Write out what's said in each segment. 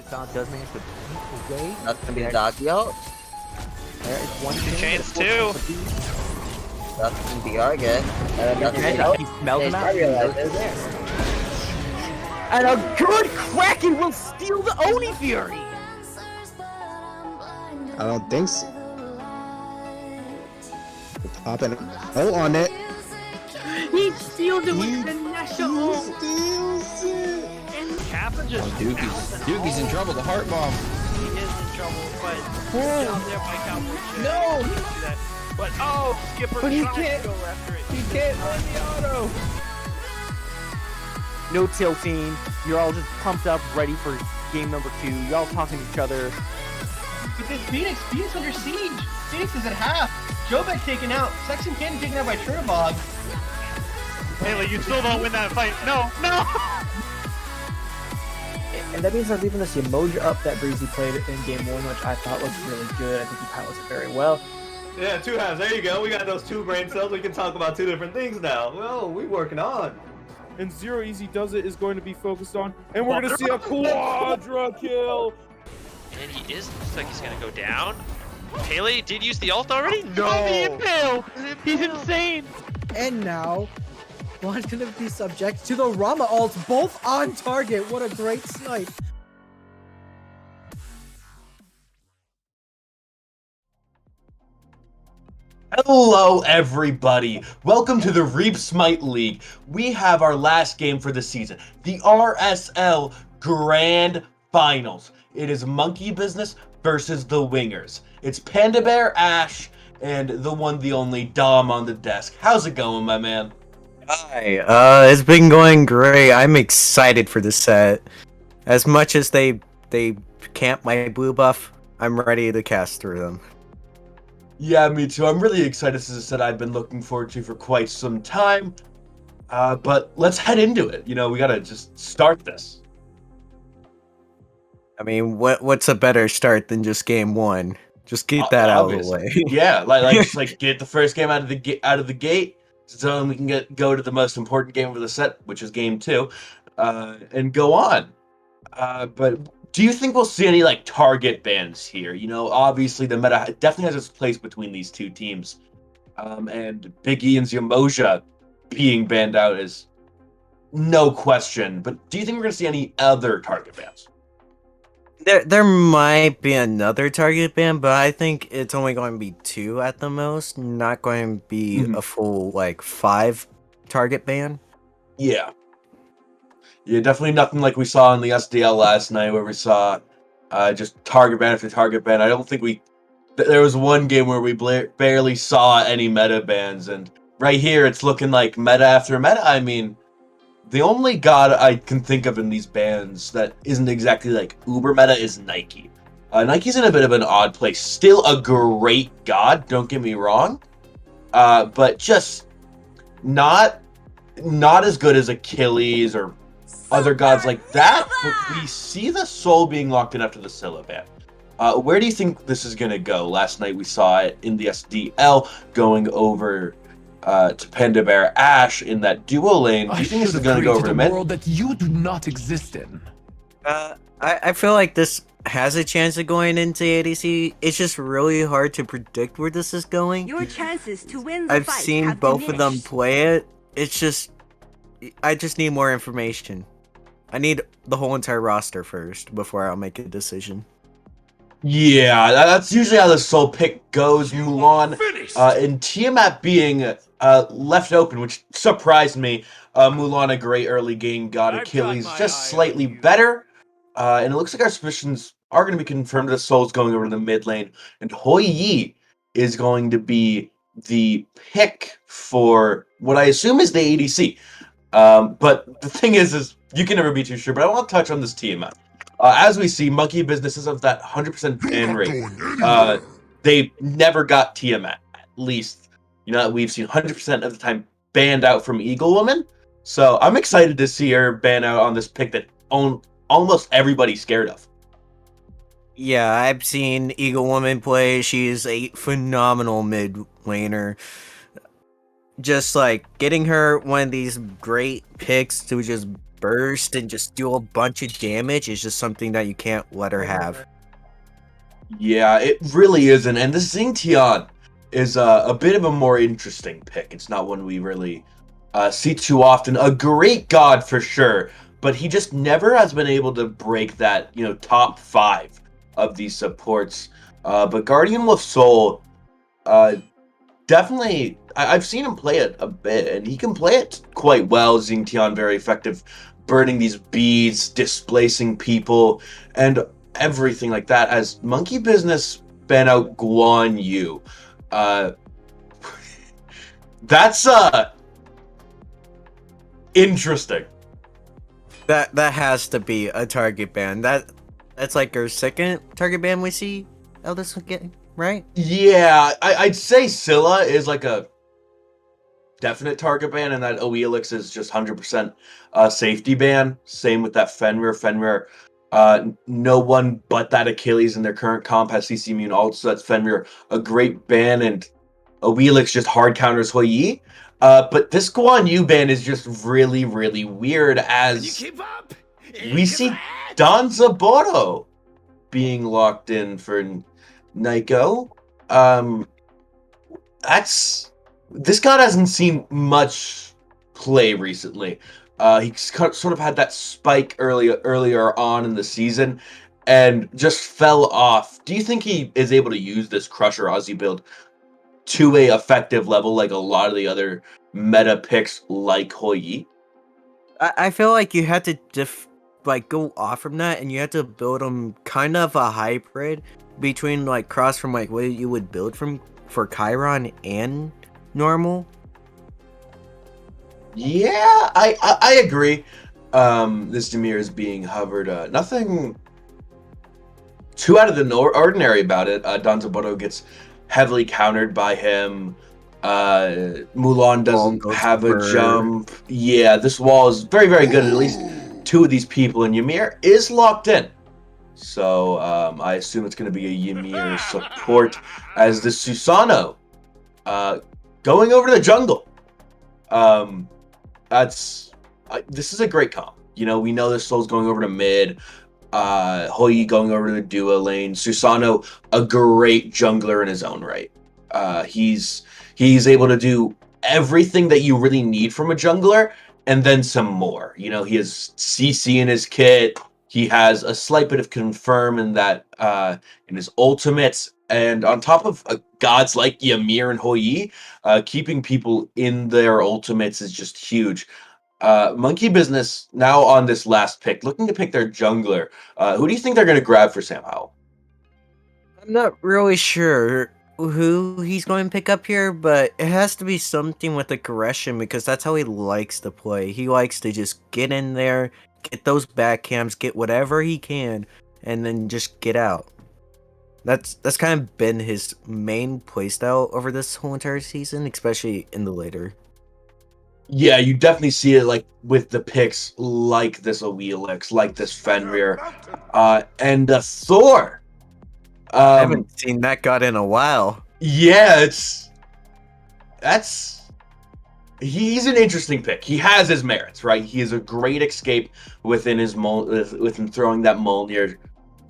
Silent does manage to beat away. That's gonna be a doggy out. There is one thing. Chains too. That's gonna be our good. He smells him out. And a good Kraken will steal the Oni Fury. I don't think so. Popping oh on it. He steals it with the national. Steals it. And Kappa just. Dookie's in trouble. The heart bomb. He is in trouble, but good job there by Kappa. No! He didn't do that. But Skipper But he tried can't- to go after it. He can't run the auto. No tilting. You're all just pumped up, ready for game number 2. You're all talking to each other. But this Phoenix under siege. Phoenix is at half. Jobek taken out. Section Cannon taken out by Turbog. Haley, you still don't win that fight. No, no! And that means they're leaving this emoji up that Breezy played in game 1, which I thought looked really good. I think he pilots it very well. Yeah, 2 halves. There you go. We got those 2 brain cells. We can talk about 2 different things now. Well, we working on. And Zero Easy Does It is going to be focused on, and we're going to see a quadra kill. And he looks like he's gonna go down. Haley did use the ult already? No. Oh, the impale! He's insane! And now, Juan's gonna be subject to the Rama ult, both on target. What a great snipe. Hello, everybody. Welcome to the Reap Smite League. We have our last game for the season, the RSL Grand Finals. It is Monkey Business versus the Wingers. It's Panda Bear, Ash, and the one, the only Dom on the desk. How's it going, my man? Hi, it's been going great. I'm excited for this set. As much as they camp my blue buff, I'm ready to cast through them. Yeah, me too. I'm really excited. This is a set I've been looking forward to for quite some time. But let's head into it. You know, we gotta just start this. I mean, what's a better start than just game 1? Just get that out of the way. Yeah, just get the first game out of the gate, so then we can go to the most important game of the set, which is game 2, and go on. But do you think we'll see any target bans here? You know, obviously the meta definitely has its place between these 2 teams, and Big E and Zyamoja being banned out is no question. But do you think we're gonna see any other target bans? There might be another target ban, but I think it's only going to be 2 at the most. Not going to be a full 5 target ban. Yeah, definitely nothing like we saw in the SDL last night, where we saw just target ban after target ban. I don't think there was one game where we barely saw any meta bans, and right here it's looking like meta after meta. I mean, the only god I can think of in these bans that isn't exactly uber meta is Nike. Nike's in a bit of an odd place. Still a great god, don't get me wrong, but just not as good as Achilles or other gods like that. But we see the Soul being locked in after the Scylla ban. Where do you think this is going to go? Last night we saw it in the SDL going over to Panda Bear Ash in that duo lane. Do you think this is going to go over to mid? World that you do not exist in. I feel like this has a chance of going into ADC. It's just really hard to predict where this is going. Your chances to win the I've fight seen have both of them diminished. play it. It's just, I just need more information. I need the whole entire roster first before I'll make a decision. Yeah, that's usually how the Soul pick goes. Mulan and Tiamat being left open, which surprised me. Mulan, a great early game god. Achilles just slightly better. And it looks like our suspicions are going to be confirmed that Soul's going over to the mid lane. And Hoi Yi is going to be the pick for what I assume is the ADC. But the thing is you can never be too sure. But I want to touch on this Tiamat. As we see, Monkey Businesses of that 100% ban rate, they never got Tiamat. At least, we've seen 100% of the time banned out from Eagle Woman. So I'm excited to see her ban out on this pick that almost everybody's scared of. Yeah, I've seen Eagle Woman play. She is a phenomenal mid laner. Just getting her one of these great picks to just burst and just do a bunch of damage is just something that you can't let her have. Yeah, it really isn't. And the Xingtian is a bit of a more interesting pick. It's not one we really see too often. A great god for sure, but he just never has been able to break that, top 5 of these supports. But Guardian of Soul, definitely, I've seen him play it a bit, and he can play it quite well. Xingtian, very effective, burning these beads, displacing people, and everything like that. As Monkey Business ban out Guan Yu, that's interesting. That has to be a target ban. That's like our second target ban we see out this game, right? Yeah, I'd say Scylla is like a definite target ban, and that Oelix is just 100% safety ban. Same with that Fenrir. Fenrir, no one but that Achilles in their current comp has CC immune ult, so that's Fenrir a great ban, and Oelix just hard counters Hou Yi. But this Guan Yu ban is just really, really weird, as we see Danzaboto being locked in for Nico. This god hasn't seen much play recently. He's sort of had that spike earlier on in the season and just fell off. Do you think he is able to use this Crusher Aussie build to a effective level like a lot of the other meta picks like Hou Yi? I feel like you had to go off from that, and you had to build him kind of a hybrid between like cross from like what you would build for Chiron and normal. Yeah, I agree. This Demir is being hovered. Nothing too out of the ordinary about it. Danzaboto gets heavily countered by him. Mulan doesn't have a jump. Yeah, this wall is very, very good. At least 2 of these people, and Ymir is locked in. So I assume it's going to be a Ymir support as the Susano going over to the jungle. This is a great comp. We know this Soul's going over to mid. Hou Yi going over to the duo lane. Susano, a great jungler in his own right. He's able to do everything that you really need from a jungler, and then some more. He has CC in his kit. He has a slight bit of confirm in that in his ultimates, and on top of gods like Ymir and Hou Yi, keeping people in their ultimates is just huge. Monkey Business now on this last pick, looking to pick their jungler. Who do you think they're going to grab for Sam Howell? I'm not really sure who he's going to pick up here, but it has to be something with aggression because that's how he likes to play. He likes to just get in there, get those back cams, get whatever he can, and then just get out. That's kind of been his main playstyle over this whole entire season, especially in the later. Yeah, you definitely see it like with the picks like this Oelix, like this Fenrir, and Thor. I haven't seen that god in a while. Yeah, he's an interesting pick. He has his merits, right? He is a great escape within his with him throwing that Mjolnir,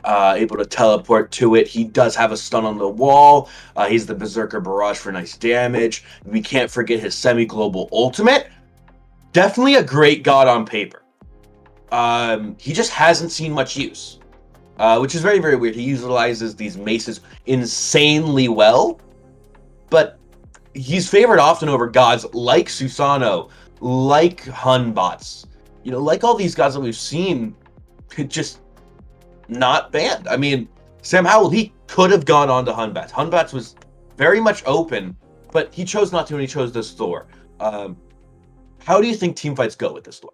able to teleport to it. He does have a stun on the wall. He's the Berserker Barrage for nice damage. We can't forget his semi-global ultimate. Definitely a great god on paper. He just hasn't seen much use, which is very, very weird. He utilizes these maces insanely well, but he's favored often over gods like Susano, like Hunbots, like all these gods that we've seen, just not banned. I mean, Sam Howell, he could have gone on to Hunbats. Hunbats was very much open, but he chose not to, and he chose this Thor. How do you think teamfights go with this Thor?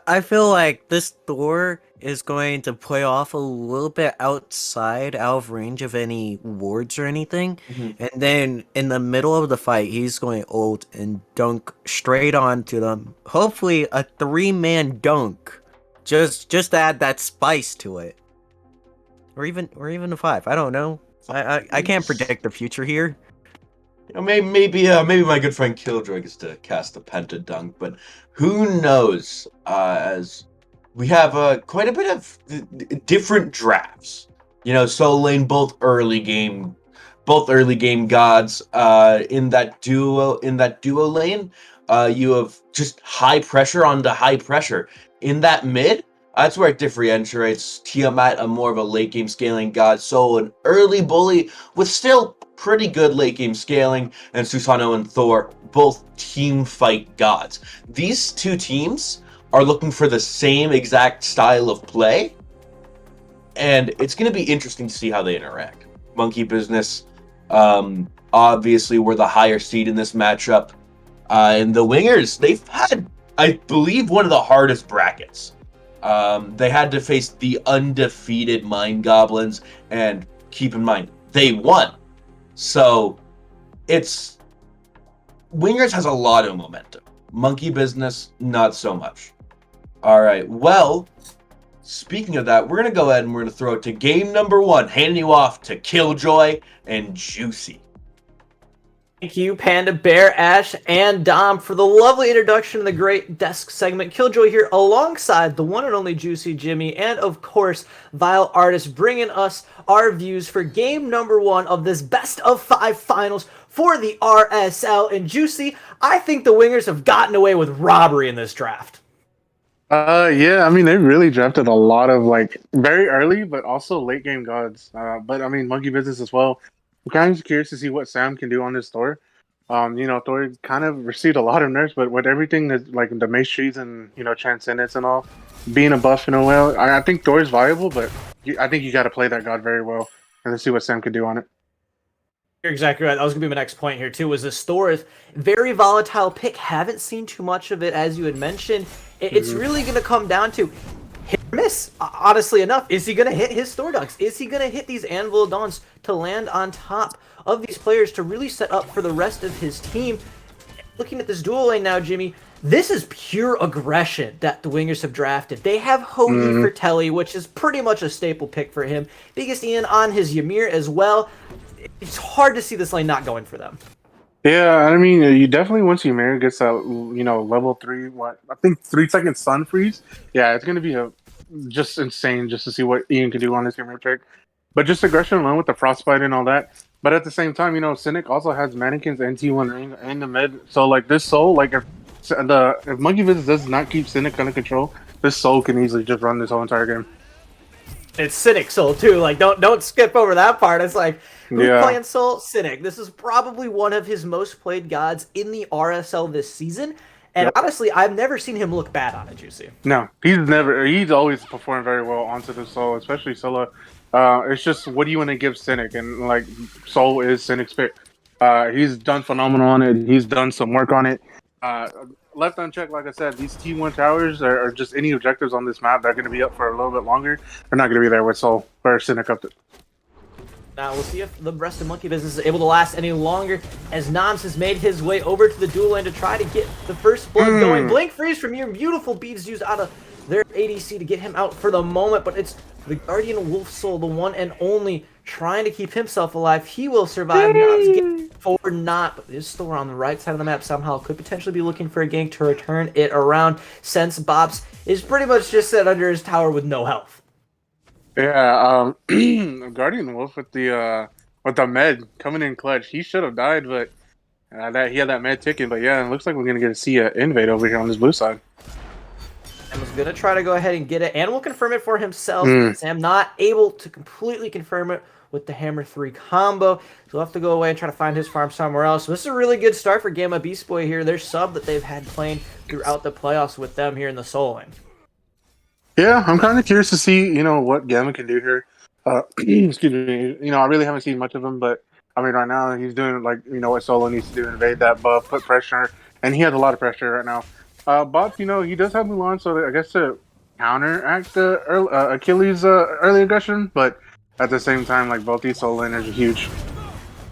I feel like this Thor is going to play off a little bit out of range of any wards or anything. And then in the middle of the fight, he's going to ult and dunk straight onto them. Hopefully a 3-man dunk. Just to add that spice to it. Or even a 5. I don't know. I can't predict the future here. maybe my good friend Killjoy gets to cast the Penta Dunk, but who knows? As we have quite a bit of different drafts. Solo lane, both early game gods. In that duo lane, you have just high pressure onto high pressure. In that mid, that's where it differentiates Tiamat, a more of a late game scaling god, Solo an early bully with still pretty good late game scaling, and Susanoo and Thor, both team fight gods. These two teams are looking for the same exact style of play, and it's going to be interesting to see how they interact. Monkey Business, obviously, were the higher seed in this matchup, and the Wingers, they've had, I believe, one of the hardest brackets. They had to face the undefeated Mind Goblins, and keep in mind, they won. So, Wingers has a lot of momentum. Monkey Business, not so much. Alright, well, speaking of that, we're going to go ahead and we're going to throw it to game number 1, handing you off to Killjoy and Juicy. Thank you, Panda, Bear, Ash, and Dom for the lovely introduction and the great desk segment. Killjoy here alongside the one and only Juicy Jimmy, and of course, Vile Artist, bringing us our views for game number 1 of this best of 5 finals for the RSL. And Juicy, I think the Wingers have gotten away with robbery in this draft. Yeah, I mean, they really drafted a lot of, very early, but also late game gods. But, I mean, Monkey Business as well. I'm kind of curious to see what Sam can do on this Thor. Thor kind of received a lot of nerfs, but with everything that, the Mace Trees and, Transcendence and all, being a buff in a way, I think Thor is viable, but I think you got to play that god very well and let's see what Sam can do on it. You're exactly right. That was going to be my next point here, too, was this Thor is very volatile pick. Haven't seen too much of it, as you had mentioned. It's really going to come down to hit or miss, honestly enough. Is he going to hit his Thor Ducks? Is he going to hit these Anvil Dawns to land on top of these players to really set up for the rest of his team? Looking at this dual lane now, Jimmy, this is pure aggression that the Wingers have drafted. They have Hoagie for Telly, which is pretty much a staple pick for him. Biggest Ian on his Ymir as well. It's hard to see this lane not going for them. Yeah, I mean, you definitely, once Ymir gets that, level 3, I think 3-second stun freeze, yeah, it's going to be just insane just to see what Ian can do on this Ymir trick. But just aggression alone with the frostbite and all that. But at the same time, Cynic also has mannequins and T1 ring in the mid. So, this soul, if Monkey Business does not keep Cynic under control, this soul can easily just run this whole entire game. It's Cynic Soul too. Don't skip over that part. It's who's playing Soul? Cynic. This is probably one of his most played gods in the RSL this season. And honestly, I've never seen him look bad on it, Juicy. No, he's always performed very well onto the Soul, especially Solo. It's just, what do you want to give Cynic? And Soul is Cynic's pick. He's done phenomenal on it. He's done some work on it. Left unchecked, like I said, these T1 towers are just any objectives on this map that are going to be up for a little bit longer. They're not going to be there with Soul or Cynic up to. Now we'll see if the rest of Monkey Business is able to last any longer, as Noms has made his way over to the dual lane to try to get the first blood going. Blink Freeze from your beautiful beads used out of their ADC to get him out for the moment, but it's the Guardian Wolf Soul, the one and only, trying to keep himself alive. He will survive. Noms getting forward, not, but is still on the right side of the map somehow. Could potentially be looking for a gank to return it around, since Bops is pretty much just set under his tower with no health. Yeah, Guardian Wolf with the med coming in clutch. He should have died, but he had that med ticking. But yeah, it looks like we're gonna get to see an invade over here on this blue side. Sam was gonna try to go ahead and get it, and will confirm it for himself. Sam not able to completely confirm it with the Hammer 3 combo. So he'll have to go away and try to find his farm somewhere else. So this is a really good start for Gamma Beast Boy here. Their sub that they've had playing throughout the playoffs with them here in the Soul Lane. Yeah, I'm kind of curious to see, what Gamma can do here. Excuse me. I really haven't seen much of him, but I mean, right now he's doing what Solo needs to do: invade that buff, put pressure, and he has a lot of pressure right now. Bots, he does have Mulan, so I guess to counteract the Achilles' early aggression, but at the same time, both these Soul laners are huge.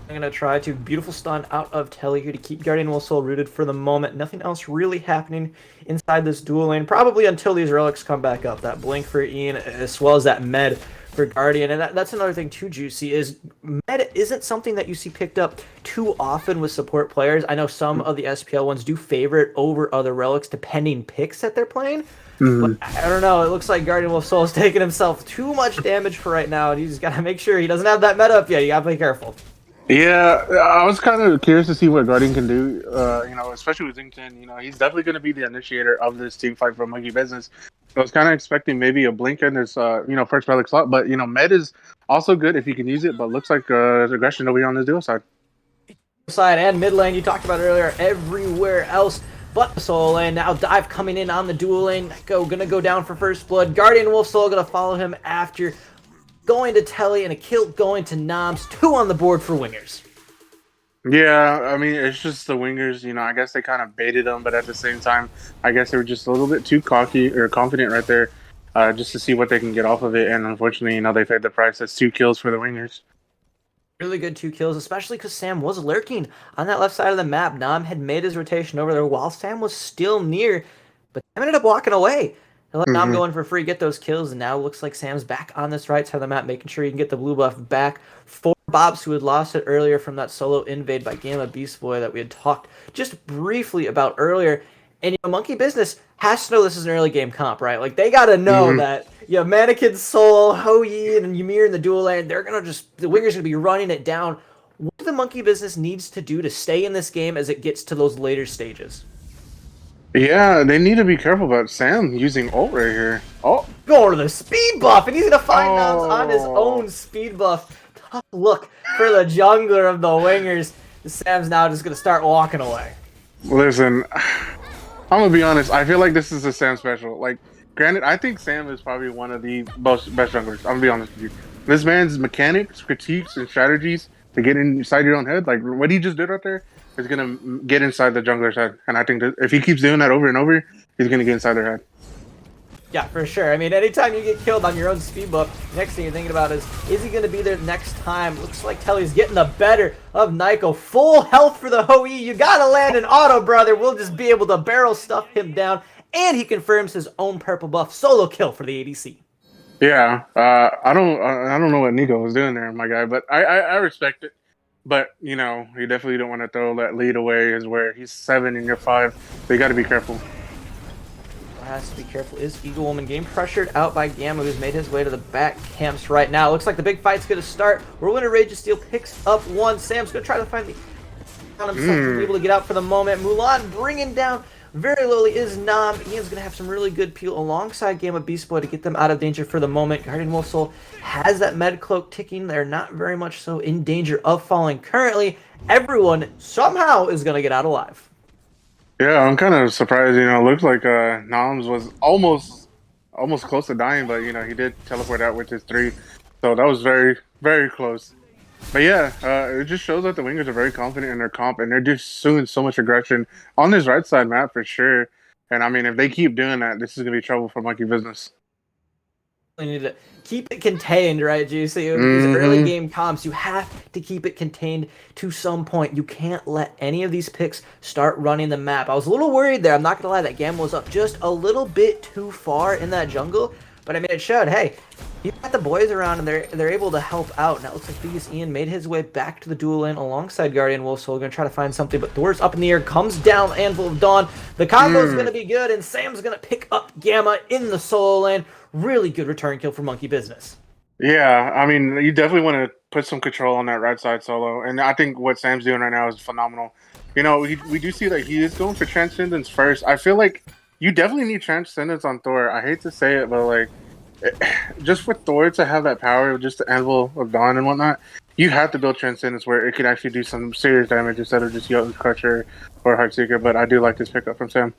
I'm going to try to beautiful stun out of Telly here to keep Guardian Wolf Soul rooted for the moment. Nothing else really happening inside this dual lane, probably until these relics come back up. That blink for Ian, as well as that med for Guardian. And that's another thing too, Juicy, is med Med isn't something that you see picked up too often with support players. I know some of the SPL ones do favor it over other relics depending picks that they're playing. But I don't know, it looks like Guardian Wolf Soul is taking himself too much damage for right now, and he's got to make sure he doesn't have that meta up yet. You got to play careful. Yeah, I was kind of curious to see what Guardian can do. Especially with Zington. He's definitely going to be the initiator of this team fight for Monkey Business. So I was kind of expecting maybe a blink in his, first relic slot. But Med is also good if he can use it. But looks like there's aggression over on his duo side. Side and mid lane you talked about earlier. Everywhere else but the solo lane. Now Dive coming in on the dual lane. Gonna go down for first blood. Guardian Wolf Soul gonna follow him after. Going to Telly and a kill going to Noms. 2 on the board for wingers. Yeah, I mean, it's just the wingers, I guess they kind of baited them, but at the same time, I guess they were just a little bit too cocky or confident right there, just to see what they can get off of it. And unfortunately, they paid the price. That's 2 kills for the wingers. Really good 2 kills, especially because Sam was lurking on that left side of the map. Nam had made his rotation over there while Sam was still near, but Sam ended up walking away. He let Nam go in for free, get those kills, and now it looks like Sam's back on this right side of the map, making sure he can get the blue buff back for Bobs, who had lost it earlier from that solo invade by Gamma Beast Boy that we had talked just briefly about earlier. And Monkey Business has to know this is an early game comp, right? Like, they gotta know that Mannequin Soul, Ho Yi, and Ymir in the dual lane, the wingers gonna be running it down. What do the Monkey Business needs to do to stay in this game as it gets to those later stages? Yeah, they need to be careful about Sam using ult right here. Oh, going to the speed buff, and he's gonna find Noms on his own speed buff. Tough look for the jungler of the wingers. Sam's now just gonna start walking away. Listen, I'm gonna be honest. I feel like this is a Sam special. Like, granted, I think Sam is probably one of the best junglers. I'm gonna be honest with you. This man's mechanics, critiques, and strategies to get inside your own head, like what he just did right there, is gonna get inside the jungler's head. And I think that if he keeps doing that over and over, he's gonna get inside their head. Yeah, for sure. I mean, anytime you get killed on your own speed buff, next thing you're thinking about is he going to be there next time? Looks like Telly's getting the better of Nyko. Full health for the Hoi. You got to land an auto, brother. We'll just be able to barrel stuff him down. And he confirms his own purple buff. Solo kill for the ADC. Yeah, I don't know what Nico was doing there, my guy, but I respect it. But, you definitely don't want to throw that lead away, is where he's 7 and you're 5. So you got to be careful. Has to be careful. Is Eagle Woman game pressured out by Gamma, who's made his way to the back camps right now? Looks like the big fight's going to start. Whirlwind of Rage of Steel picks up 1. Sam's going to try to find himself to be able to get out for the moment. Mulan bringing down very lowly is Nam. Ian's going to have some really good peel alongside Gamma Beast Boy to get them out of danger for the moment. Guardian Wolf Soul has that med cloak ticking. They're not very much so in danger of falling currently. Everyone somehow is going to get out alive. Yeah, I'm kind of surprised. It looks like Noms was almost close to dying, but he did teleport out with his 3, so that was very, very close. But yeah, it just shows that the wingers are very confident in their comp, and they're just doing so much aggression on this right side map for sure. And I mean, if they keep doing that, this is gonna be trouble for Monkey Business. You need to keep it contained, right, Juicy? These early game comps, you have to keep it contained to some point. You can't let any of these picks start running the map. I was a little worried there. I'm not going to lie, that Gamma was up just a little bit too far in that jungle. But I mean, it showed, hey, you got the boys around and they're able to help out. Now it looks like Biggest Ian made his way back to the dual lane alongside Guardian Wolf, so we're going to try to find something. But Thor's up in the air, comes down, Anvil of Dawn. The combo's going to be good, and Sam's going to pick up Gamma in the solo lane. Really good return kill for Monkey Business. Yeah, I mean, you definitely want to put some control on that right side solo. And I think what Sam's doing right now is phenomenal. We do see that he is going for Transcendence first. I feel like you definitely need Transcendence on Thor. I hate to say it, but like, just for Thor to have that power, just the Anvil of Dawn and whatnot, you have to build Transcendence where it could actually do some serious damage instead of just Young Crusher or Heartseeker. But I do like this pickup from Sam.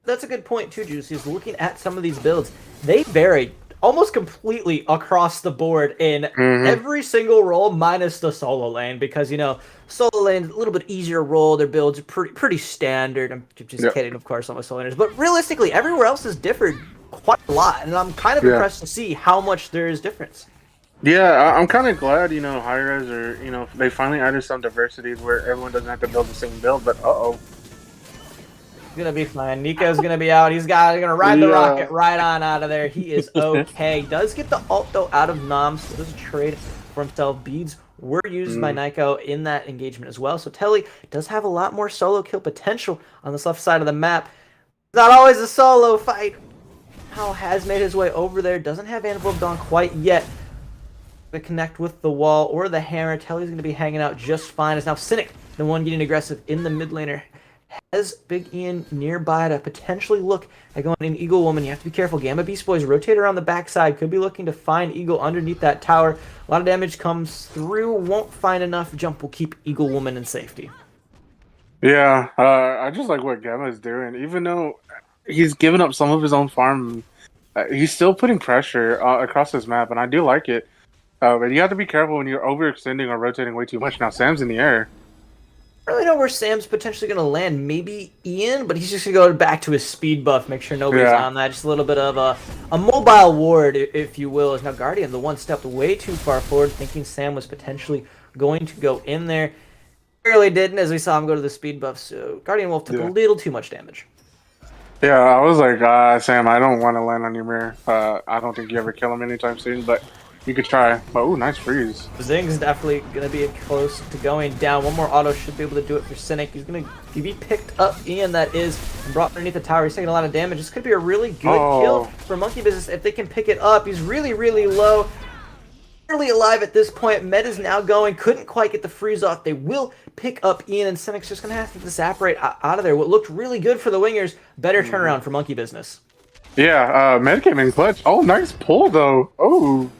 That's a good point too, Juicy, is looking at some of these builds. They vary almost completely across the board in every single role minus the solo lane, because, solo lane, a little bit easier role. Their builds are pretty standard. I'm just kidding, of course, on my solo laners. But realistically, everywhere else has differed quite a lot, and I'm kind of impressed to see how much there is difference. Yeah, I'm kind of glad, Hi-Res or, they finally added some diversity where everyone doesn't have to build the same build, but Gonna be fine. Nico's gonna be out. He's gonna ride the rocket right on out of there. He is okay. Does get the ult though out of Nom, so does trade for himself. Beads were used by Nyko in that engagement as well. So Telly does have a lot more solo kill potential on this left side of the map. Not always a solo fight. How has made his way over there. Doesn't have Anvil of Dawn quite yet to connect with the wall or the hammer. Telly's going to be hanging out just fine. It's now Cynic, the one getting aggressive in the mid laner. Has Big Ian nearby to potentially look at going in Eagle Woman. You have to be careful. Gamma Beast Boys rotate around the backside. Could be looking to find Eagle underneath that tower. A lot of damage comes through. Won't find enough. Jump will keep Eagle Woman in safety. Yeah, I just like what Gamma is doing. Even though he's given up some of his own farm, he's still putting pressure across this map, and I do like it. But you have to be careful when you're overextending or rotating way too much. Now Sam's in the air. I don't really know where Sam's potentially going to land. Maybe Ian, but he's just going to go back to his speed buff. Make sure nobody's on that. Just a little bit of a mobile ward, if you will. Is now Guardian, the one stepped way too far forward, thinking Sam was potentially going to go in there. Clearly didn't, as we saw him go to the speed buff. So Guardian Wolf took a little too much damage. Yeah, I was like, Sam, I don't want to land on your mirror. I don't think you ever kill him anytime soon, but you could try. Oh, nice freeze. Zing's definitely going to be close to going down. One more auto should be able to do it for Cynic. He's going to be picked up, Ian, that is, and brought underneath the tower. He's taking a lot of damage. This could be a really good kill for Monkey Business if they can pick it up. He's really, really low. Barely alive at this point. Med is now going. Couldn't quite get the freeze off. They will pick up Ian, and Cynic's just going to have to separate out of there. What looked really good for the Wingers. Better turnaround for Monkey Business. Yeah, Med came in clutch. Oh, nice pull, though. Oh.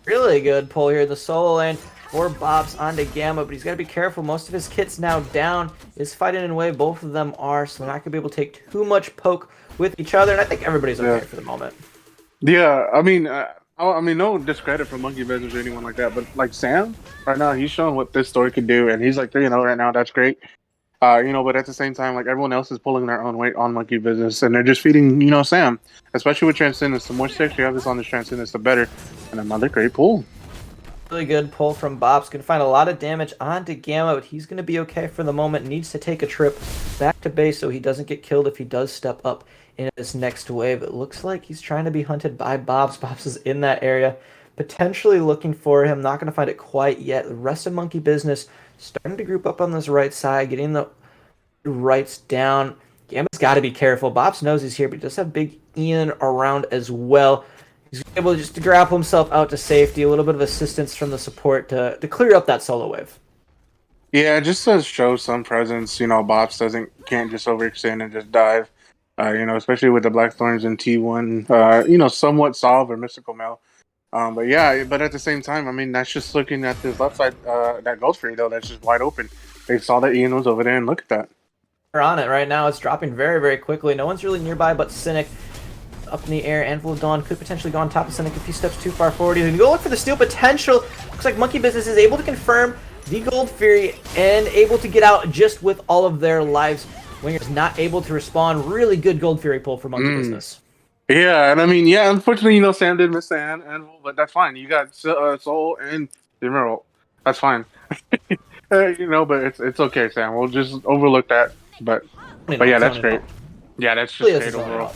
Really good pull here. The solo lane for Bob's onto Gamma, but he's got to be careful. Most of his kit's now down. Is fighting in a way both of them are, so they're not going to be able to take too much poke with each other, and I think everybody's okay for the moment. Yeah, I mean, no discredit for Monkey Business or anyone like that, but like Sam, right now, he's showing what this story could do, and he's like 3-0 right now. That's great. But at the same time, like everyone else is pulling their own weight on Monkey Business, and they're just feeding, Sam. Especially with Transcendence. The more sticks you have this on this Transcendence, the better. And another great pull. Really good pull from Bob's. Going to find a lot of damage onto Gamma, but he's going to be okay for the moment. Needs to take a trip back to base so he doesn't get killed if he does step up in this next wave. It looks like he's trying to be hunted by Bob's. Bob's is in that area, potentially looking for him. Not going to find it quite yet. The rest of Monkey Business starting to group up on this right side, getting the rights down. Gamma's got to be careful. Bob's knows he's here, but he does have Big Ian around as well. He's able just to grapple himself out to safety. A little bit of assistance from the support to clear up that solo wave. Yeah, just to show some presence. Bobs can't just overextend and just dive. Especially with the Blackthorns and T1. Somewhat Solve or Mystical Mail. But at the same time, I mean, that's just looking at this left side, that Gold Free, though, that's just wide open. They saw that Ian was over there, and look at that. They're on it right now. It's dropping very, very quickly. No one's really nearby but Cynic. Up in the air. Anvil of Dawn could potentially go on top of Cynic if he steps too far forward. He's going to go look for the steal potential. Looks like Monkey Business is able to confirm the Gold Fury and able to get out just with all of their lives. Wingers not able to respond. Really good Gold Fury pull for Monkey Business. Yeah, and I mean, unfortunately, Sam did miss the Anvil, but that's fine. You got Soul and the Emerald. That's fine. But it's okay, Sam. We'll just overlook that. But yeah, that's great. Yeah, that's just great overall.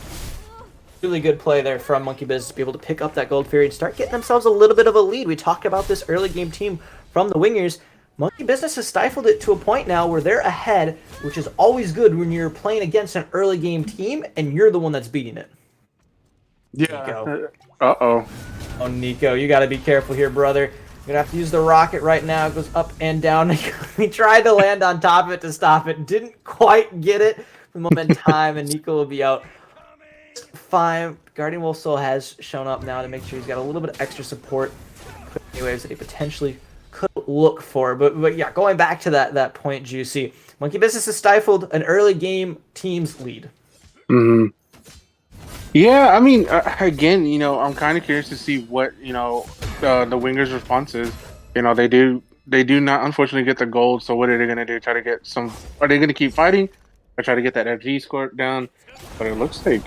Really good play there from Monkey Business to be able to pick up that Gold Fury and start getting themselves a little bit of a lead. We talked about this early game team from the Wingers. Monkey Business has stifled it to a point now where they're ahead, which is always good when you're playing against an early game team and you're the one that's beating it. Yeah. Nico. Uh-oh. Oh, Nico, you got to be careful here, brother. You're going to have to use the rocket right now. It goes up and down. He tried to land on top of it to stop it. Didn't quite get it for the moment in time, and Nico will be out. Fine. Guardian Wolf Soul has shown up now to make sure he's got a little bit of extra support. Waves that he potentially could look for. But yeah, going back to that point, Juicy. Monkey Business has stifled an early game team's lead. Mm-hmm. Yeah, I mean, again, I'm kind of curious to see what, the Wingers' response is. They do not, unfortunately, get the gold, so what are they going to do? Try to get some... Are they going to keep fighting? Or try to get that FG score down? But it looks like...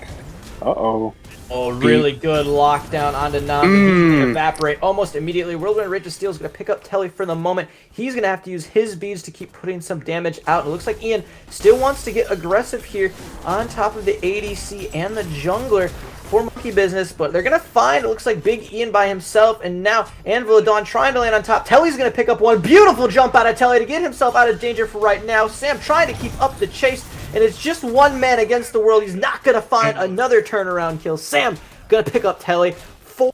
Uh-oh. Oh, really good lockdown onto Nam. He's going to evaporate almost immediately. Whirlwind Rage of Steel is going to pick up Telly for the moment. He's going to have to use his beads to keep putting some damage out. It looks like Ian still wants to get aggressive here on top of the ADC and the jungler. for Monkey Business, but they're going to find, it looks like, Big Ian by himself, and now Anvil Dawn trying to land on top. Telly's going to pick up one. Beautiful jump out of Telly to get himself out of danger for right now. Sam trying to keep up the chase, and it's just one man against the world. He's not going to find another turnaround kill. Sam going to pick up Telly. 4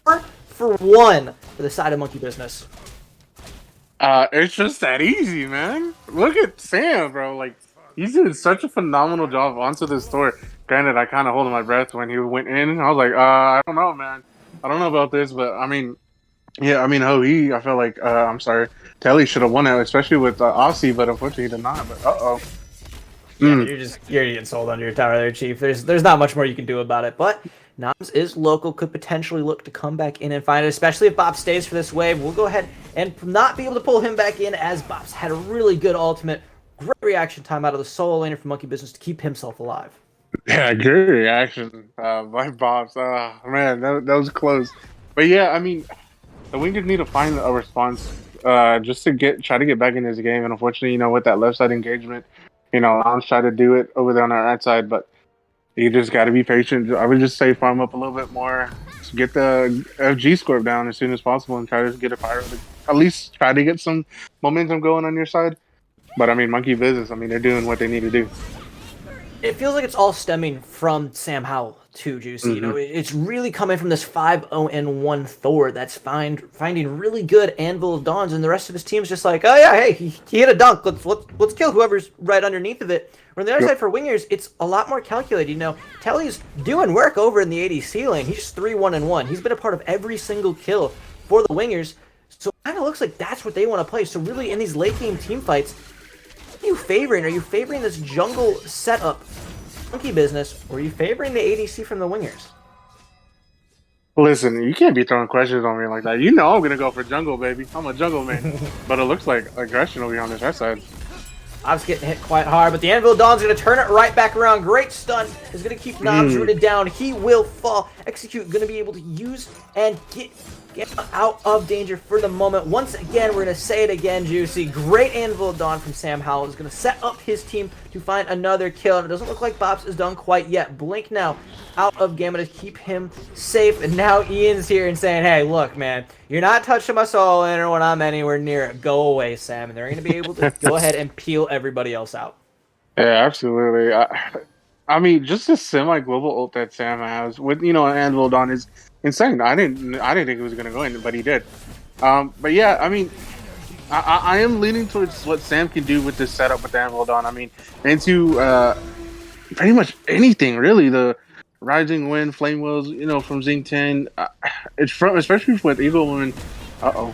for 1 for the side of Monkey Business. It's just that easy, man. Look at Sam, bro. Like, he's doing such a phenomenal job onto this store. Granted, I kind of holding my breath when he went in. I was like, I don't know, man. I don't know about this, but I mean, yeah, I mean, I felt like, I'm sorry, Telly should have won it, especially with Aussie, but unfortunately he did not. But Yeah, you're getting sold under your tower there, Chief. There's not much more you can do about it, but Noms is local, could potentially look to come back in and find it, especially if Bop stays for this wave. We'll go ahead and not be able to pull him back in, as Bop's had a really good ultimate. Great reaction time out of the solo laner for Monkey Business to keep himself alive. Yeah, good reaction by Bobs. Man, that was close. But yeah, I mean, the Wingers need to find a response just to try to get back in this game. And unfortunately, you know, with that left side engagement, you know, Noms tried to do it over there on our right side, but you just got to be patient. I would just say farm up a little bit more, get the FG score down as soon as possible, and try to get a fire. At least try to get some momentum going on your side. But I mean, Monkey Business, I mean, they're doing what they need to do. It feels like it's all stemming from Sam Howell too, Juicy. You know, it's really coming from this 5-0-1 Thor that's finding really good Anvil Dawns, and the rest of his team's just like, oh yeah, hey, he hit a dunk. Let's kill whoever's right underneath of it. Or on the other side for Wingers, it's a lot more calculated. You know, Telly's doing work over in the ADC lane. He's 3-1-1. He's been a part of every single kill for the Wingers. So it kind of looks like that's what they want to play. So really, in these late game team fights, what are you favoring? Are you favoring this jungle setup, Monkey Business, or are you favoring the ADC from the Wingers? Listen, you can't be throwing questions on me like that. You know I'm gonna go for jungle, baby. I'm a jungle man. But it looks like aggression will be on this right side. I was getting hit quite hard, but the Anvil Dawn's going to turn it right back around. Great stun is going to keep Noms rooted down. He will fall. Execute going to be able to use and get out of danger for the moment. Once again, we're going to say it again, Juicy. Great Anvil Dawn from Sam Howell is going to set up his team to find another kill. And it doesn't look like Bops is done quite yet. Blink now out of Gamma to keep him safe. And now Ian's here and saying, hey, look, man, you're not touching my solo laner when I'm anywhere near it. Go away, Sam. And they're going to be able to go ahead and peel everybody else out. Yeah, absolutely. I mean, just a semi-global ult that Sam has with, you know, Anvil Dawn is insane. I didn't think it was going to go in, but he did. But yeah, I mean, I am leaning towards what Sam can do with this setup with Anvil Dawn. I mean, into pretty much anything, really. The Rising Wind, Flame Wheels, you know, from Zing 10. It's from, especially with Eagle Woman. Oh.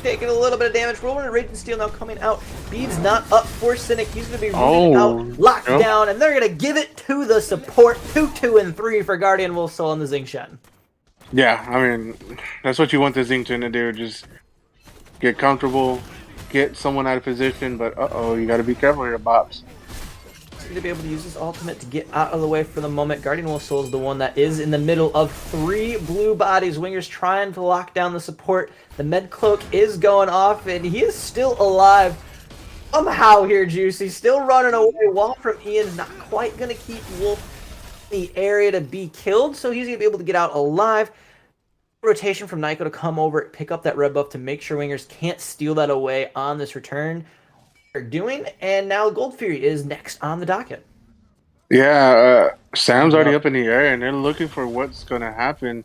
Taking a little bit of damage. Rolling and Raging Steel now coming out. Bede's not up for Cynic. He's going to be rooted out, locked down, and they're going to give it to the support. 2, 2, and 3 for Guardian Wolf Soul and the Zing Shen. Yeah, I mean, that's what you want the Zing to do. Just get comfortable, get someone out of position, but you got to be careful here, Bops. To be able to use his ultimate to get out of the way for the moment. Guardian Wolf Soul is the one that is in the middle of 3 blue bodies. Wingers trying to lock down the support. The med cloak is going off, and he is still alive. Somehow here, Juicy, still running away. Wall from Ian, not quite going to keep Wolf in the area to be killed, so he's going to be able to get out alive. Rotation from Nyko to come over, pick up that red buff to make sure Wingers can't steal that away on this return. They're doing, and now Gold Fury is next on the docket. Yeah, Sam's already up in the air, and they're looking for what's going to happen.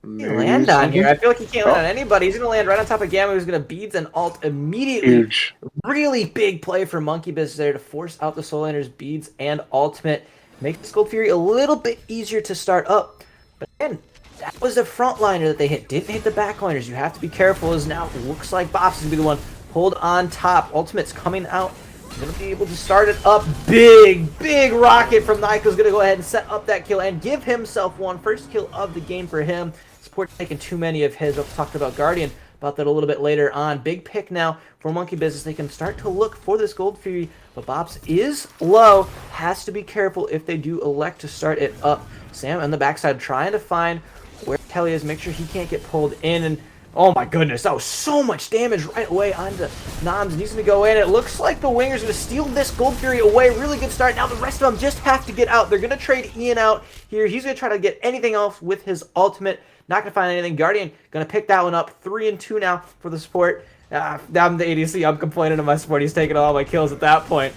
He land on here. I feel like he can't land on anybody. He's going to land right on top of Gamma, who's going to beads and ult immediately. Huge. Really big play for Monkey Business there to force out the Soul Lander's beads and ultimate. Make this Gold Fury a little bit easier to start up. But again, that was the frontliner that they hit. Didn't hit the backliners. You have to be careful, as now looks like Bops is going to be the one pulled on top. Ultimate's coming out. Going to be able to start it up. Big rocket from Nyko's going to go ahead and set up that kill and give himself one. First kill of the game for him. Support taking too many of his. I'll talk about Guardian about that a little bit later on. Big pick now for Monkey Business. They can start to look for this Gold Fury, but Bops is low. Has to be careful if they do elect to start it up. Sam on the backside trying to find where Telly is. Make sure he can't get pulled in, and Oh my goodness, that was so much damage right away onto Noms, and he's going to go in. It looks like the Wingers are going to steal this Gold Fury away. Really good start. Now the rest of them just have to get out. They're going to trade Ian out here. He's going to try to get anything else with his ultimate. Not going to find anything. Guardian going to pick that one up. 3-2 now for the support. I'm the ADC. I'm complaining to my support. He's taking all my kills at that point.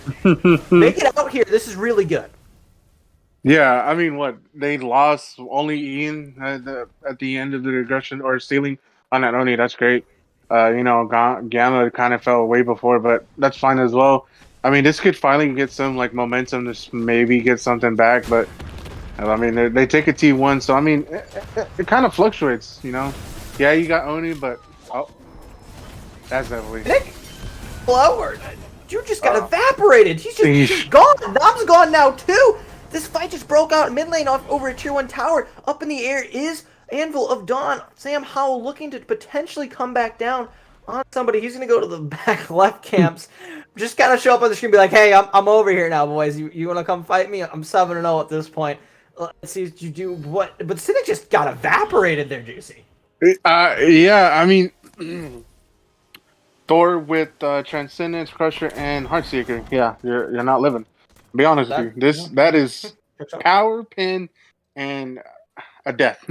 Make it out here. This is really good. Yeah, I mean, what they lost only Ian at the end of the regression or stealing on that Oni. That's great. Gamma kind of fell way before, but that's fine as well. I mean, this could finally get some like momentum to maybe get something back, but I mean, they take a T1, so I mean, it kind of fluctuates, you know. Yeah, you got Oni, but oh, that's definitely. Nick, lower. You just got evaporated. He's gone. Nom's gone now too. This fight just broke out in mid lane off over a tier 1 tower. Up in the air is Anvil of Dawn. Sam Howell looking to potentially come back down on somebody. He's going to go to the back left camps. Just kind of show up on the screen and be like, hey, I'm over here now, boys. You want to come fight me? I'm 7-0 at this point. Let's see what you do. What? But Cynic just got evaporated there, Juicy. Yeah, I mean, Thor with Transcendence, Crusher, and Heartseeker. Yeah, you're not living. Be honest with you. That is power, pin, and a death.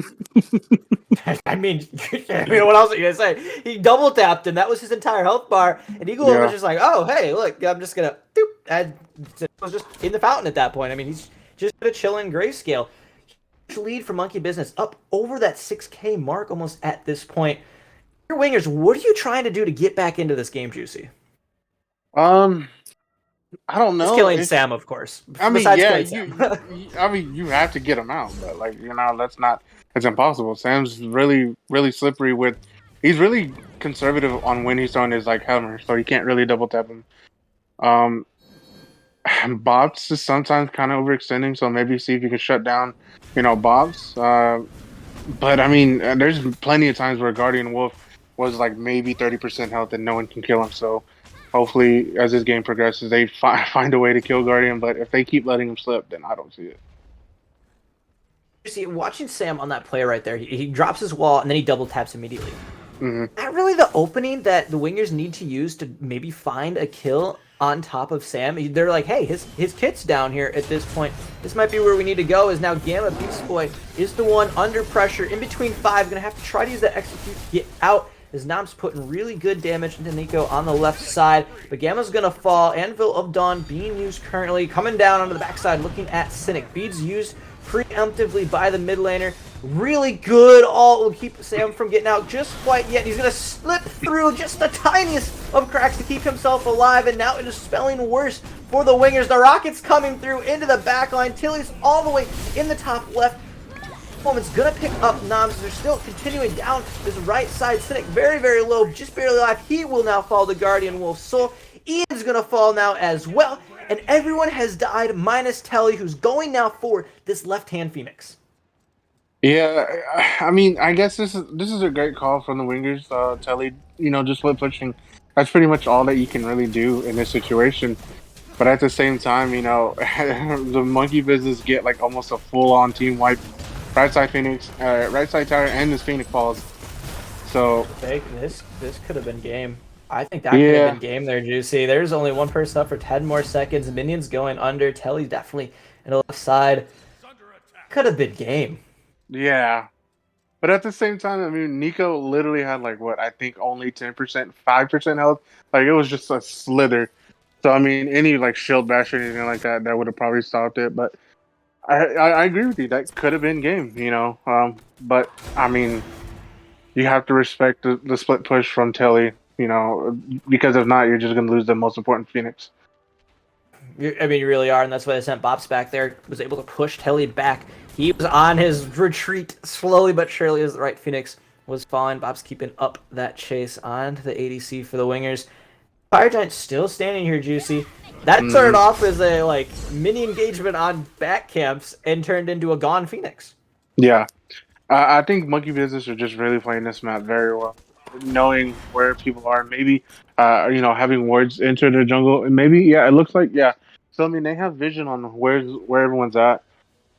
I mean, what else are you gonna say? He double tapped him. That was his entire health bar, and Eagle was just like, "Oh, hey, look, I'm just gonna." Doop, and it was just in the fountain at that point. I mean, he's just gonna chill in grayscale. Huge lead for Monkey Business, up over that 6K mark almost at this point. Your Wingers, what are you trying to do to get back into this game, Juicy? I don't know. It's killing Sam, of course. I mean, you have to get him out, but like it's impossible. Sam's really, really slippery he's really conservative on when he's throwing his like hammer, so you can't really double tap him. Bobs is sometimes kind of overextending, so maybe see if you can shut down, Bobs. But I mean, there's plenty of times where Guardian Wolf was like maybe 30% health and no one can kill him, so. Hopefully, as this game progresses, they find a way to kill Guardian. But if they keep letting him slip, then I don't see it. You see, watching Sam on that play right there, he drops his wall and then he double taps immediately. Mm-hmm. Not really the opening that the Wingers need to use to maybe find a kill on top of Sam. They're like, hey, his kit's down here at this point. This might be where we need to go. Is now Gamma Beast Boy is the one under pressure in between 5. Gonna have to try to use that execute to get out. As Nom's putting really good damage into Nico on the left side. But Gamma's going to fall. Anvil of Dawn being used currently. Coming down onto the backside, looking at Cynic. Beads used preemptively by the mid laner. Really good ult will keep Sam from getting out just quite yet. He's going to slip through just the tiniest of cracks to keep himself alive. And now it is spelling worse for the Wingers. The Rocket's coming through into the back line. Tilly's all the way in the top left. It's gonna pick up Noms. They're still continuing down this right side. Cynic very, very low, just barely alive. He will now fall to Guardian Wolf's Soul. Ian's gonna fall now as well. And everyone has died minus Telly, who's going now for this left-hand Phoenix. Yeah, I mean, I guess this is a great call from the Wingers. Telly, just split pushing. That's pretty much all that you can really do in this situation. But at the same time, the Monkey Business get like almost a full-on team wipe. Right side Phoenix, right side tower, and this Phoenix falls. So this could have been game. I think that could have been game there, Juicy. There's only one person up for 10 more seconds. Minions going under. Telly's definitely in the left side. Could have been game. Yeah. But at the same time, I mean, Nico literally had like I think only 10%, 5% health. Like it was just a slither. So I mean, any like shield bash or anything like that would have probably stopped it. But I agree with you. That could have been game, but I mean, you have to respect the split push from Telly, because if not, you're just going to lose the most important Phoenix. You really are, and that's why they sent Bops back there. Was able to push Telly back. He was on his retreat slowly but surely as the right Phoenix was falling. Bops keeping up that chase onto the ADC for the Wingers. Fire Giant still standing here, Juicy. That started off as a mini engagement on back camps and turned into a gone Phoenix. Yeah, I think Monkey Business are just really playing this map very well, knowing where people are. Maybe having wards enter the jungle, and maybe it looks like. So I mean, they have vision on where everyone's at.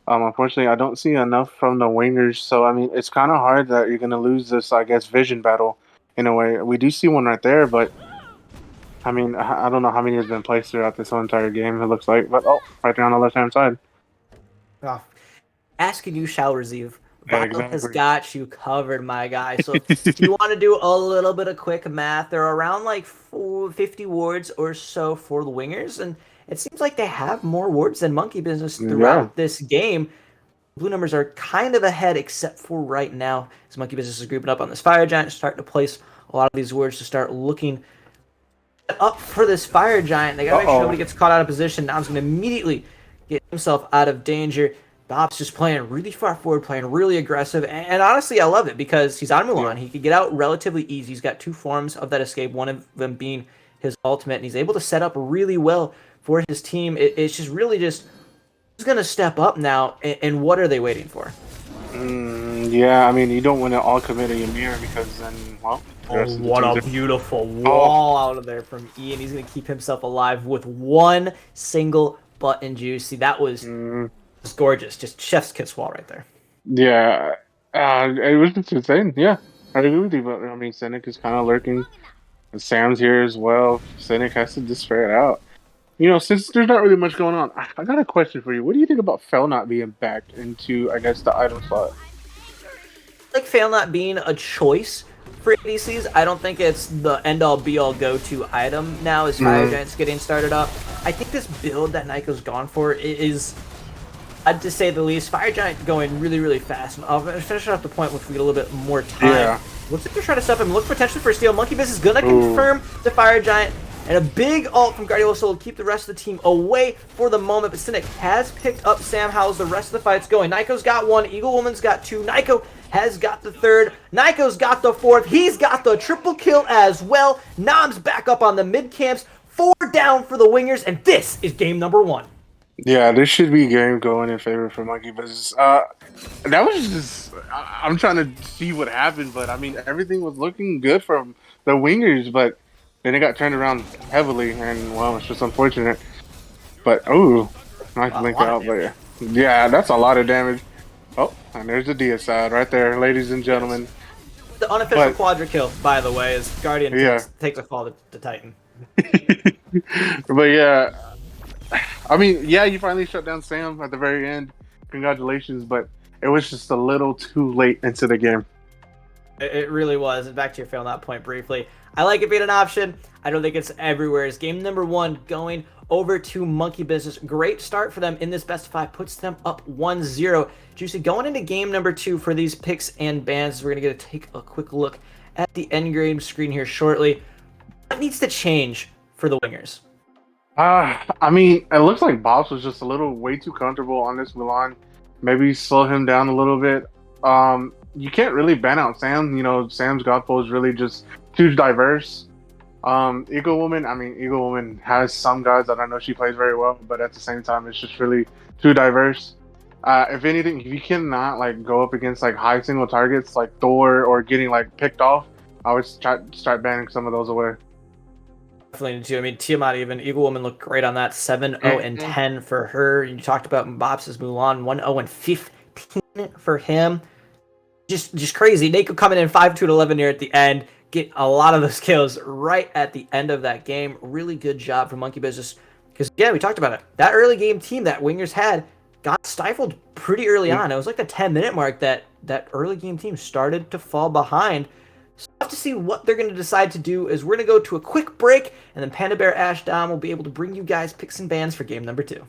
Unfortunately, I don't see enough from the wingers. So I mean, it's kind of hard that you're gonna lose this, I guess, vision battle in a way. We do see one right there, but I mean, I don't know how many has been placed throughout this whole entire game. It looks like, but right there on the left hand side. Oh, asking you shall receive. Yeah, Vile has exactly. got you covered, my guy. So if you want to do a little bit of quick math, there are around like 50 wards or so for the wingers, and it seems like they have more wards than Monkey Business Yeah. throughout this game. Blue numbers are kind of ahead, except for right now, as Monkey Business is grouping up on this Fire Giant, starting to place a lot of these wards to start looking up for this Fire Giant. They gotta make sure nobody gets caught out of position. Now he's gonna immediately get himself out of danger. Bob's just playing really far forward, playing really aggressive, and honestly, I love it because he's on Mulan. He could get out relatively easy. He's got two forms of that escape, one of them being his ultimate, and he's able to set up really well for his team. It's just really just who's gonna step up now, and what are they waiting for? Yeah, I mean, you don't want to all commit a Ymir because then, well, the rest of the What teams a are- beautiful wall out of there from Ian. He's going to keep himself alive with one single button juice. See, that was gorgeous. Just chef's kiss wall right there. Yeah, it was just insane. Yeah, I agree with you, but I mean, Cynic is kind of lurking. And Sam's here as well. Cynic has to just figure it out. You know, since there's not really much going on, I got a question for you. What do you think about Fell not being backed into, I guess, the item slot? Like Fail not being a choice for ADCs, I don't think it's the end-all be-all go-to item now as Fire Giant's getting started up. I think this build that Nyko's gone for is, to say the least, Fire Giant going really, really fast. And I'll finish off the point once we get a little bit more time. Yeah. Looks like they're trying to stop him. Look potentially for a steal. Monkey Business is going to confirm the Fire Giant. And a big ult from Guardiola Soul to keep the rest of the team away for the moment. But Cynic has picked up Sam Howell's. The rest of the fight's going. Nyko's got one. Eagle Woman's got two. Nyko has got the third. Nyko's got the fourth. He's got the triple kill as well. Nom's back up on the mid camps. 4 down for the wingers. And this is game number 1. Yeah, this should be game going in favor for Monkey Business. That was just, I'm trying to see what happened, but I mean, everything was looking good from the wingers, but then it got turned around heavily, and well, it's just unfortunate. But nice link out, but yeah, that's a lot of damage. Oh, and there's the Dia side right there, ladies and gentlemen. The unofficial quadra kill, by the way, is Guardian takes a fall to Titan. But yeah, I mean, yeah, you finally shut down Sam at the very end. Congratulations, but it was just a little too late into the game. It really was. And back to your fail on that point briefly. I like it being an option. I don't think it's everywhere. It's game number 1 going over to Monkey Business. Great start for them in this best of 5. Puts them up 1-0. Juicy, going into game number 2 for these picks and bans. We're going to take a quick look at the end game screen here shortly. What needs to change for the wingers? I mean, it looks like Bobs was just a little way too comfortable on this Milan. Maybe slow him down a little bit. You can't really ban out Sam. You know, Sam's Godfall is really just too diverse. Eagle Woman has some guys that I know she plays very well, but at the same time, it's just really too diverse. If anything, if you cannot like go up against like high single targets like Thor or getting like picked off, I would start banning some of those away. Definitely need to. I mean, Tiamat even. Eagle Woman looked great on that. 7-0-10 for her. You talked about Mbop's Mulan. 1-0-15 for him. Just crazy. Nako coming in 5-2-11 here at the end. Get a lot of those kills right at the end of that game. Really good job for Monkey Business. Because, yeah, we talked about it. That early game team that Wingers had got stifled pretty early on. It was like the 10-minute mark that early game team started to fall behind. So we'll have to see what they're going to decide to do as we're going to go to a quick break, and then Panda Bear Ash Dom will be able to bring you guys picks and bans for game number 2.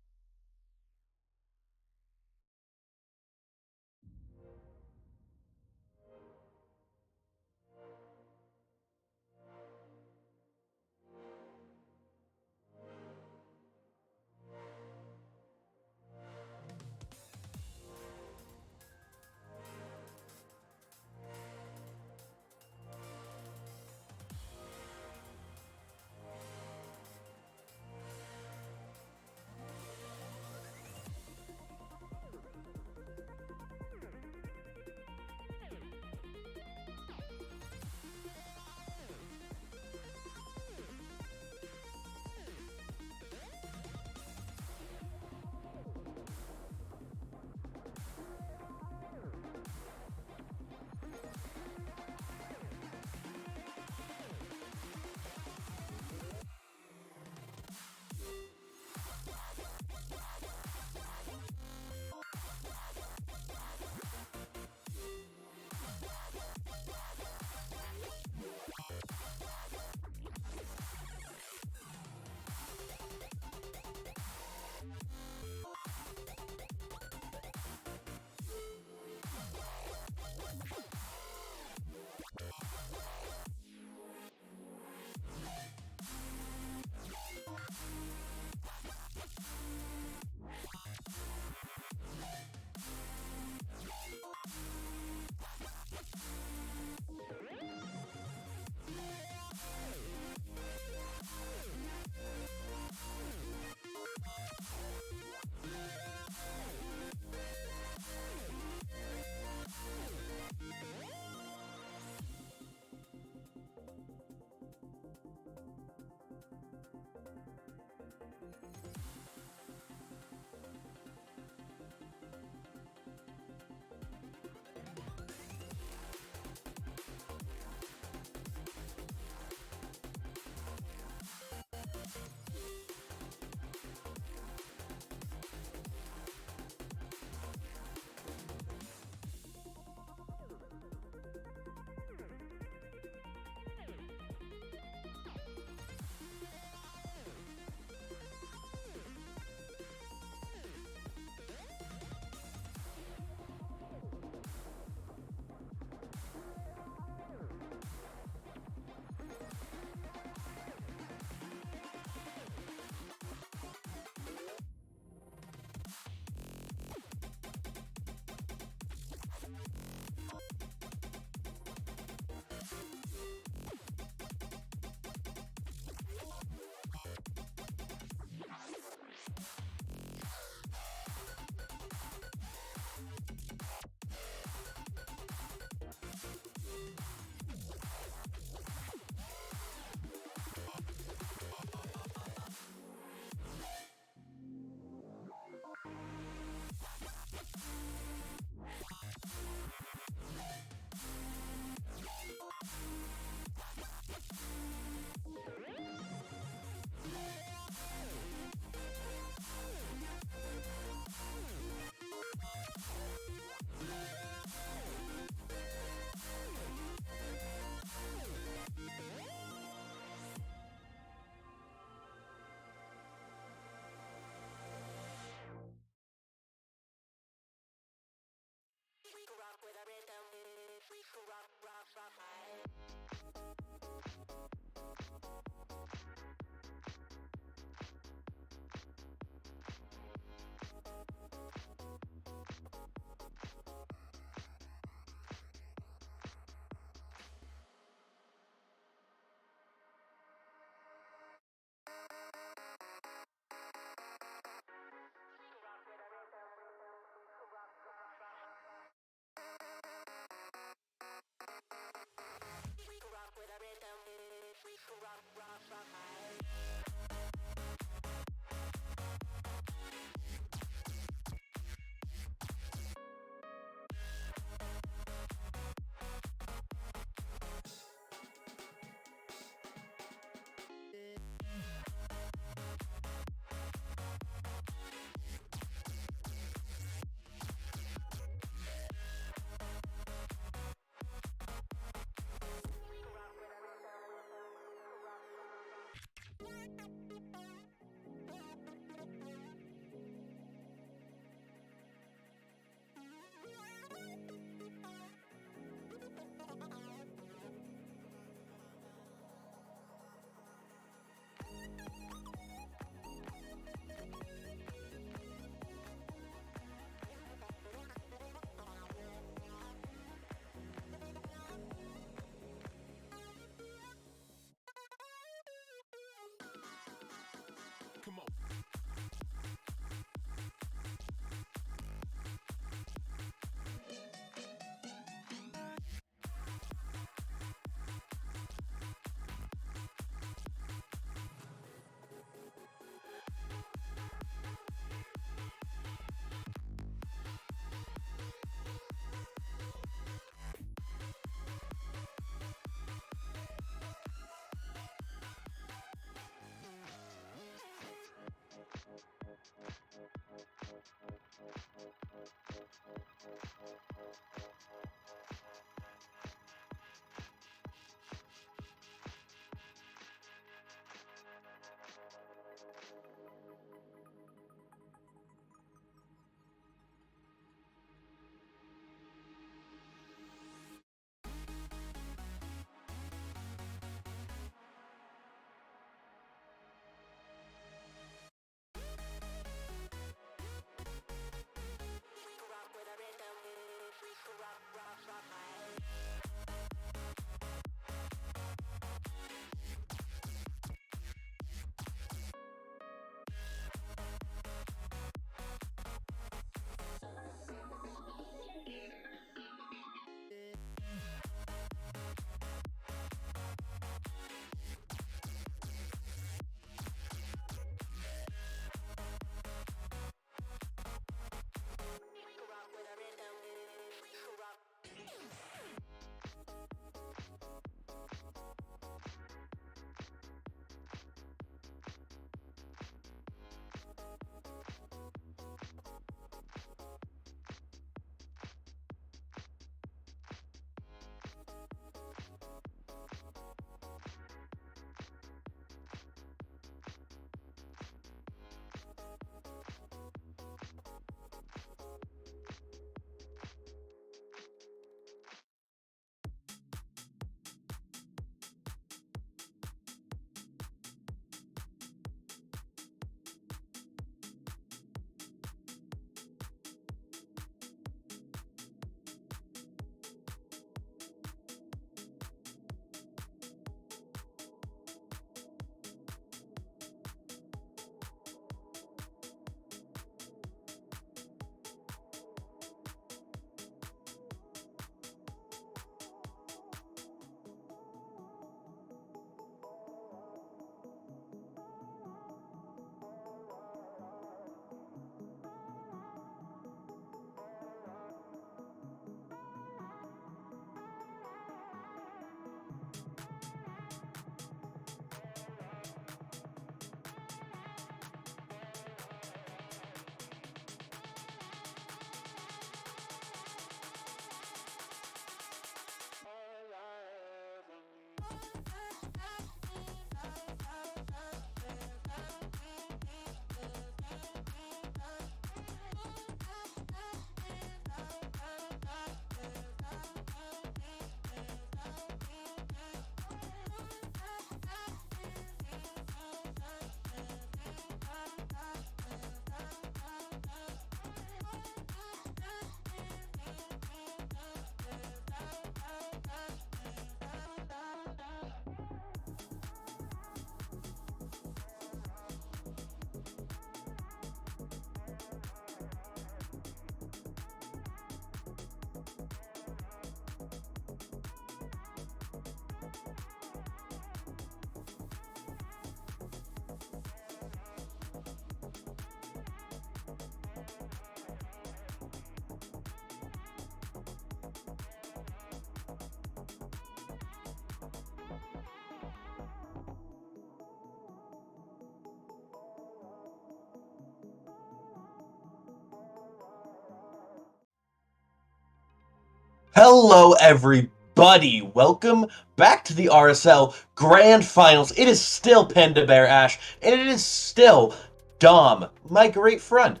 Hello, everybody. Welcome back to the RSL Grand Finals. It is still Panda Bear Ash, and it is still Dom, my great friend.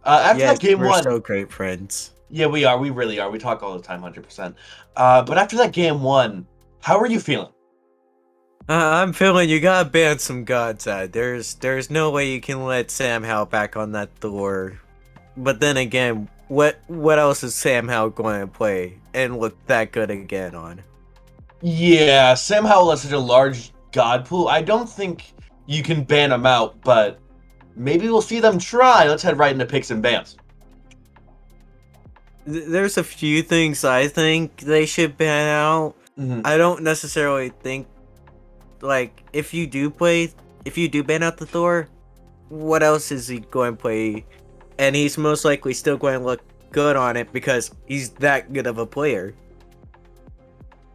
After Yes, that game we're one, so great friends. yeah, we are. We really are. We talk all the time, 100%. But after that game one, how are you feeling? I'm feeling you gotta ban some Godside. There's no way you can let Sam Howell back on that Thor. But then again, what else is Sam Howell going to play and look that good again on? Yeah, Sam Howell has such a large god pool. I don't think you can ban him out, but maybe we'll see them try. Let's head right into picks and bans. There's a few things I think they should ban out. I don't necessarily think, like, if you do ban out the Thor, what else is he going to play? And he's most likely still going to look good on it because he's that good of a player.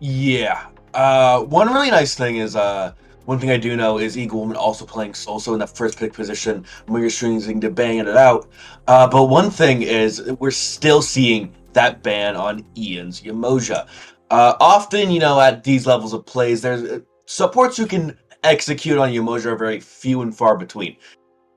Yeah. One really nice thing is, one thing I do know is Eagle Woman also playing Solso in that first pick position when you're choosing to bang it out. But one thing is, we're still seeing that ban on Ian's Yamoja. Often, you know, at these levels of plays, there's supports who can execute on Yamoja are very few and far between.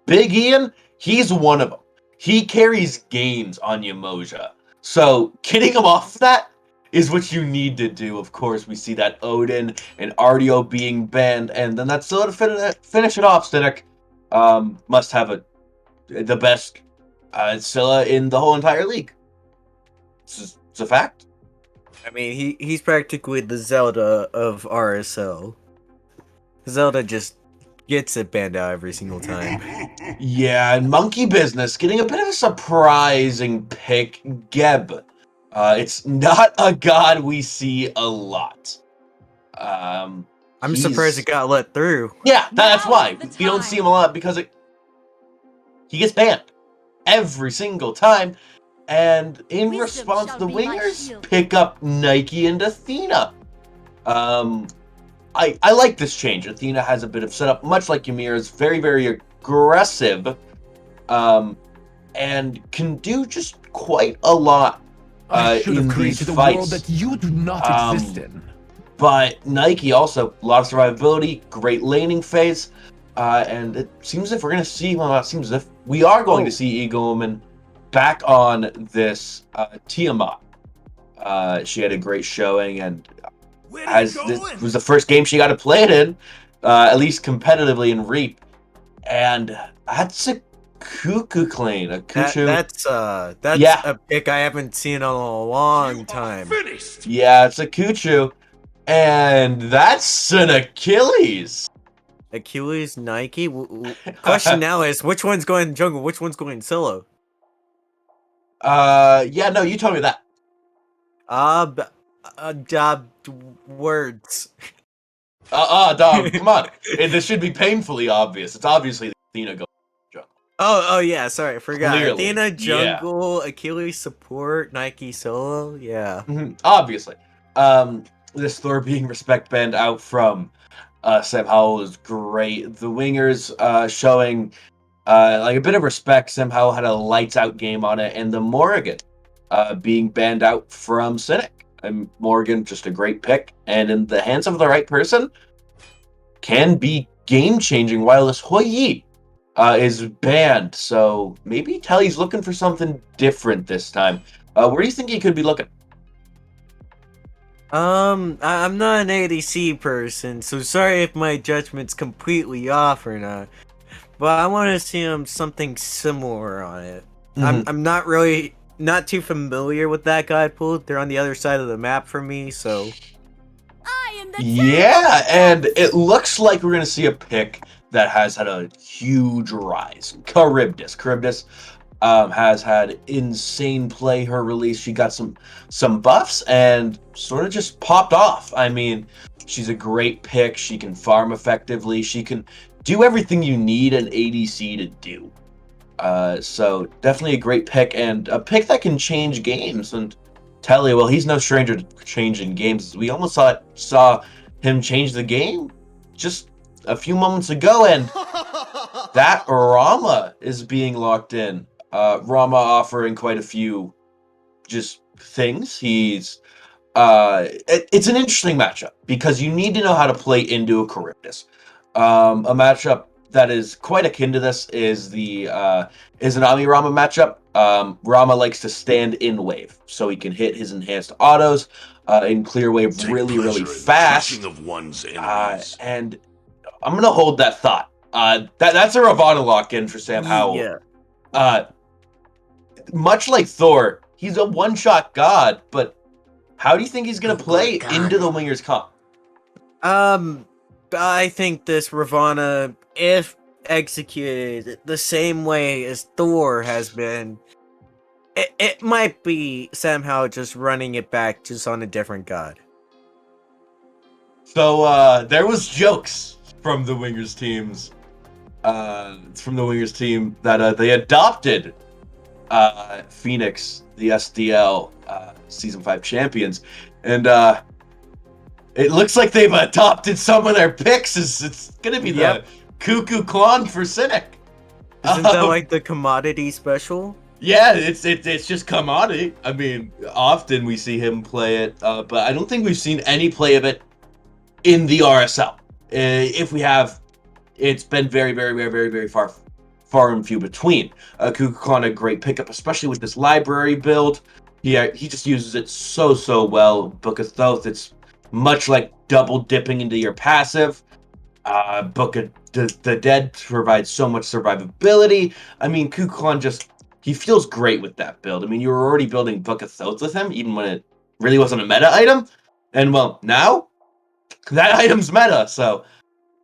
Big Ian, he's one of them. He carries games on Yamoja. So, getting him off that is what you need to do. Of course, we see that Odin and Artio being banned, and then that's still to finish it off. Cynic must have the best Scylla in the whole entire league. It's a fact. I mean, he's practically the Zelda of RSL. Zelda just gets it banned out every single time. Yeah, and Monkey Business getting a bit of a surprising pick, Geb. It's not a god we see a lot. I'm surprised it got let through. Yeah, that's why. We don't see him a lot because he gets banned every single time. And in response, the Wingers pick up Nike and Athena. I like this change. Athena has a bit of setup, much like Ymir is very, very aggressive, and can do just quite a lot I should have in created these a fights. world that you do not exist in. But Nike also, a lot of survivability, great laning phase, and it seems as if we're going to see, well, it seems as if we are going to see Eagle Woman back on this Tiamat. She had a great showing, and this was the first game she got to play it in, at least competitively in Reap. And that's a Cuckoo Clean, a Cuckoo. That's a pick I haven't seen in a long time. Yeah, it's a Cuckoo. And that's an Achilles. Achilles, Nike? Question now is, which one's going jungle, which one's going solo? Yeah, no, you told me that. Words. Dog, come on. This should be painfully obvious. It's obviously Athena going jungle. Oh, yeah, sorry, I forgot. Clearly, Athena, jungle, Achilles, support, Nike, solo, yeah. Obviously. This Thor being respect banned out from Sam Howell is great. The Wingers showing like a bit of respect. Sam Howell had a lights out game on it, and the Morrigan being banned out from Cynic. And Morgan, just a great pick, and in the hands of the right person, can be game changing. While this Hoi Yi is banned, so maybe Telly's looking for something different this time. Where do you think he could be looking? I'm not an ADC person, so sorry if my judgment's completely off or not. But I want to see him something similar on it. I'm not too familiar with that guy pool. They're on the other side of the map for me, so. Yeah, and it looks like we're gonna see a pick that has had a huge rise. Charybdis has had insane play. Her release, she got some buffs and sort of just popped off. I mean, she's a great pick. She can farm effectively. She can do everything you need an ADC to do. So definitely a great pick, and a pick that can change games. And Telly, well, he's no stranger to changing games. We almost saw him change the game just a few moments ago, and that Rama is being locked in. Rama offering quite a few just things. He's it's an interesting matchup because you need to know how to play into a Charybdis. A matchup that is quite akin to this is an Ami Rama matchup. Rama likes to stand in wave, so he can hit his enhanced autos in clear wave really fast. And I'm gonna hold that thought. That's a Ravana lock in for Sam Howell. Yeah. Much like Thor, he's a one-shot god, but how do you think he's gonna play into the Wingers comp? I think this Ravana, if executed the same way as Thor has been, it might be somehow just running it back just on a different god. So there was jokes from the Wingers teams, that they adopted Phoenix, the SDL Season 5 champions, and it looks like they've adopted some of their picks. It's gonna be the Cuckoo Clan for Cynic. Isn't that like the commodity special? Yeah, it's just commodity. I mean, often we see him play it, but I don't think we've seen any play of it in the RSL. If we have, it's been very far and few between. Cuckoo Clan a great pickup, especially with this library build. He just uses it so well. Book of Thoth, it's much like double dipping into your passive. Book of the Dead provides so much survivability. I mean, Cuckoo Clan he feels great with that build. I mean, you were already building Book of Thoth with him, even when it really wasn't a meta item. And well, now that item's meta, so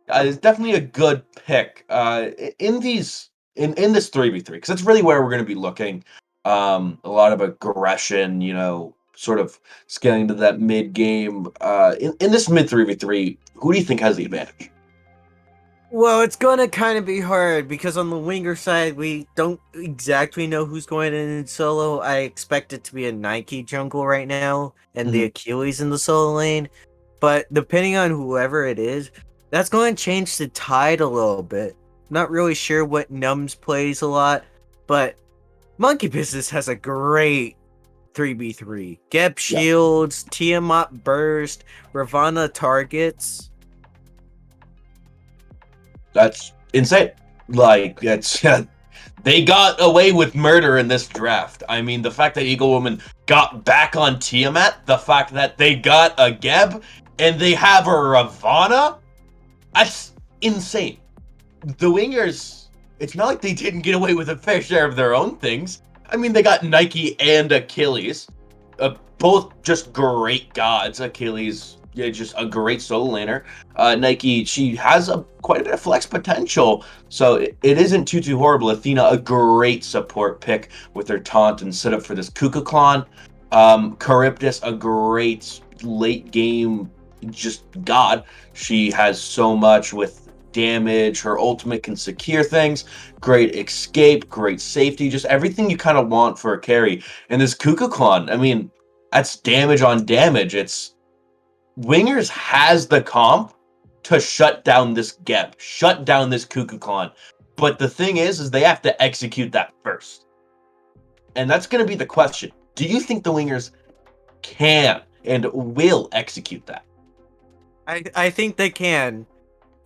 it's definitely a good pick in this 3v3, because that's really where we're going to be looking. A lot of aggression, sort of scaling to that mid game. In this mid 3v3, who do you think has the advantage? Well, it's gonna kind of be hard because on the winger side, we don't exactly know who's going in solo. I expect it to be a Nike jungle right now and the Achilles in the solo lane. But depending on whoever it is, that's going to change the tide a little bit. Not really sure what Nums plays a lot, but Monkey Business has a great 3v3. Geb shields, Tiamat burst, Ravana targets. That's insane. Like, they got away with murder in this draft. I mean, the fact that Eagle Woman got back on Tiamat, the fact that they got a Geb, and they have a Ravana, that's insane. The Wingers, it's not like they didn't get away with a fair share of their own things. I mean, they got Nike and Achilles, both just great gods. Achilles, just a great solo laner. Nike, she has quite a bit of flex potential, so it isn't too horrible. Athena, a great support pick with her taunt and set up for this Cuckoo Clan. Charybdis, a great late game just god. She has so much with damage. Her ultimate can secure things. Great escape, great safety, just everything you kind of want for a carry. And this Cuckoo Clan, I mean, that's damage on damage. Wingers has the comp to shut down this Geb, shut down this Cuckoo Clan. But the thing is they have to execute that first. And that's going to be the question. Do you think the Wingers can and will execute that? I think they can,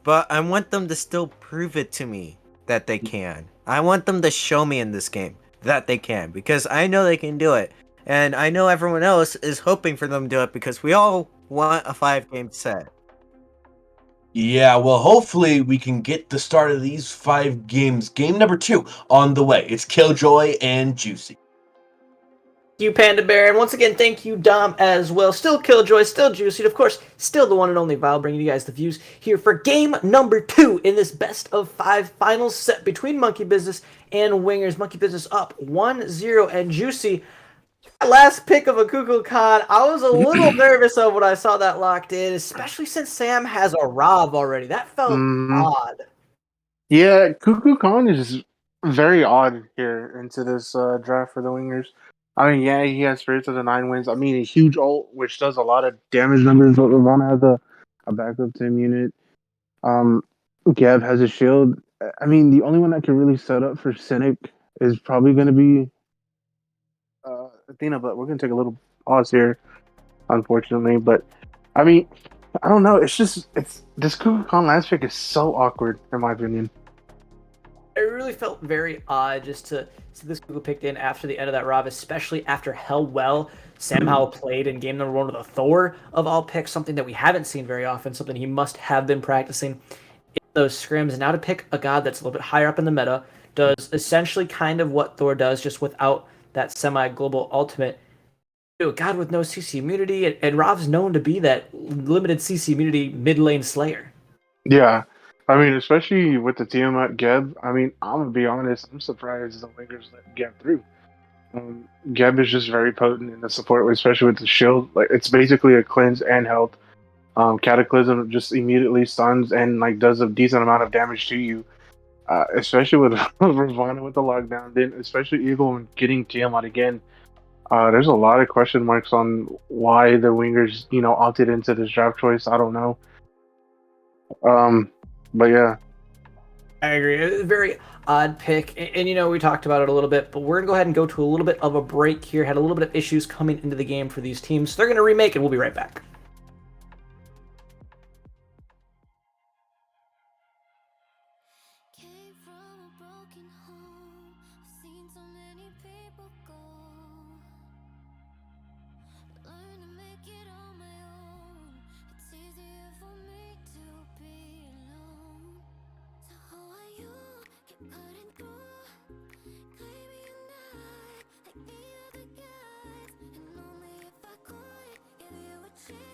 but I want them to still prove it to me that they can. I want them to show me in this game that they can, because I know they can do it. And I know everyone else is hoping for them to do it because we all want a 5-game set. Yeah, well, hopefully we can get the start of these 5 games. Game number 2 on the way. It's Killjoy and Juicy. Thank you, Panda Bear, and once again, thank you, Dom, as well. Still Killjoy, still Juicy, and of course, still the one and only Val, bringing you guys the views here for game number 2 in this best of 5 final set between Monkey Business and Wingers. Monkey Business up 1-0, and Juicy, last pick of a Cuckoo Clan, I was a little nervous of when I saw that locked in, especially since Sam has a Rob already. That felt odd. Yeah, Cuckoo Khan is very odd here into this draft for the Wingers. I mean, yeah, he has Spirits of the 9 wins. I mean, a huge ult, which does a lot of damage numbers, but Ravana has a backup team unit. Gab has a shield. I mean, the only one that can really set up for Cynic is probably going to be Athena, but we're going to take a little pause here. unfortunately. But I mean, I don't know. It's just this Kukulkan last pick is so awkward in my opinion. It really felt very odd just to see this Google picked in after the end of that Rob, especially after how well Sam Howell played in game number 1 with a Thor of all picks, something that we haven't seen very often, something he must have been practicing in those scrims. And now to pick a god that's a little bit higher up in the meta, does essentially kind of what Thor does, just without that semi-global ultimate. A god with no CC immunity, and Rob's known to be that limited CC immunity mid lane slayer. Yeah. I mean, especially with the Tiamat Geb, I mean, I'm gonna be honest, I'm surprised the Lakers let Geb through. Geb is just very potent in the support, especially with the shield. Like it's basically a cleanse and health. Cataclysm just immediately stuns and like does a decent amount of damage to you. Especially with Ravana with the lockdown, then especially Eagle getting Tiamat again. There's a lot of question marks on why the wingers, opted into this draft choice. I don't know. But yeah. I agree. A very odd pick. And we talked about it a little bit, but we're going to go ahead and go to a little bit of a break here. Had a little bit of issues coming into the game for these teams. So they're going to remake it. We'll be right back. Chance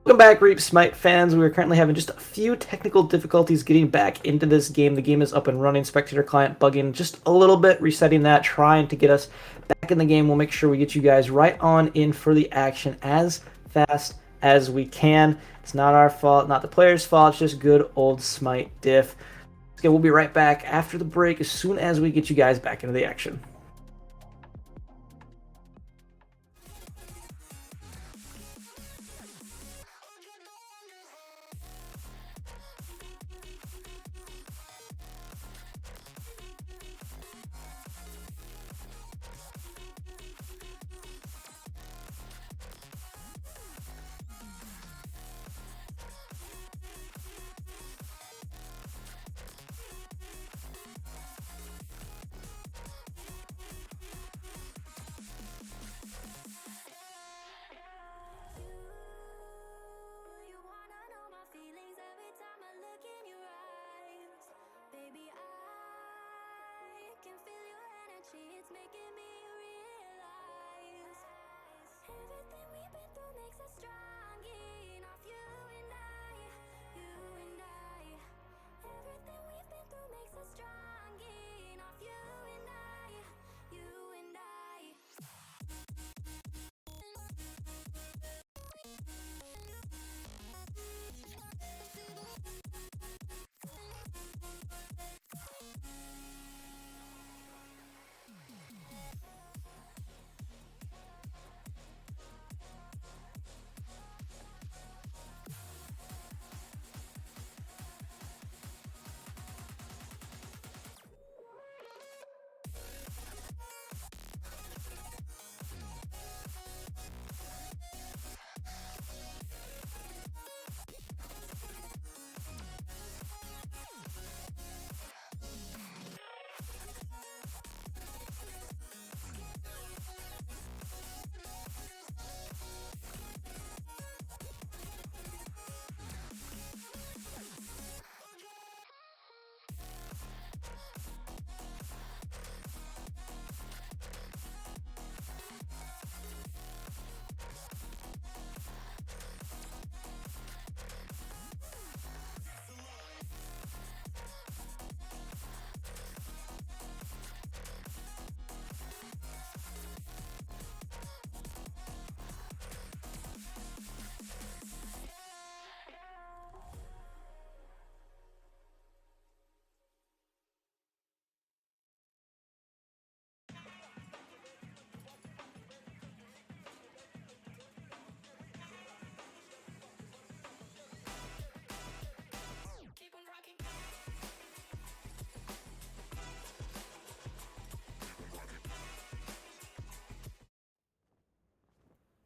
Welcome back, Reap Smite fans. We are currently having just a few technical difficulties getting back into this game. The game is up and running. Spectator client bugging just a little bit, resetting that, trying to get us back in the game. We'll make sure we get you guys right on in for the action as fast as we can. It's not our fault, not the player's fault. It's just good old Smite diff. Okay, we'll be right back after the break as soon as we get you guys back into the action.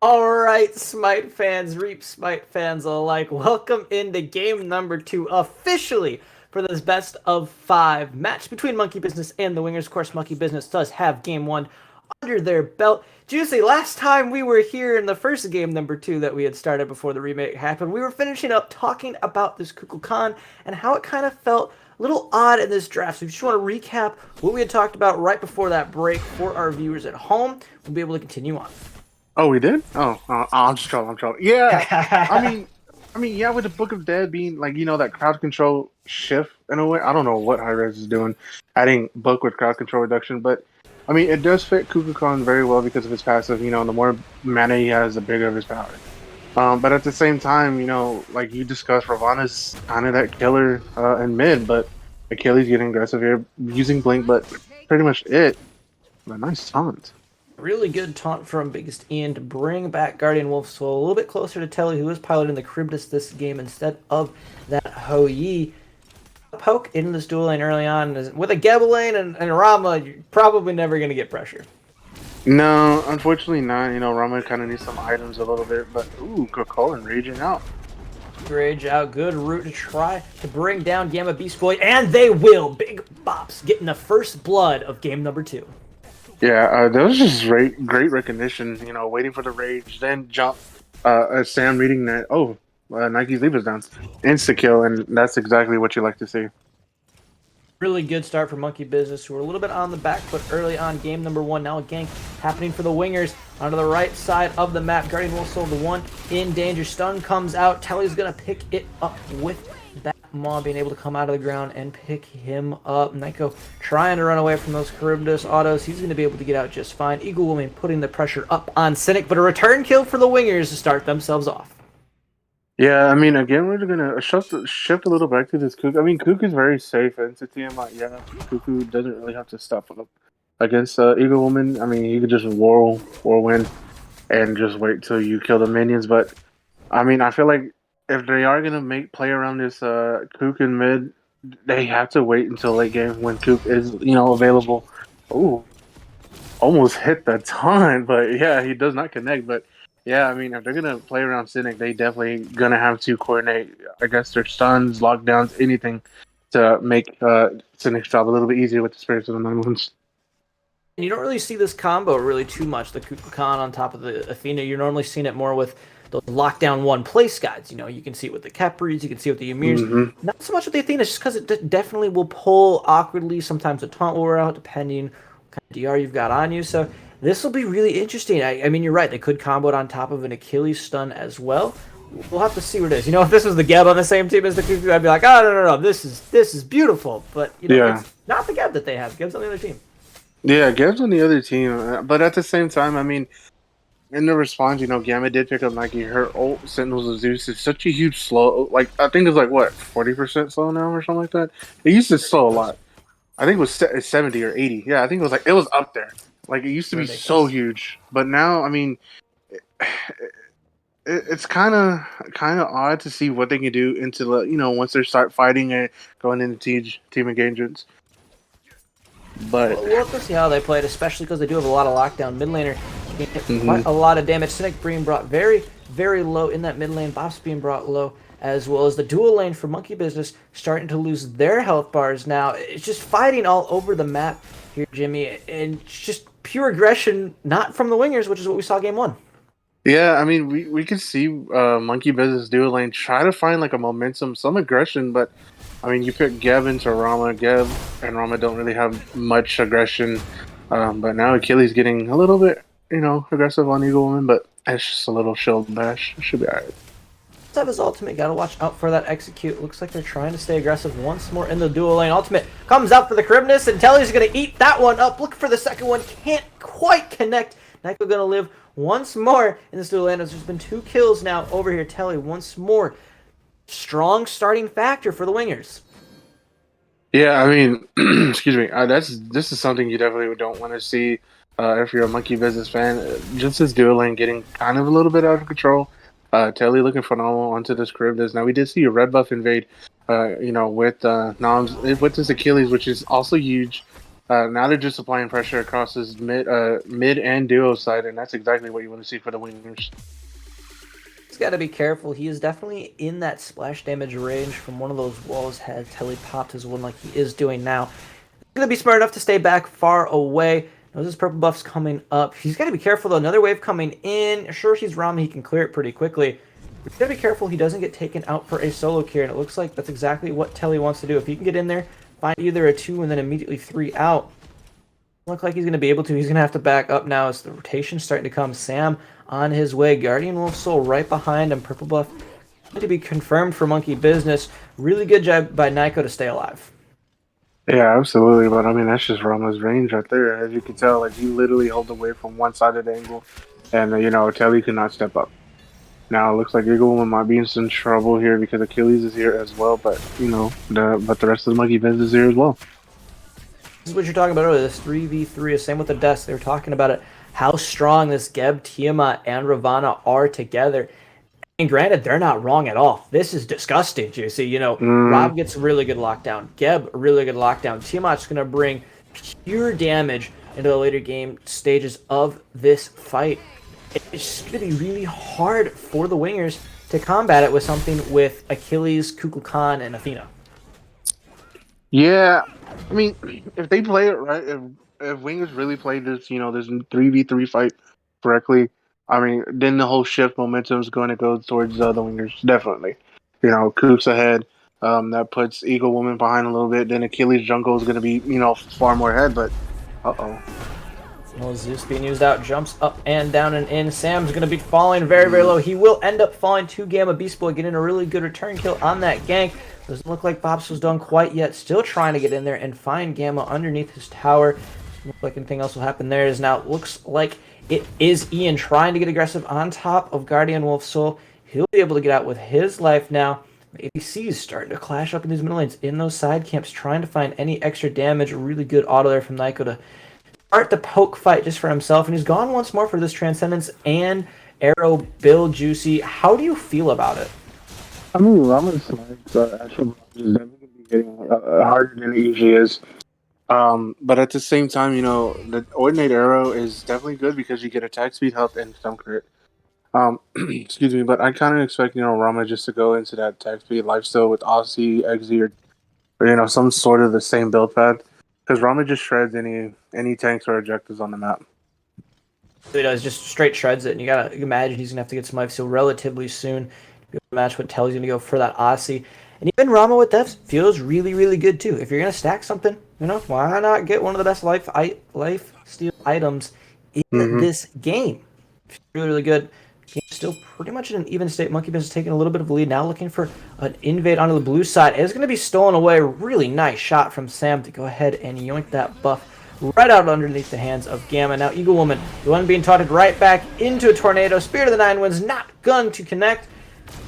Alright, Smite fans, Reap Smite fans alike, welcome into game number 2 officially for this best of 5 match between Monkey Business and the Wingers. Of course, Monkey Business does have game 1 under their belt. Juicy, last time we were here in the first game number 2 that we had started before the remake happened, we were finishing up talking about this Kukulkan and how it kind of felt a little odd in this draft. So if you just want to recap what we had talked about right before that break for our viewers at home, we'll be able to continue on. Oh, we did? I'm just trolling. Yeah, I mean, yeah, with the Book of Dead being like, that crowd control shift in a way. I don't know what Hi-Rez is doing, adding book with crowd control reduction, but I mean, it does fit Kukulkan very well because of his passive. The more mana he has, the bigger of his power. But at the same time, like you discussed, Ravana's kind of that killer in mid, but Achilles getting aggressive here, using Blink, but pretty much it. But nice taunt. Really good taunt from Biggest Ian to bring back Guardian Wolf Soul a little bit closer to Telly, who is piloting the Charybdis this game instead of that Ho Yi. Poke into this dual lane early on. With a Gebel lane and Rama, you're probably never going to get pressure. No, unfortunately not. You know, Rama kind of needs some items a little bit, but ooh, Cocoa raging out. Rage out, good route to try to bring down Gamma Beast Boy, and they will. Big Bops getting the first blood of game number 2. Yeah, that was just great recognition. You know, waiting for the rage, then jump. Sam reading that. Oh, Nike's leave is down. Insta kill, and that's exactly what you like to see. Really good start for Monkey Business, who were a little bit on the back foot early on game number 1. Now a gank happening for the Wingers onto the right side of the map. Guardian Wolf Soul, the one in danger. Stun comes out. Telly's going to pick it up with that Maw being able to come out of the ground and pick him up. Nyko trying to run away from those Charybdis autos. He's going to be able to get out just fine. Eagle Woman putting the pressure up on Cynic, but a return kill for the Wingers to start themselves off. Yeah, I mean, again, we're gonna shift a little back to this Kook. I mean, Kook is very safe entity. I'm like, yeah, Cuckoo doesn't really have to step up against Eagle Woman. I mean, you could just whirlwind and just wait till you kill the minions. But I mean, I feel like if they are gonna play around this Kook in mid, they have to wait until late game when Kook is available. Ooh, almost hit the taunt, but yeah, he does not connect. But yeah, I mean, if they're gonna play around Cynic, they definitely gonna have to coordinate. I guess their stuns, lockdowns, anything to make Cynic's job a little bit easier with the Spirits of the Nine Moons. You don't really see this combo really too much, the Kukulkan on top of the Athena. You're normally seeing it more with those lockdown one place guides. You know, you can see it with the Kepris, you can see it with the Ymirs. Not so much with the Athena, just because it definitely will pull awkwardly. Sometimes the taunt will wear out, depending what kind of DR you've got on you. So this will be really interesting. I mean, you're right. They could combo it on top of an Achilles stun as well. We'll have to see what it is. You know, if this was the Geb on the same team as the Cuckoo, I'd be like, oh, no, this is beautiful. But, you know, it's not the Geb that they have. Geb's on the other team. Yeah, Geb's on the other team. But at the same time, I mean, in the response, you know, Gamma did pick up Nike. Her ult, Sentinels of Zeus, is such a huge slow. Like, I think it's like, what, 40% slow now or something like that? It used to slow a lot. I think it was 70 or 80. Yeah, I think it was up there. Like, it used to be so huge. But now, I mean, it's kind of odd to see what they can do into the, once they start fighting and going into team engagements. But we'll have to see how they play it, especially because they do have a lot of lockdown. Mid laner quite a lot of damage. Cynic being brought very, very low in that mid lane. Bops being brought low, as well as the dual lane for Monkey Business starting to lose their health bars now. It's just fighting all over the map here, Jimmy, and just pure aggression, not from the Wingers, which is what we saw game 1. Yeah, I mean, we can see Monkey Business dual lane try to find like a momentum, some aggression, but I mean, you pick Geb into Rama. Geb and Rama don't really have much aggression, but now Achilles getting a little bit, aggressive on Eagle Woman, but it's just a little shield bash. It should be alright. Let's have his ultimate. Gotta watch out for that execute. Looks like they're trying to stay aggressive once more in the dual lane. Ultimate comes out for the Charybdis, and Telly's gonna eat that one up. Look for the second one. Can't quite connect. Nyko gonna live once more in this dual lane. There's been 2 kills now over here. Telly once more. Strong starting factor for the Wingers. Yeah, I mean, excuse me. This is something you definitely don't want to see if you're a Monkey Business fan. Just this dual lane getting kind of a little bit out of control. Telly looking phenomenal onto this Charybdis. Now we did see a red buff invade, with Noms with this Achilles, which is also huge. Now they're just applying pressure across this mid and duo side, and that's exactly what you want to see for the Wingers. He's got to be careful. He is definitely in that splash damage range from one of those walls. Had Telly popped his one like he is doing now. He's going to be smart enough to stay back far away. Knows his purple buff's coming up. He's got to be careful, though. Another wave coming in. Sure, he's Rama. He can clear it pretty quickly. He's got to be careful he doesn't get taken out for a solo clear, and it looks like that's exactly what Telly wants to do. If he can get in there, find either a 2 and then immediately 3 out. Look like he's going to be able to. He's going to have to back up now as the rotation's starting to come. Sam on his way. Guardian Wolf Soul right behind him. Purple buff to be confirmed for Monkey Business. Really good job by Nyko to stay alive. Yeah, absolutely. But I mean, that's just Rama's range right there. As you can tell, like he literally held away from one side of the angle, and Telly could not step up. Now it looks like Eagle Woman might be in some trouble here because Achilles is here as well, but but the rest of the Monkey Biz is here as well. This is what you're talking about earlier, this 3v3, same with the desk. They were talking about it, how strong this Geb, Tiamat, and Ravana are together. And granted, they're not wrong at all. This is disgusting, Juicy. Rob gets a really good lockdown. Geb, a really good lockdown. Tiamat's going to bring pure damage into the later game stages of this fight. It's going to be really hard for the wingers to combat it with something with Achilles, Kukulkan, and Athena. Yeah, I mean, if they play it right, if wingers really play this, this 3v3 fight correctly, I mean, then the whole shift momentum is going to go towards the wingers, definitely. Coop's ahead. That puts Eagle Woman behind a little bit. Then Achilles Jungle is going to be, far more ahead, but uh-oh. Well, Zeus being used out, jumps up and down and in. Sam's going to be falling very, very low. He will end up falling to Gamma Beast Boy, getting a really good return kill on that gank. Doesn't look like Bobs was done quite yet. Still trying to get in there and find Gamma underneath his tower. Doesn't look like anything else will happen there. Is now looks like it is Ian trying to get aggressive on top of Guardian Wolf Soul. He'll be able to get out with his life now. The ADC is starting to clash up in these middle lanes, in those side camps, trying to find any extra damage. A really good auto there from Nyko to start the poke fight just for himself, and he's gone once more for this Transcendence and Arrow build. Juicy, how do you feel about it? I mean, Rama's snipes actually is definitely going to be getting harder than it usually is. But at the same time, the Ordinate Arrow is definitely good because you get attack speed, health, and some crit. Excuse me, but I kind of expect, Rama just to go into that attack speed lifesteal with Aussie, Exy, or some sort of the same build path. Because Rama just shreds any tanks or objectives on the map. He does, just straight shreds it, and you gotta imagine he's gonna have to get some lifesteal relatively soon to be able to match what Telly's gonna go for that Aussie. And even Rama with Deaths feels really, really good too. If you're gonna stack something, why not get one of the best life steal items in this game? Really, really good. Game's still pretty much in an even state. Monkey Biz is taking a little bit of a lead now, looking for an invade onto the blue side. It's going to be stolen away. Really nice shot from Sam to go ahead and yoink that buff right out underneath the hands of Gamma. Now Eagle Woman, the one being taunted right back into a tornado. Spirit of the Nine Winds not going to connect.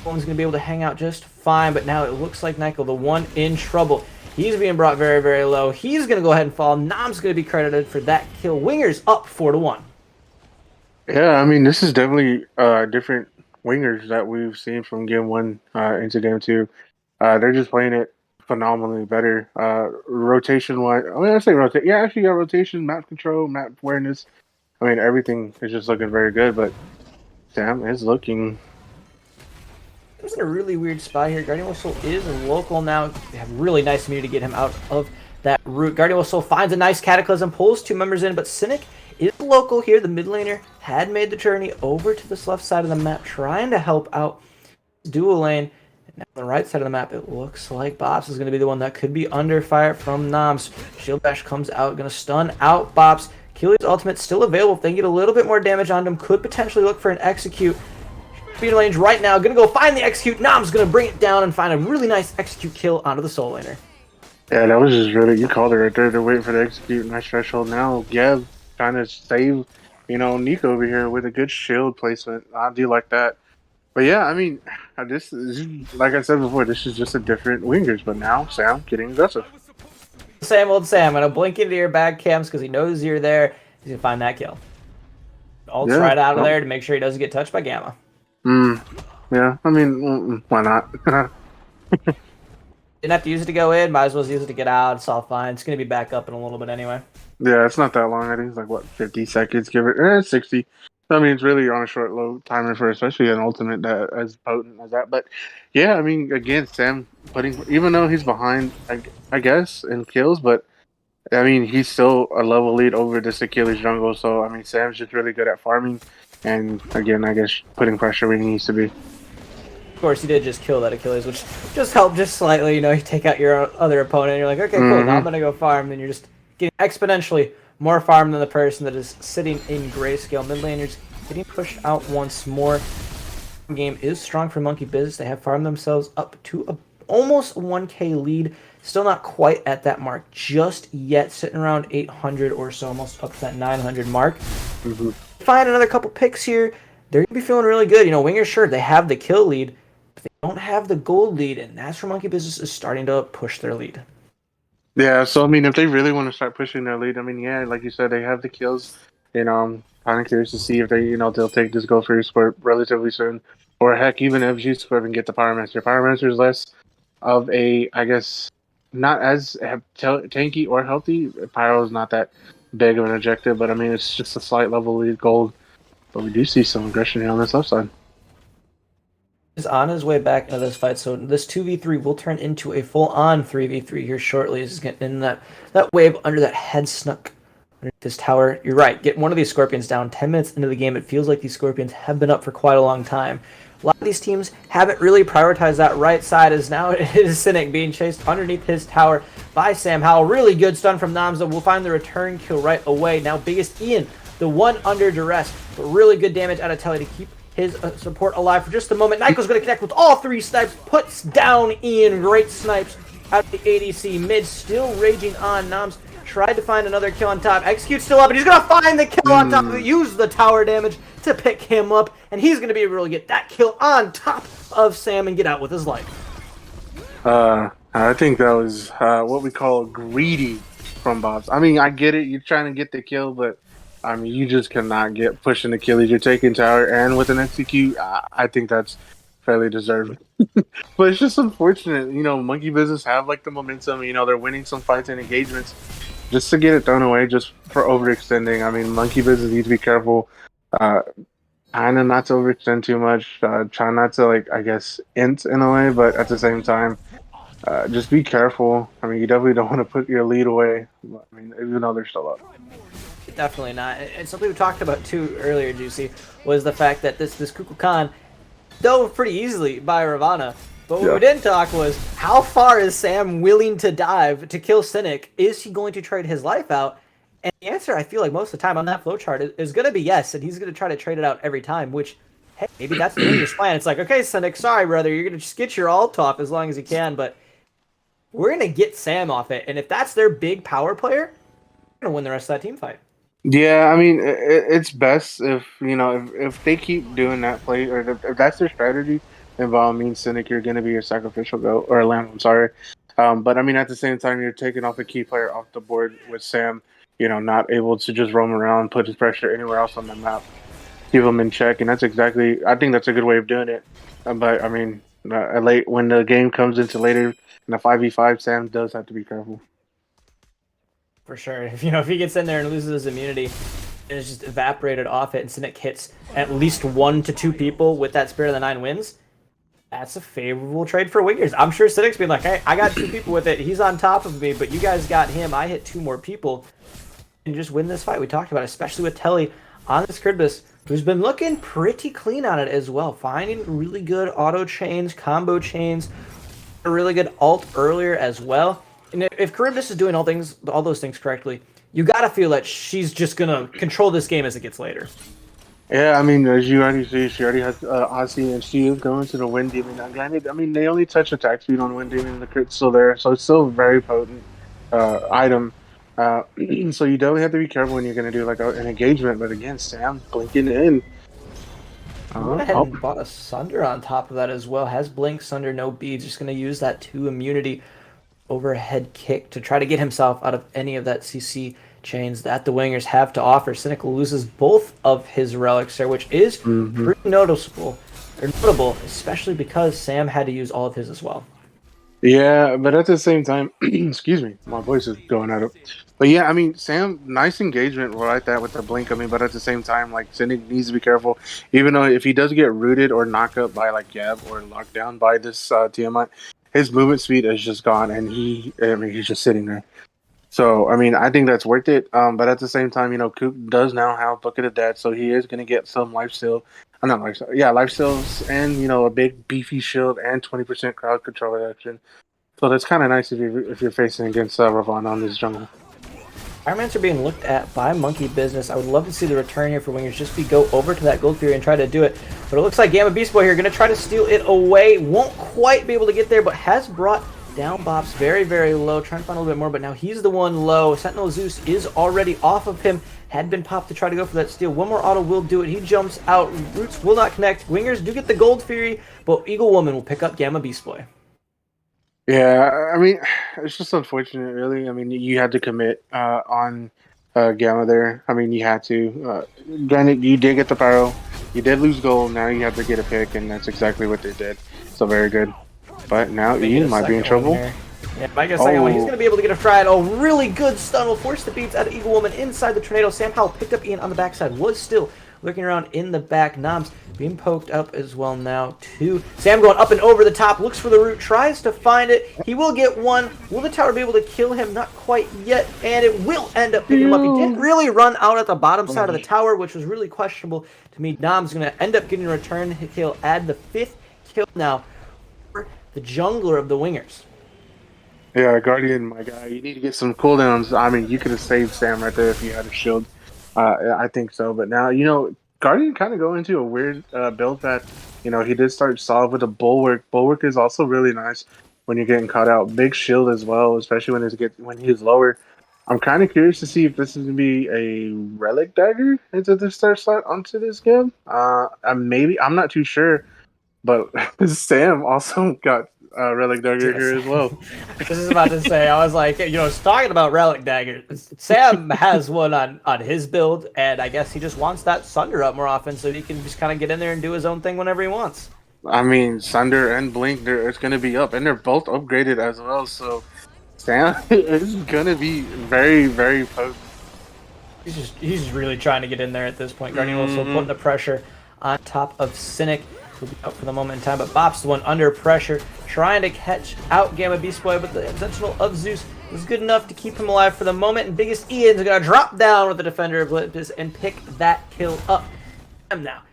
Woman's going to be able to hang out just fine, but now it looks like Nyko, the one in trouble. He's being brought very, very low. He's going to go ahead and fall. Nam's going to be credited for that kill. Wingers up 4-1. Yeah, I mean, this is definitely different wingers that we've seen from game 1 into game 2. They're just playing it phenomenally better. Rotation-wise, I say rotate. Yeah, actually, rotation, map control, map awareness. I mean, everything is just looking very good, but Sam is looking... He's in a really weird spot here. Guardian Wolf Soul is local now. They have really nice immunity to get him out of that route. Guardian Wolf Soul finds a nice Cataclysm, pulls 2 members in, but Cynic is local here. The mid laner had made the journey over to this left side of the map, trying to help out dual lane. And now on the right side of the map, it looks like Bops is going to be the one that could be under fire from Noms. Shield Bash comes out, going to stun out Bops. Achilles' ultimate still available. If they can get a little bit more damage on him, could potentially look for an execute. Speed range right now, going to go find the execute. Nom's going to bring it down and find a really nice execute kill onto the soul laner. Yeah, that was just really, you called it right there. They're waiting for the execute. Nice threshold now. Geb trying to save, Nico over here with a good shield placement. I do like that. But yeah, I mean, this is, like I said before, this is just a different wingers. But now Sam getting aggressive. Same old Sam. Gonna blink into your back cams because he knows you're there. He's gonna find that kill. Ult's right out of there to make sure he doesn't get touched by Gamma. Yeah, I mean, why not? Didn't have to use it to go in. Might as well use it to get out. It's all fine. It's gonna be back up in a little bit anyway. Yeah, it's not that long. I think it's like, what, 50 seconds, give it, 60. I mean, it's really on a short low timer for especially an ultimate that as potent as that. But yeah, I mean, again, Sam putting, even though he's behind, I guess, in kills, but I mean, he's still a level lead over this Achilles jungle. So, I mean, Sam's just really good at farming. And again, I guess putting pressure where he needs to be. Of course, he did just kill that Achilles, which just helped just slightly. You take out your other opponent, and you're like, okay, cool, now I'm going to go farm. Then you're just getting exponentially more farm than the person that is sitting in grayscale. Mid laners getting pushed out once more. The game is strong for Monkey Biz. They have farmed themselves up to almost a 1k lead. Still not quite at that mark just yet, sitting around 800 or so, almost up to that 900 mark. Find another couple picks here. they're going to be feeling really good. You know, Wingers, sure, they have the kill lead, but they don't have the gold lead, and that's where Monkey Business is starting to push their lead. Yeah, so I mean, if they really want to start pushing their lead, I mean, yeah, like you said, they have the kills. You know, I'm kind of curious to see if they, they'll take this gold for square relatively soon, or heck, even if G Square can get the Power Master. Power Master is less of a, I guess, not as tanky or healthy. Pyro is not that big of an objective, but I mean, it's just a slight level lead gold. But we do see some aggression here on this left side. Is on his way back into this fight, so this 2v3 will turn into a full-on 3v3 here shortly. He's getting in that wave under that head snuck underneath this tower. You're right, get one of these Scorpions down 10 minutes into the game. It feels like these Scorpions have been up for quite a long time. A lot of these teams haven't really prioritized that right side, as now it is Cynic being chased underneath his tower by Sam Howell. Really good stun from Namza. We'll find the return kill right away. Now Biggest Ian, the one under duress, but really good damage out of Telly to keep his support alive for just a moment. Nyko's going to connect with all 3 snipes, puts down Ian. Great snipes out of the ADC. Mid still raging on. Noms tried to find another kill on top. Execute's still up, and he's going to find the kill on top of it. Use the tower damage to pick him up, and he's going to be able to get that kill on top of Sam and get out with his life. I think that was what we call greedy from Bobs. I mean, I get it. You're trying to get the kill, but I mean, you just cannot get pushing the killies. You're taking tower, and with an execute, I think that's fairly deserved. But it's just unfortunate, Monkey Business have like the momentum. They're winning some fights and engagements. Just to get it thrown away, just for overextending. I mean, Monkey Business needs to be careful. Kind of not to overextend too much. Try not to, like, I guess, int in a way, but at the same time, just be careful. I mean, you definitely don't want to put your lead away. I mean, even though they're still up. Definitely not. And something we talked about too earlier, Juicy, was the fact that this Kukulkan dove pretty easily by Ravana. But what we didn't talk was, how far is Sam willing to dive to kill Cynic? Is he going to trade his life out? And the answer, I feel like most of the time on that flowchart, is going to be yes, and he's going to try to trade it out every time, which, hey, maybe that's the Rangers' plan. It's like, okay, Cynic, sorry, brother, you're going to just get your ult off as long as you can, but we're going to get Sam off it. And if that's their big power player, they're going to win the rest of that team fight. Yeah, I mean, it's best if, if they keep doing that play, or if that's their strategy, then by all means, Cynic, you're going to be a sacrificial goat, or a lamb, I'm sorry. But I mean, at the same time, you're taking off a key player off the board with Sam, not able to just roam around, put his pressure anywhere else on the map, keep him in check, and I think that's a good way of doing it. But I mean, when the game comes into later in a 5v5, Sam does have to be careful. For sure. If he gets in there and loses his immunity, and it's just evaporated off it, and Cynic hits at least 1 to 2 people with that Spirit of the 9 wins, that's a favorable trade for Wingers. I'm sure Cynic's being like, hey, I got 2 people with it. He's on top of me, but you guys got him. I hit 2 more people. And just win this fight. We talked about it, especially with Telly on this Kribus, who's been looking pretty clean on it as well. Finding really good auto chains, combo chains, a really good ult earlier as well. And if Charybdis is doing all those things correctly, you gotta feel that she's just gonna control this game as it gets later. Yeah, I mean, as you already see, she already has Ozzy, and she is going to the Wind Demon. Now, granted, I mean, they only touch attack speed on Wind Demon, and the crit's still there, so it's still a very potent item. So you definitely have to be careful when you're going to do like an engagement. But again, Sam blinking in. Went ahead and bought a Sunder on top of that as well. Has Blink, Sunder, no beads. Just going to use that 2 immunity overhead kick to try to get himself out of any of that CC chains that the Wingers have to offer. Cynic loses both of his relics there, which is pretty notable, especially because Sam had to use all of his as well. Yeah, but at the same time, excuse me, my voice is going out of. But yeah, I mean, Sam, nice engagement like that with the blink. I mean, but at the same time, like, Cynic needs to be careful. Even though if he does get rooted or knocked up by like Gab or locked down by this Tiamat, his movement speed is just gone, and he's just sitting there. So I mean, I think that's worth it. But at the same time, Kook does now have Bucket of Death, so he is going to get some lifesteal. Not lifesteal, yeah, lifesteals, and a big beefy shield and 20% crowd control reduction. So that's kind of nice if you're facing against Ravana on this jungle. Ironmans are being looked at by Monkey Business. I would love to see the return here for Wingers. Just go over to that Gold Fury and try to do it. But it looks like Gamma Beast Boy here going to try to steal it away. Won't quite be able to get there, but has brought Down Bops very, very low, trying to find a little bit more, but now he's the one low. Sentinel Zeus is already off of him, had been popped to try to go for that steal. One more auto will do it. He jumps out. Roots will not connect. Wingers do get the Gold Fury, but Eagle Woman will pick up Gamma Beast Boy. Yeah, I mean, it's just unfortunate, really. I mean, you had to commit on Gamma there. I mean, you had to. Granted, you did get the pyro. You did lose gold. Now you have to get a pick, and that's exactly what they did. So very good. But now Ian might be in trouble. Yeah, might get a second one. He's going to be able to get a try at a really good stun. Will force the beats out of Eagle Woman inside the tornado. Sam Howell picked up Ian on the backside. Was still looking around in the back. Noms being poked up as well now too. Sam going up and over the top. Looks for the root. Tries to find it. He will get one. Will the tower be able to kill him? Not quite yet. And it will end up picking him up. He didn't really run out at the bottom side of the tower, which was really questionable to me. Noms going to end up getting a return. He'll add the 5th kill now for the jungler of the Wingers. Yeah, Guardian, my guy, you need to get some cooldowns. I mean, you could have saved Sam right there if you had a shield. I think so. But now, Guardian kind of go into a weird build that, he did start solid with a Bulwark. Bulwark is also really nice when you're getting caught out. Big shield as well, especially when he's lower. I'm kind of curious to see if this is going to be a Relic Dagger into the start slot onto this game. Maybe, I'm not too sure. But Sam also got Relic Dagger here as well. I was about to say, I was like, talking about Relic Dagger, Sam has one on his build, and I guess he just wants that Sunder up more often so he can just kind of get in there and do his own thing whenever he wants. I mean, Sunder and Blink, it's going to be up, and they're both upgraded as well, so Sam is going to be very, very potent. He's just really trying to get in there at this point. Guardian also putting the pressure on top of Cynic. Will be out for the moment in time, but Bop's the one under pressure, trying to catch out Gamma Beast Boy, but the Sentinel of Zeus was good enough to keep him alive for the moment, and Biggest Ian's going to drop down with the Defender of Olympus and pick that kill up. Now,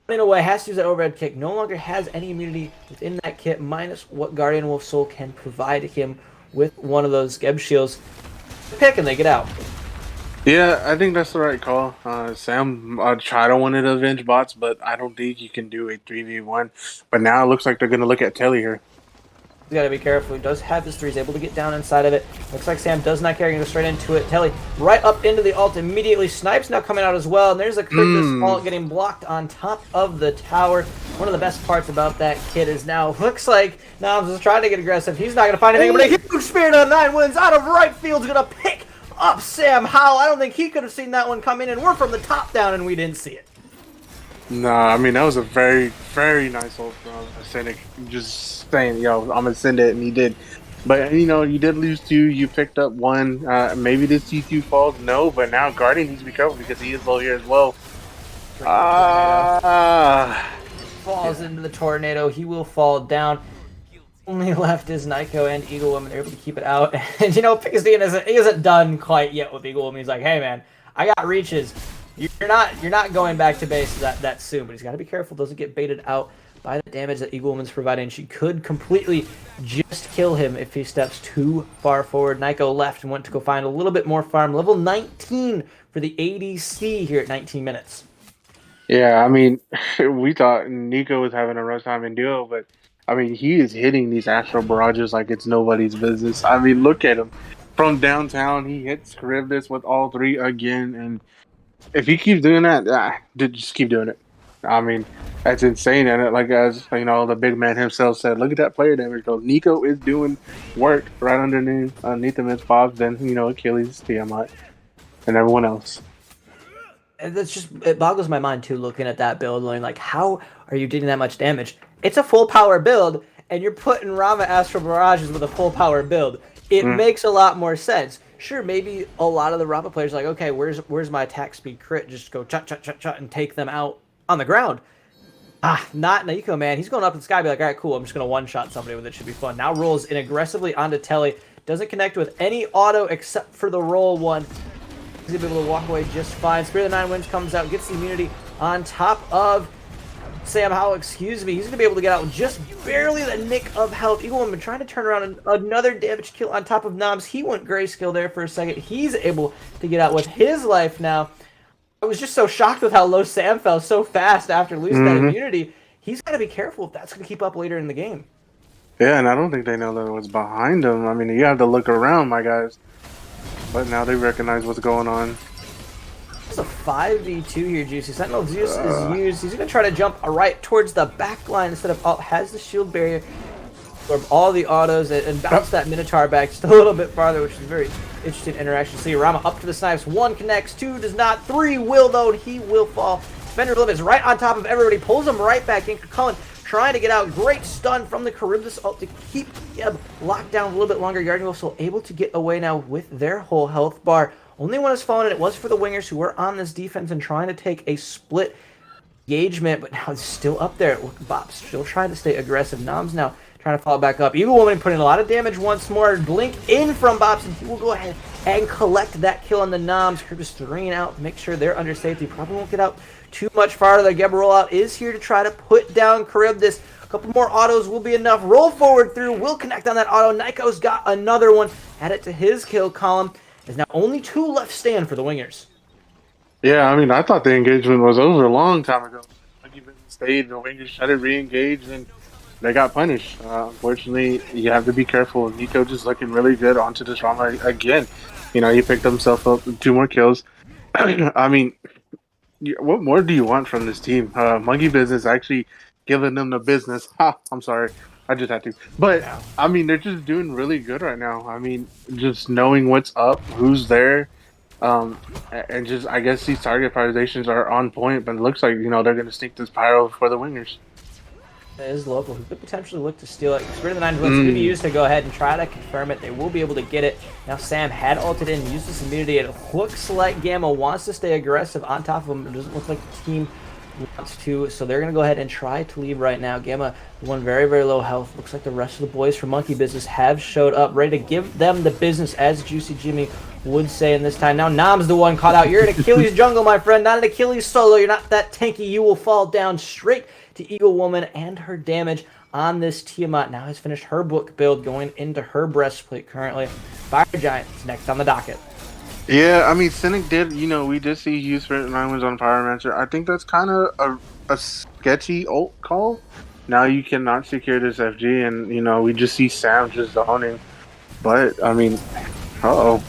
running away, has to use that overhead kick, no longer has any immunity within that kit, minus what Guardian Wolf Soul can provide him with one of those Geb shields. Pick and they get out. Yeah, I think that's the right call. Sam tried to want to avenge bots, but I don't think you can do a 3v1. But now it looks like they're going to look at Telly here. He's got to be careful. He does have his 3. He's able to get down inside of it. Looks like Sam does not care. Going to go straight into it. Telly right up into the ult immediately. Snipes now coming out as well. And there's a Christmas ult getting blocked on top of the tower. One of the best parts about that kid is now looks like Noms is trying to get aggressive. He's not going to find anything, but a huge Spirit on 9 wins out of right field is going to pick up Sam Howell. I don't think he could have seen that one come in, and we're from the top down, and we didn't see it. Nah, I mean, that was a very, very nice ult from Cynic. Just saying, I'm going to send it, and he did. But, you did lose 2. You picked up 1. Maybe this T2 falls. No, but now Guardian needs to be careful because he is low here as well. Falls into the tornado. He will fall down. Only left is Nyko and Eagle Woman. They're able to keep it out. And Picasdean isn't done quite yet with Eagle Woman. He's like, hey man, I got reaches. You're not going back to base that soon. But he's got to be careful. Doesn't get baited out by the damage that Eagle Woman's providing. She could completely just kill him if he steps too far forward. Nyko left and went to go find a little bit more farm. Level 19 for the ADC here at 19 minutes. Yeah, I mean, we thought Nico was having a rough time in duo, but I mean, he is hitting these Astral Barrages like it's nobody's business. I mean, look at him. From downtown, he hits Charybdis with all 3 again, and if he keeps doing that, just keep doing it. I mean, that's insane. And like as the big man himself said, look at that player damage. Though Nico is doing work right underneath him. It's Bob, then Achilles, Tiamat, and everyone else. And it boggles my mind too, looking at that build, like how are you doing that much damage? It's a full power build, and you're putting Rama Astral Barrages with a full power build. It makes a lot more sense. Sure, maybe a lot of the Rama players are like, okay, where's my attack speed crit? Just go chut chut chut chut and take them out on the ground. Not Nico, man. He's going up in the sky, be like, all right, cool. I'm just gonna one-shot somebody with it. Should be fun. Now rolls in aggressively onto Telly. Doesn't connect with any auto except for the roll one. He's gonna be able to walk away just fine. Spirit of the 9 Winds comes out, gets the immunity on top of Sam Howell, excuse me. He's going to be able to get out with just barely the nick of health. Eagle Woman trying to turn around another damage kill on top of Noms. He went grayscale there for a second. He's able to get out with his life now. I was just so shocked with how low Sam fell so fast after losing that immunity. He's got to be careful if that's going to keep up later in the game. Yeah, and I don't think they know that what's behind them. I mean, you have to look around, my guys. But now they recognize what's going on. It's a 5v2 here, Juicy. Sentinel Zeus is used. He's going to try to jump right towards the back line instead of has the shield barrier. Absorb all the autos and bounce that Minotaur back just a little bit farther, which is a very interesting interaction. See, Rama up to the snipes. 1 connects, 2 does not, 3 will though, and he will fall. Fender is right on top of everybody, pulls him right back in. Cullen trying to get out. Great stun from the Charybdis ult to keep Geb locked down a little bit longer. Guardian Wolf still able to get away now with their whole health bar. Only one has fallen, and it was for the wingers who were on this defense and trying to take a split engagement, but now it's still up there. Look, Bob's still trying to stay aggressive. Nam's now trying to follow back up. Eagle Woman putting a lot of damage once more. Blink in from Bobs, and he will go ahead and collect that kill on the Noms. Charybdis 3 out, make sure they're under safety. Probably won't get out too much farther. The Geb rollout is here to try to put down Charybdis. A couple more autos will be enough. Roll forward through, will connect on that auto. Nyko's got another one. Add it to his kill column. There's now only 2 left stand for the wingers. Yeah, I mean, I thought the engagement was over a long time ago. Monkey Business stayed, the wingers tried to re-engage, and they got punished. Unfortunately, you have to be careful. Nico just looking really good onto this Rama again. You know, he picked himself up with 2 more kills. I mean, what more do you want from this team? Monkey Business actually giving them the business. Ha! I'm sorry. I just had to. But, I mean, they're just doing really good right now. I mean, just knowing what's up, who's there, and just, I guess these target prioritizations are on point, but it looks like, you know, they're going to sneak this pyro for the wingers. It is local, who could potentially look to steal it. Spirit of the Nine Blitz could be used to go ahead and try to confirm it. They will be able to get it. Now Sam had ulted in, used this immunity. It looks like Gamma wants to stay aggressive on top of him. It doesn't look like the team wants to, so they're going to go ahead and try to leave right now. Gamma, one very, very low health. Looks like the rest of the boys from Monkey Business have showed up, ready to give them the business, as Juicy Jimmy would say in this time. Now Nam's the one caught out. You're an Achilles jungle, my friend, not an Achilles solo. You're not that tanky. You will fall down straight to Eagle Woman, and her damage on this Tiamat now has finished her book build, going into her breastplate currently. Fire Giant is next on the docket. Yeah, I mean, Cynic did, you know, we did see use Spirit 9 wins on Pyromancer. I think that's kind of a sketchy ult call. Now you cannot secure this FG, and, you know, we just see Sam just zoning. But, I mean, uh-oh.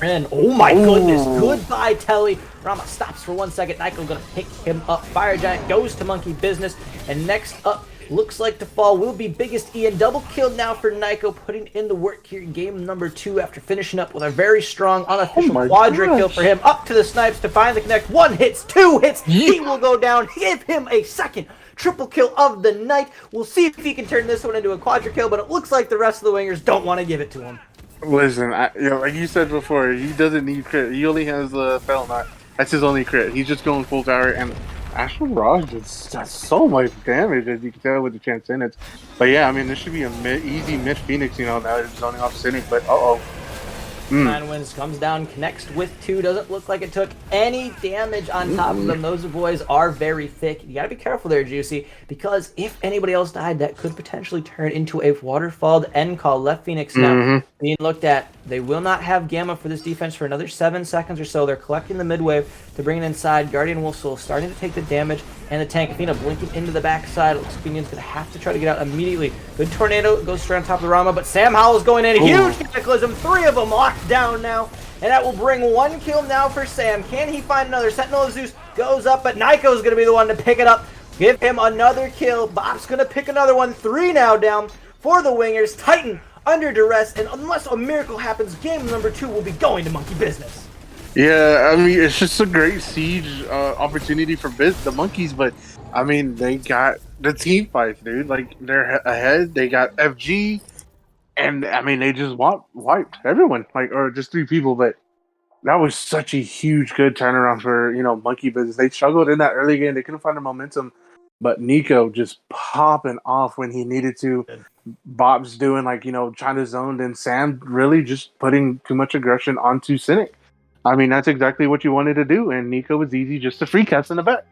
And oh my goodness, goodbye Telly. Rama stops for 1 second. Nyko gonna pick him up. Fire Giant goes to Monkey Business. And next up, looks like to fall will be Biggest Ian. Double kill now for Nyko, putting in the work here in game number 2 after finishing up with a very strong unofficial quadra kill for him. Up to the snipes to find the connect. 1 hits, 2 hits. He will go down. Give him a second triple kill of the night. We'll see if he can turn this one into a quadra kill, but it looks like the rest of the wingers don't want to give it to him. Listen, you know, like you said before, he doesn't need crit. He only has the Felt Knot. That's his only crit. He's just going full power, and Astral Raj does so much damage, as you can tell with the Transcendence. But yeah, I mean, this should be a easy mid Phoenix, you know, now that it's zoning off Cynic, but uh-oh. 9 wins, comes down, connects with 2. Doesn't look like it took any damage on top of them. Those boys are very thick. You gotta be careful there, Juicy, because if anybody else died, that could potentially turn into a waterfalled end call. Left Phoenix now being looked at. They will not have Gamma for this defense for another 7 seconds or so. They're collecting the mid-wave to bring it inside. Guardian Wolf still starting to take the damage, and the tank Athena blinking into the backside. Looks like Union's gonna have to try to get out immediately. Good tornado goes straight on top of the Rama, but Sam Howell's going in. Huge cataclysm. 3 of them locked down now, and that will bring 1 kill now for Sam. Can he find another? Sentinel of Zeus goes up, but Nyko's gonna be the one to pick it up. Give him another kill. Bob's gonna pick another one. 3 now down for the wingers. Titan under duress, and unless a miracle happens, game number 2 will be going to Monkey Business. Yeah, I mean, it's just a great siege opportunity for the Monkeys, but I mean, they got the team fights, dude. Like, they're ahead. They got FG, and I mean, they just wiped everyone, like, or just 3 people. But that was such a huge, good turnaround for, you know, Monkey Business. They struggled in that early game. They couldn't find the momentum, but Nico just popping off when he needed to. Bob's doing, like, you know, trying to zone, and Sam really just putting too much aggression onto Cynic. I mean, that's exactly what you wanted to do, and Nico was easy just to free cast in the bet.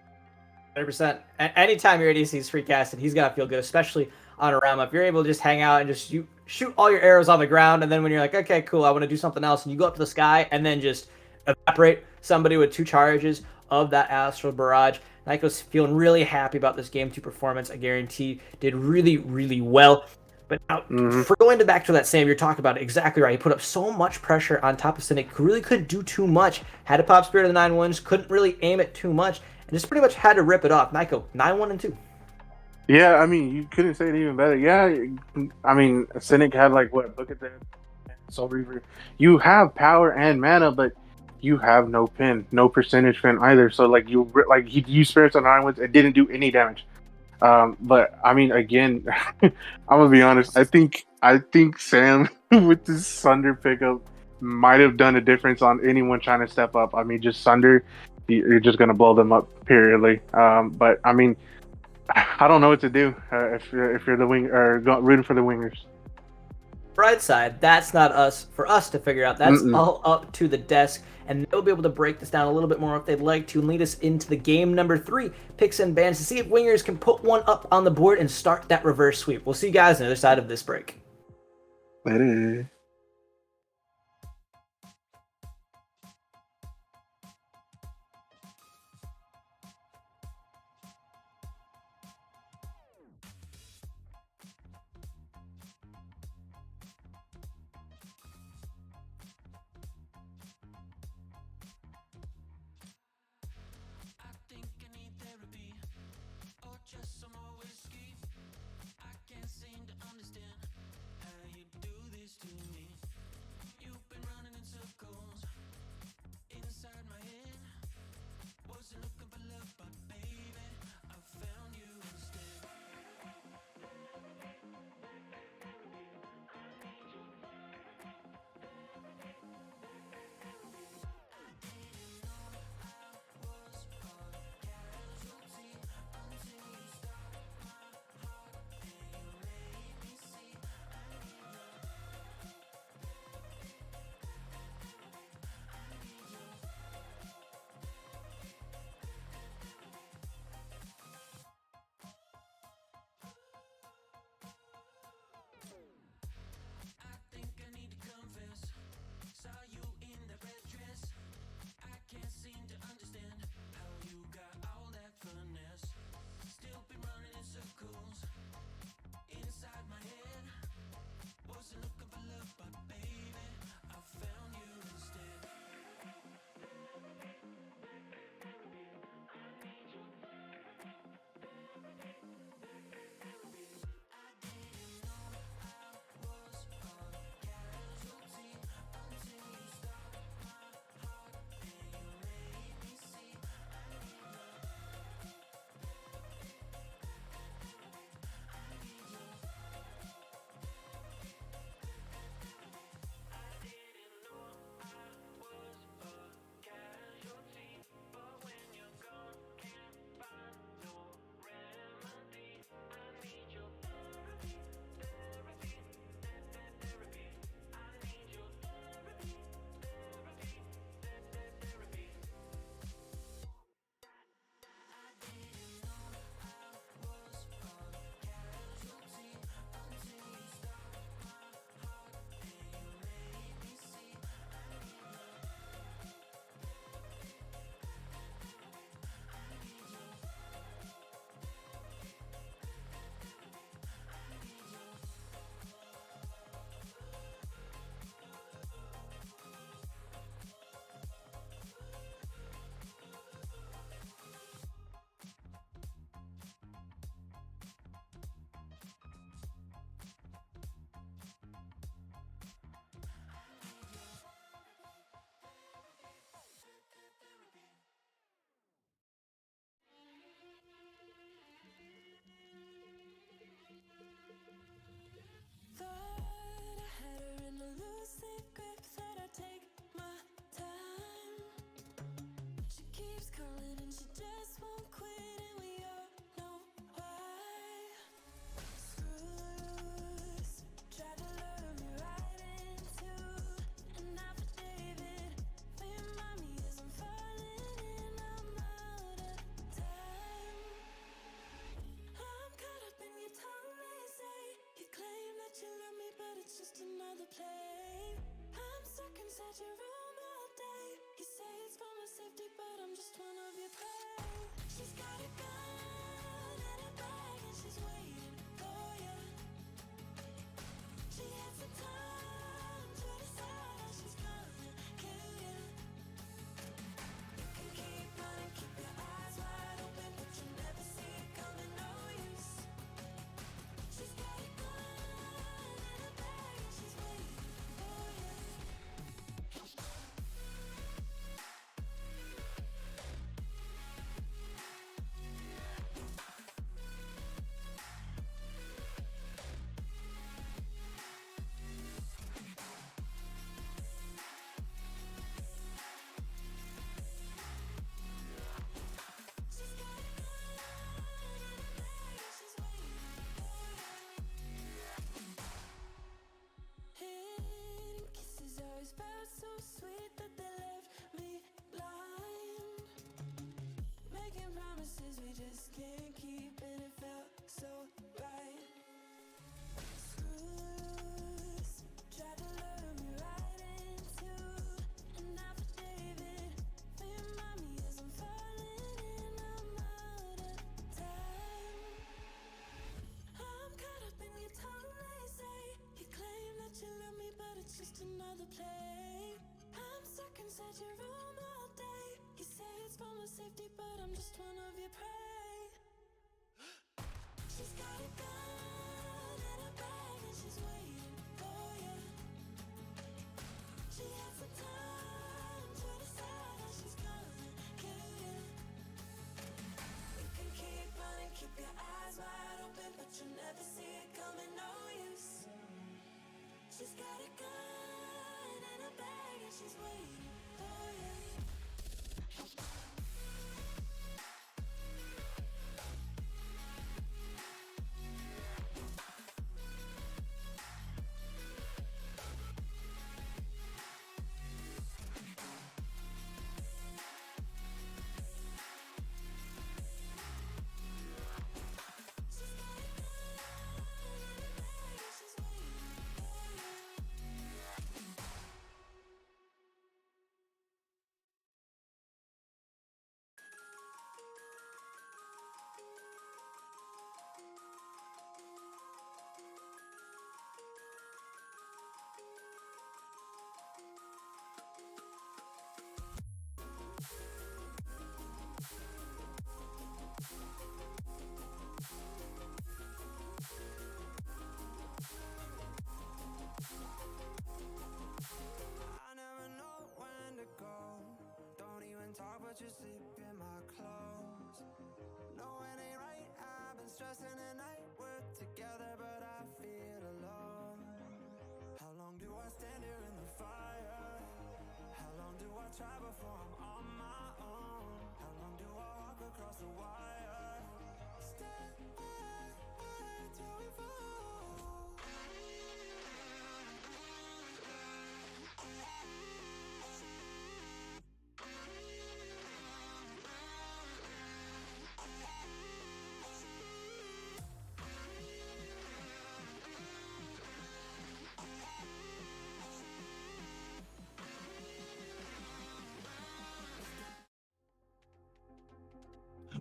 100%. Anytime your ADC is free casted, he's got to feel good, especially on a round up. You're able to just hang out and just shoot all your arrows on the ground, and then when you're like, okay, cool, I want to do something else, and you go up to the sky and then just evaporate somebody with 2 charges of that Astral Barrage. Nyko's feeling really happy about this Game 2 performance. I guarantee did really, really well. But now, for going back to that Sam, you're talking about it exactly right. He put up so much pressure on top of Cynic, who really couldn't do too much. Had to pop Spirit of the 9-1s, couldn't really aim it too much, and just pretty much had to rip it off. Nyko, 9-1-2. Yeah, I mean, you couldn't say it even better. Yeah, I mean, Cynic had like what? Look at that, Soul Reaver. You have power and mana, but you have no pin, no percentage pin either. So like he used Spirits on 9-1s, it didn't do any damage. But I mean, again, I'm gonna be honest. I think Sam with this Sunder pickup might have done a difference on anyone trying to step up. I mean, just Sunder, you're just gonna blow them up periodly. But I mean, I don't know what to do if you're the wing or rooting for the wingers. Right side, that's not for us to figure out. That's all up to the desk, and they'll be able to break this down a little bit more if they'd like to, and lead us into the game number 3, picks and bans, to see if wingers can put one up on the board and start that reverse sweep. We'll see you guys on the other side of this break. Later.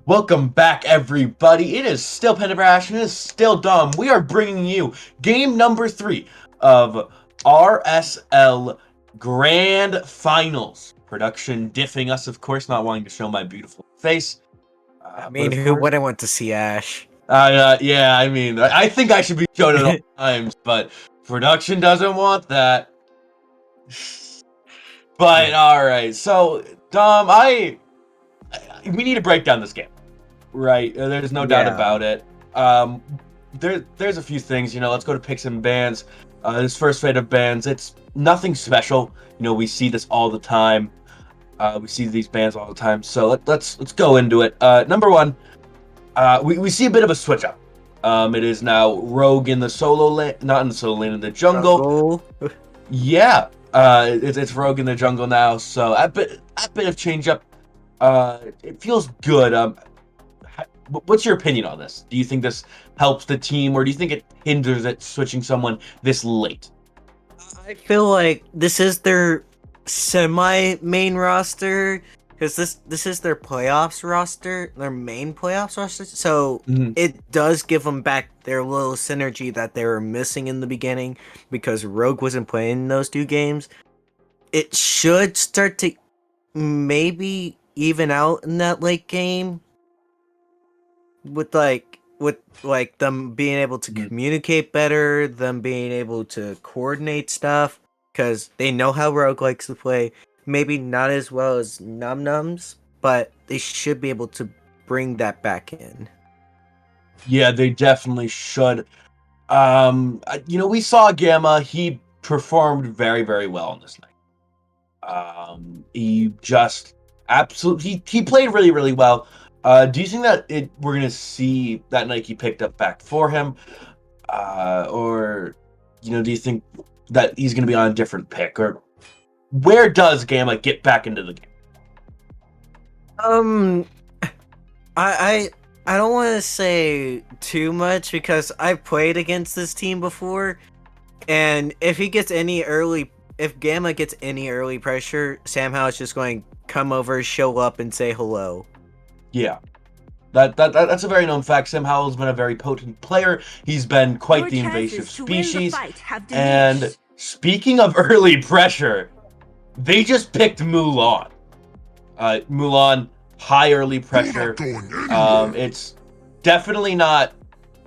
Welcome back, everybody. It is still Penderbrash and it is still Dom. We are bringing you game number 3 of RSL Grand Finals. Production diffing us, of course, not wanting to show my beautiful face. I mean, who wouldn't want to see Ash? Yeah, I mean, I think I should be shown at all times, but production doesn't want that. But all right, so Dom, we need to break down this game. Right, there's no doubt about it. There's a few things, let's go to picks and bans. This first fate of bans, it's nothing special. We see this all the time. We see these bans all the time. So let's go into it. Number 1, we see a bit of a switch up. It is now Rogue in the solo lane, not in the solo lane, in the jungle. Yeah, it's Rogue in the jungle now. So a bit of change up. It feels good. What's your opinion on this? Do you think this helps the team, or do you think it hinders it switching someone this late? I feel like this is their semi-main roster, because this is their playoffs roster, their main playoffs roster. So it does give them back their little synergy that they were missing in the beginning, because Rogue wasn't playing those 2 games. It should start to maybe even out in that late game, with them being able to communicate better, them being able to coordinate stuff, because they know how Rogue likes to play. Maybe not as well as Num Nums, but they should be able to bring that back in. Yeah, they definitely should. We saw Gamma. He performed very, very well on this night. He just absolutely he played really, really well. Do you think that we're gonna see that Nike picked up back for him, or do you think that he's gonna be on a different pick, or where does Gamma get back into the game? I I don't want to say too much because I've played against this team before, and if Gamma gets any early pressure, Sam Howell's just going to come over, show up, and say hello. Yeah. That's a very known fact. Sam Howell's been a very potent player. He's been quite the invasive species. And speaking of early pressure, they just picked Mulan. Mulan, high early pressure. It's definitely not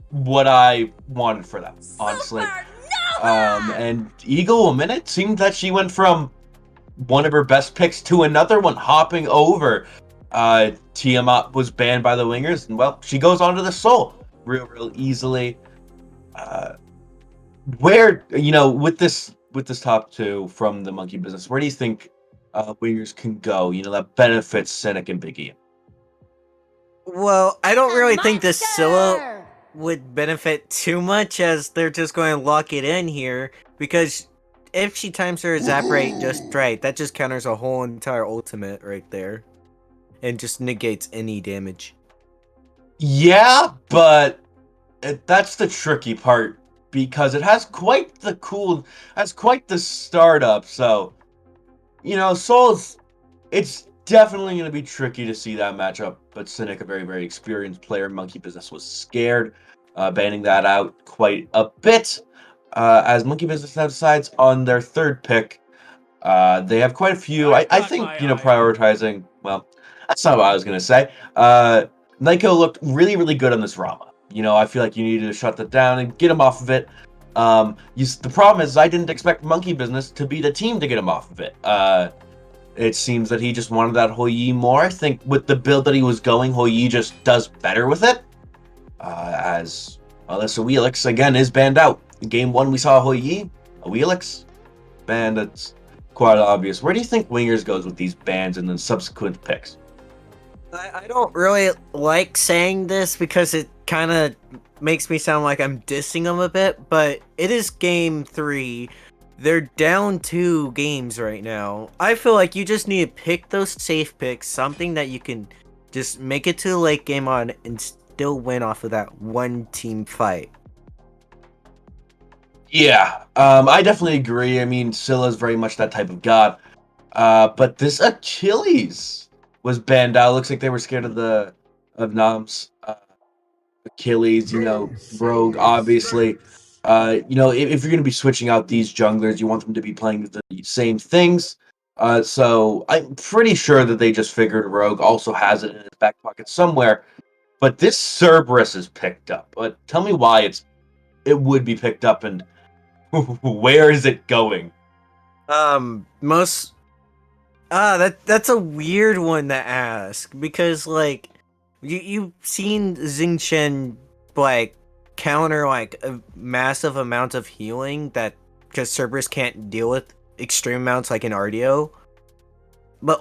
what I wanted for them, honestly. And Eagle, a minute, seemed that she went from one of her best picks to another one, hopping over. Tiamat was banned by the wingers, and well, she goes on to the Soul real easily. Where, with this top two from the Monkey Business, where do you think wingers can go? That benefits Cynic and Big Ian. Well, I don't really think the Scylla would benefit too much, as they're just going to lock it in here, because if she times her zap rate just right, that just counters a whole entire ultimate right there, and just negates any damage. Yeah, but that's the tricky part, because it has quite the startup. So, Soul's, it's definitely going to be tricky to see that matchup. But Cynic, a very, very experienced player, Monkey Business was scared, banning that out quite a bit. As Monkey Business now decides on their third pick, they have quite a few. I think, prioritizing, well, that's not what I was going to say. Nyko looked really, really good on this Rama. I feel like you needed to shut that down and get him off of it. The problem is I didn't expect Monkey Business to be the team to get him off of it. It seems that he just wanted that Hou Yi more. I think with the build that he was going, Hou Yi just does better with it. As Alyssa Wheelix, again, is banned out. In Game 1, we saw Hou Yi, a Wheelix, banned. It's quite obvious. Where do you think Wingers goes with these bans and then subsequent picks? I don't really like saying this because it kind of makes me sound like I'm dissing them a bit, but it is Game 3. They're down 2 games right now. I feel like you just need to pick those safe picks, something that you can just make it to the late game on and still win off of that one team fight. Yeah, I definitely agree. I mean, Scylla's very much that type of god. But this Achilles was banned out. Looks like they were scared of Nam's Achilles, Rogue, obviously. If you're going to be switching out these junglers, you want them to be playing the same things. So I'm pretty sure that they just figured Rogue also has it in his back pocket somewhere. But this Cerberus is picked up. But tell me why it would be picked up, and where is it going? That's a weird one to ask, because you've seen Xing Chen counter a massive amount of healing that, because Cerberus can't deal with extreme amounts in RDO. But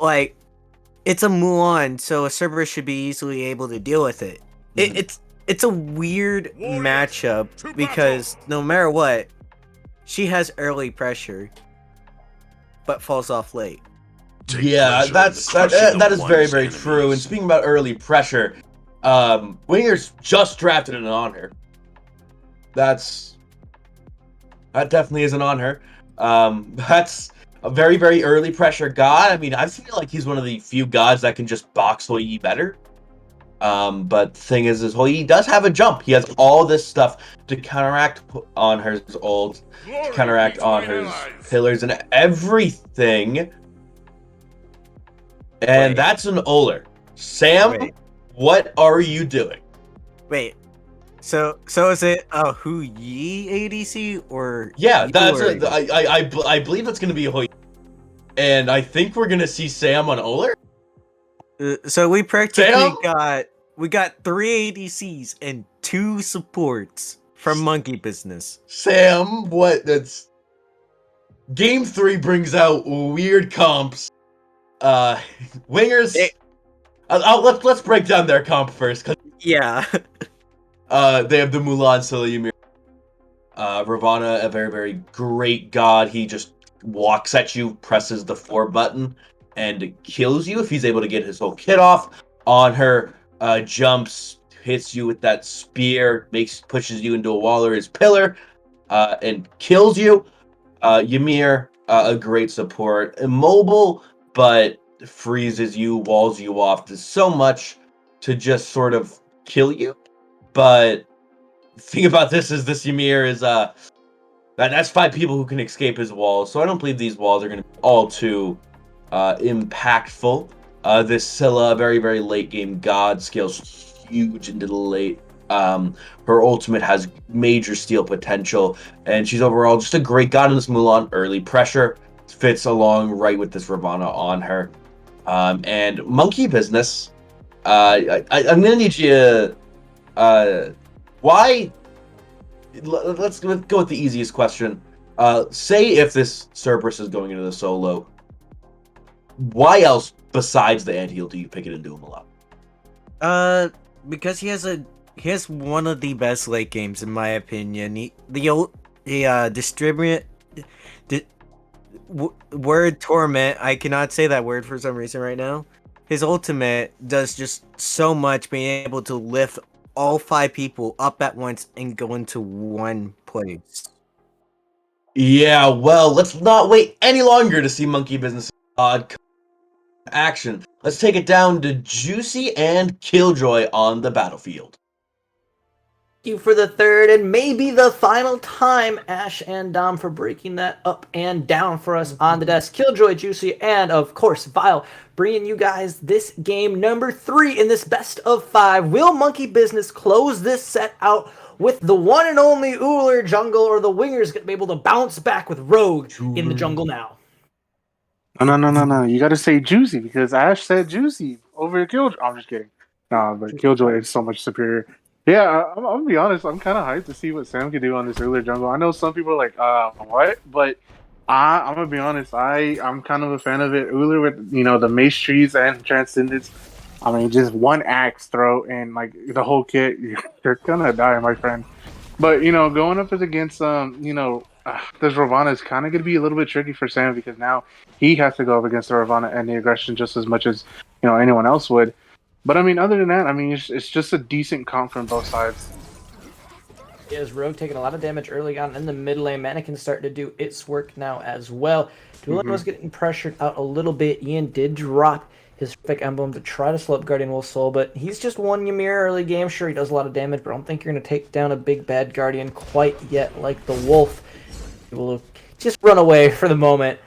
it's a Mulan, so a Cerberus should be easily able to deal with it. It's a weird matchup because no matter what, she has early pressure, but falls off late. Yeah, that is very, very true. And speaking about early pressure, Wingers just drafted an on her. That definitely isn't on her. That's a very, very early pressure god. I mean, I feel like he's one of the few gods that can just box Hou Yi better. But the thing is Hou Yi does have a jump. He has all this stuff to counteract on her ult, to counteract on her pillars and everything. And that's an Oler. Sam, what are you doing? Wait. So is it a Hou Yi ADC or? Yeah, I believe it's gonna be a Hou Yi. And I think we're gonna see Sam on Oler. So we practically got 3 ADCs and 2 supports from Monkey Business. Sam, that's Game 3 brings out weird comps. Wingers. Let's break down their comp first. Yeah. They have the Mulan Ymir. Ravana, a very, very great god. He just walks at you, presses the 4 button, and kills you if he's able to get his whole kit off. On her, jumps, hits you with that spear, pushes you into a wall or his pillar, and kills you. Ymir, a great support, immobile, but freezes you, walls you off. Does so much to just sort of kill you. But the thing about this is this Ymir is that's 5 people who can escape his walls. So I don't believe these walls are going to be all too impactful. This Scylla, very, very late game god, scales huge into the late. Her ultimate has major steal potential, and she's overall just a great god in this Mulan. Early pressure fits along right with this Ravana on her. And monkey business. I'm gonna need you. Why? Let's go with the easiest question. Say if this Cerberus is going into the solo, why else besides the antiheel do you pick it and do him a lot? Because he has one of the best late games in my opinion. Word torment. I cannot say that word for some reason right now. His ultimate does just so much, being able to lift all 5 people up at once and go into one place. Yeah, well, let's not wait any longer to see Monkey Business odd action. Let's take it down to Juicy and Killjoy on the battlefield. Thank you for the third and maybe the final time, Ash and Dom, for breaking that up and down for us on the desk. Killjoy, Juicy, and of course Vile, bringing you guys this game number 3 in this best of 5. Will Monkey Business close this set out with the one and only Uller jungle, or the Wingers going to be able to bounce back with Rogue in the jungle now? No. You gotta say Juicy because Ash said Juicy over Killjoy. I'm just kidding. Nah, but Killjoy is so much superior. Yeah, I'm gonna be honest. I'm kind of hyped to see what Sam can do on this earlier jungle. I know some people are like, what? But I'm gonna be honest. I'm kind of a fan of it. Uller with the mace trees and transcendence. I mean, just one axe throw and like the whole kit. You're gonna die, my friend. But going up against this Ravana is kind of gonna be a little bit tricky for Sam because now he has to go up against the Ravana and the aggression just as much as anyone else would. But I mean, other than that, I mean, it's just a decent comp from both sides. Is Rogue taking a lot of damage early on in the mid lane. Mannequin starting to do its work now as well. Doolin was getting pressured out a little bit. Ian did drop his perfect emblem to try to slow up Guardian Wolf Soul, but he's just one Ymir early game. Sure, he does a lot of damage, but I don't think you're going to take down a big bad Guardian quite yet like the Wolf. He will just run away for the moment.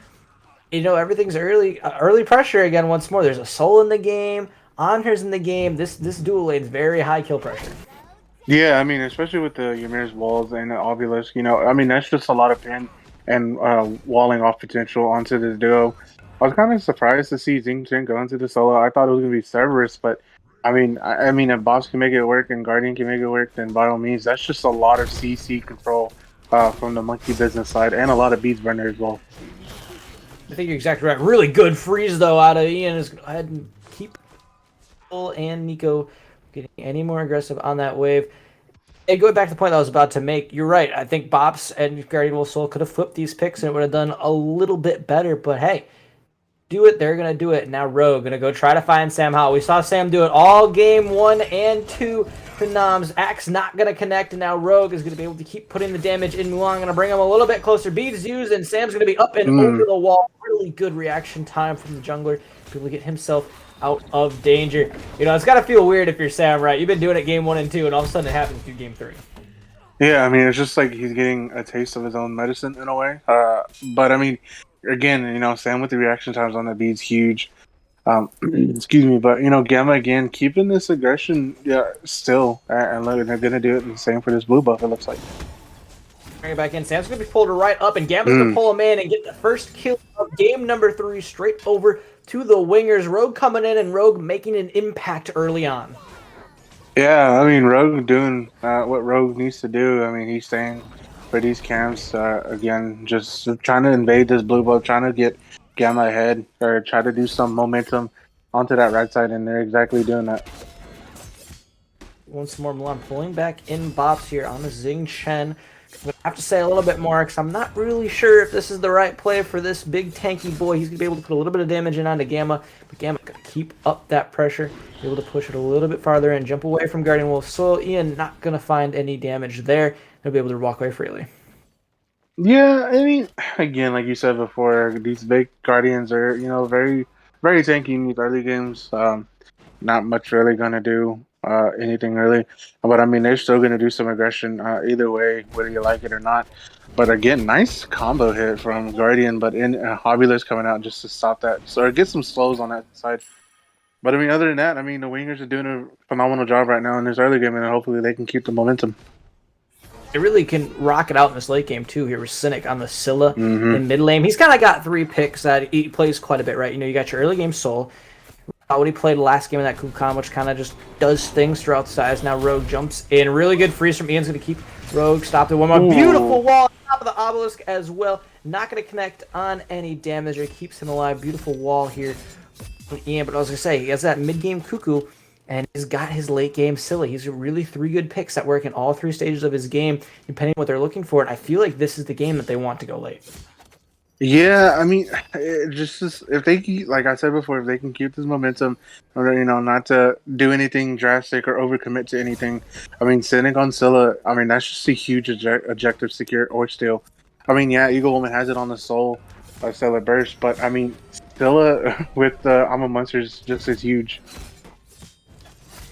Everything's early pressure again once more. There's a Soul in the game. Honors in the game. This dual lane's very high kill pressure. Yeah, I mean, especially with the Ymir's walls and the Obelisk, I mean, that's just a lot of pin and walling off potential onto the duo. I was kind of surprised to see Xing Chen go into the solo. I thought it was going to be Cerberus, but I mean, if Boss can make it work and Guardian can make it work, then by all means, that's just a lot of CC control from the Monkey Business side and a lot of Beats Burner as well. I think you're exactly right. Really good freeze, though, out of Ian. Is go ahead and keep and Nico getting any more aggressive on that wave. And going back to the point I was about to make, you're right. I think Bops and Guardian Wolf Soul could have flipped these picks and it would have done a little bit better. But hey, do it. They're going to do it. Now Rogue going to go try to find Sam Howell. We saw Sam do it all game 1 and 2 to Noms. Axe not going to connect, and now Rogue is going to be able to keep putting the damage in Mulan. Going to bring him a little bit closer. Beads used, and Sam's going to be up and over the wall. Really good reaction time from the jungler. Able to get himself out of danger. It's got to feel weird if you're Sam, right? You've been doing it game 1 and 2, and all of a sudden it happens through game 3. Yeah, I mean, it's just like he's getting a taste of his own medicine in a way. But I mean, again, Sam with the reaction times on the beat's huge. Excuse me, but Gamma again keeping this aggression, still, and they're gonna do it the same for this blue buff. It looks like. Bring it back in. Sam's gonna be pulled right up, and Gamma's gonna pull him in and get the first kill of game number 3 straight over to the Wingers. Rogue coming in, and Rogue making an impact early on. Yeah, I mean, Rogue doing what Rogue needs to do. I mean, he's staying for these camps again, just trying to invade this blue buff, trying to get Gamma ahead or try to do some momentum onto that right side, and they're exactly doing that. Once more, Milan pulling back in Bops here on the Xing Chen. I'm gonna have to say a little bit more because I'm not really sure if this is the right play for this big tanky boy. He's gonna be able to put a little bit of damage in onto Gamma, but Gamma gonna keep up that pressure, be able to push it a little bit farther and jump away from Guardian Wolf Soul. Ian not gonna find any damage there. He'll be able to walk away freely. Yeah, I mean, again, like you said before, these big Guardians are, very, very tanky in these early games. Not much really gonna do anything really, but I mean, they're still gonna do some aggression either way, whether you like it or not. But again, nice combo hit from Guardian, but in Hobbyler's coming out just to stop that, or get some slows on that side. But I mean, other than that, I mean, the wingers are doing a phenomenal job right now in this early game, and hopefully they can keep the momentum. They really can rock it out in this late game too. Here with Cynic on the Scylla in mid lane. He's kind of got 3 picks that he plays quite a bit, right? You got your early game Soul. What he played last game in that Kukan, which kind of just does things throughout the sides. Now Rogue jumps in. Really good freeze from Ian's going to keep Rogue stopped at one more. Beautiful wall on top of the obelisk as well. Not going to connect on any damage. It keeps him alive. Beautiful wall here from Ian. But I was going to say, he has that mid-game Cuckoo, and he's got his late-game Silly. He's really 3 good picks that work in all 3 stages of his game, depending on what they're looking for. And I feel like this is the game that they want to go late. Yeah, I mean, if they keep, like I said before, if they can keep this momentum, or not to do anything drastic or overcommit to anything. I mean, Cynic on Scylla, I mean, that's just a huge objective secure or steal. I mean, yeah, Eagle Woman has it on the Soul Stellar Burst, but I mean, Scylla with the I'm a Monster is just as huge.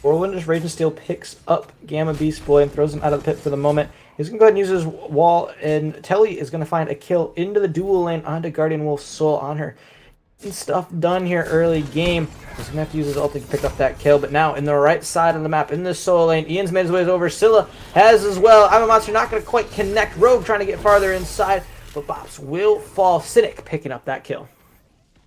Whirlwind just Rage and Steel picks up Gamma Beast Boy and throws him out of the pit for the moment. He's going to go ahead and use his wall, and Telly is going to find a kill into the dual lane onto Guardian Wolf's Soul on her. Getting stuff done here early game. He's going to have to use his ult to pick up that kill, but now in the right side of the map, in this Soul lane, Ian's made his way over. Scylla has as well. I'm a Monster not going to quite connect. Rogue trying to get farther inside, but Bops will fall. Cynic picking up that kill.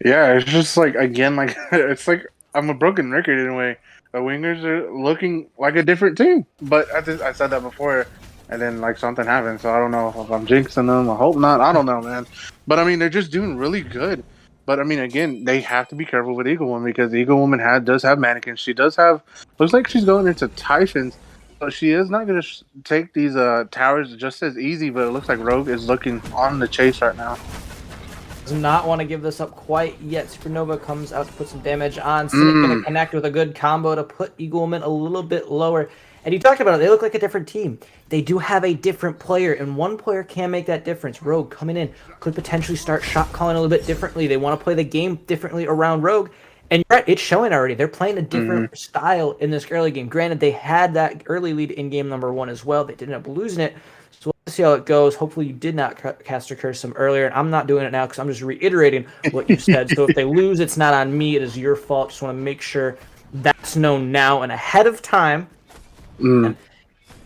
Yeah, it's just like, again, like it's like I'm a broken record in a way. The wingers are looking like a different team, but I said that before, and then like something happened. So I don't know if I'm jinxing them. I hope not. I don't know, man. But I mean, they're just doing really good. But I mean, again, they have to be careful with Eagle Woman because Eagle Woman does have mannequins. She does have, looks like she's going into Typhons. So she is not going to take these towers just as easy. But it looks like Rogue is looking on the chase right now. Does not want to give this up quite yet. Supernova comes out to put some damage on. Cynic going to connect with a good combo to put Eagle Woman a little bit lower. And you talked about it. They look like a different team. They do have a different player, and one player can make that difference. Rogue coming in could potentially start shot calling a little bit differently. They want to play the game differently around Rogue. And you're right, it's showing already. They're playing a different style in this early game. Granted, they had that early lead in game number 1 as well. They did end up losing it. So we'll see how it goes. Hopefully you did not cast a curse some earlier. And I'm not doing it now because I'm just reiterating what you said. So if they lose, it's not on me. It is your fault. Just want to make sure that's known now and ahead of time.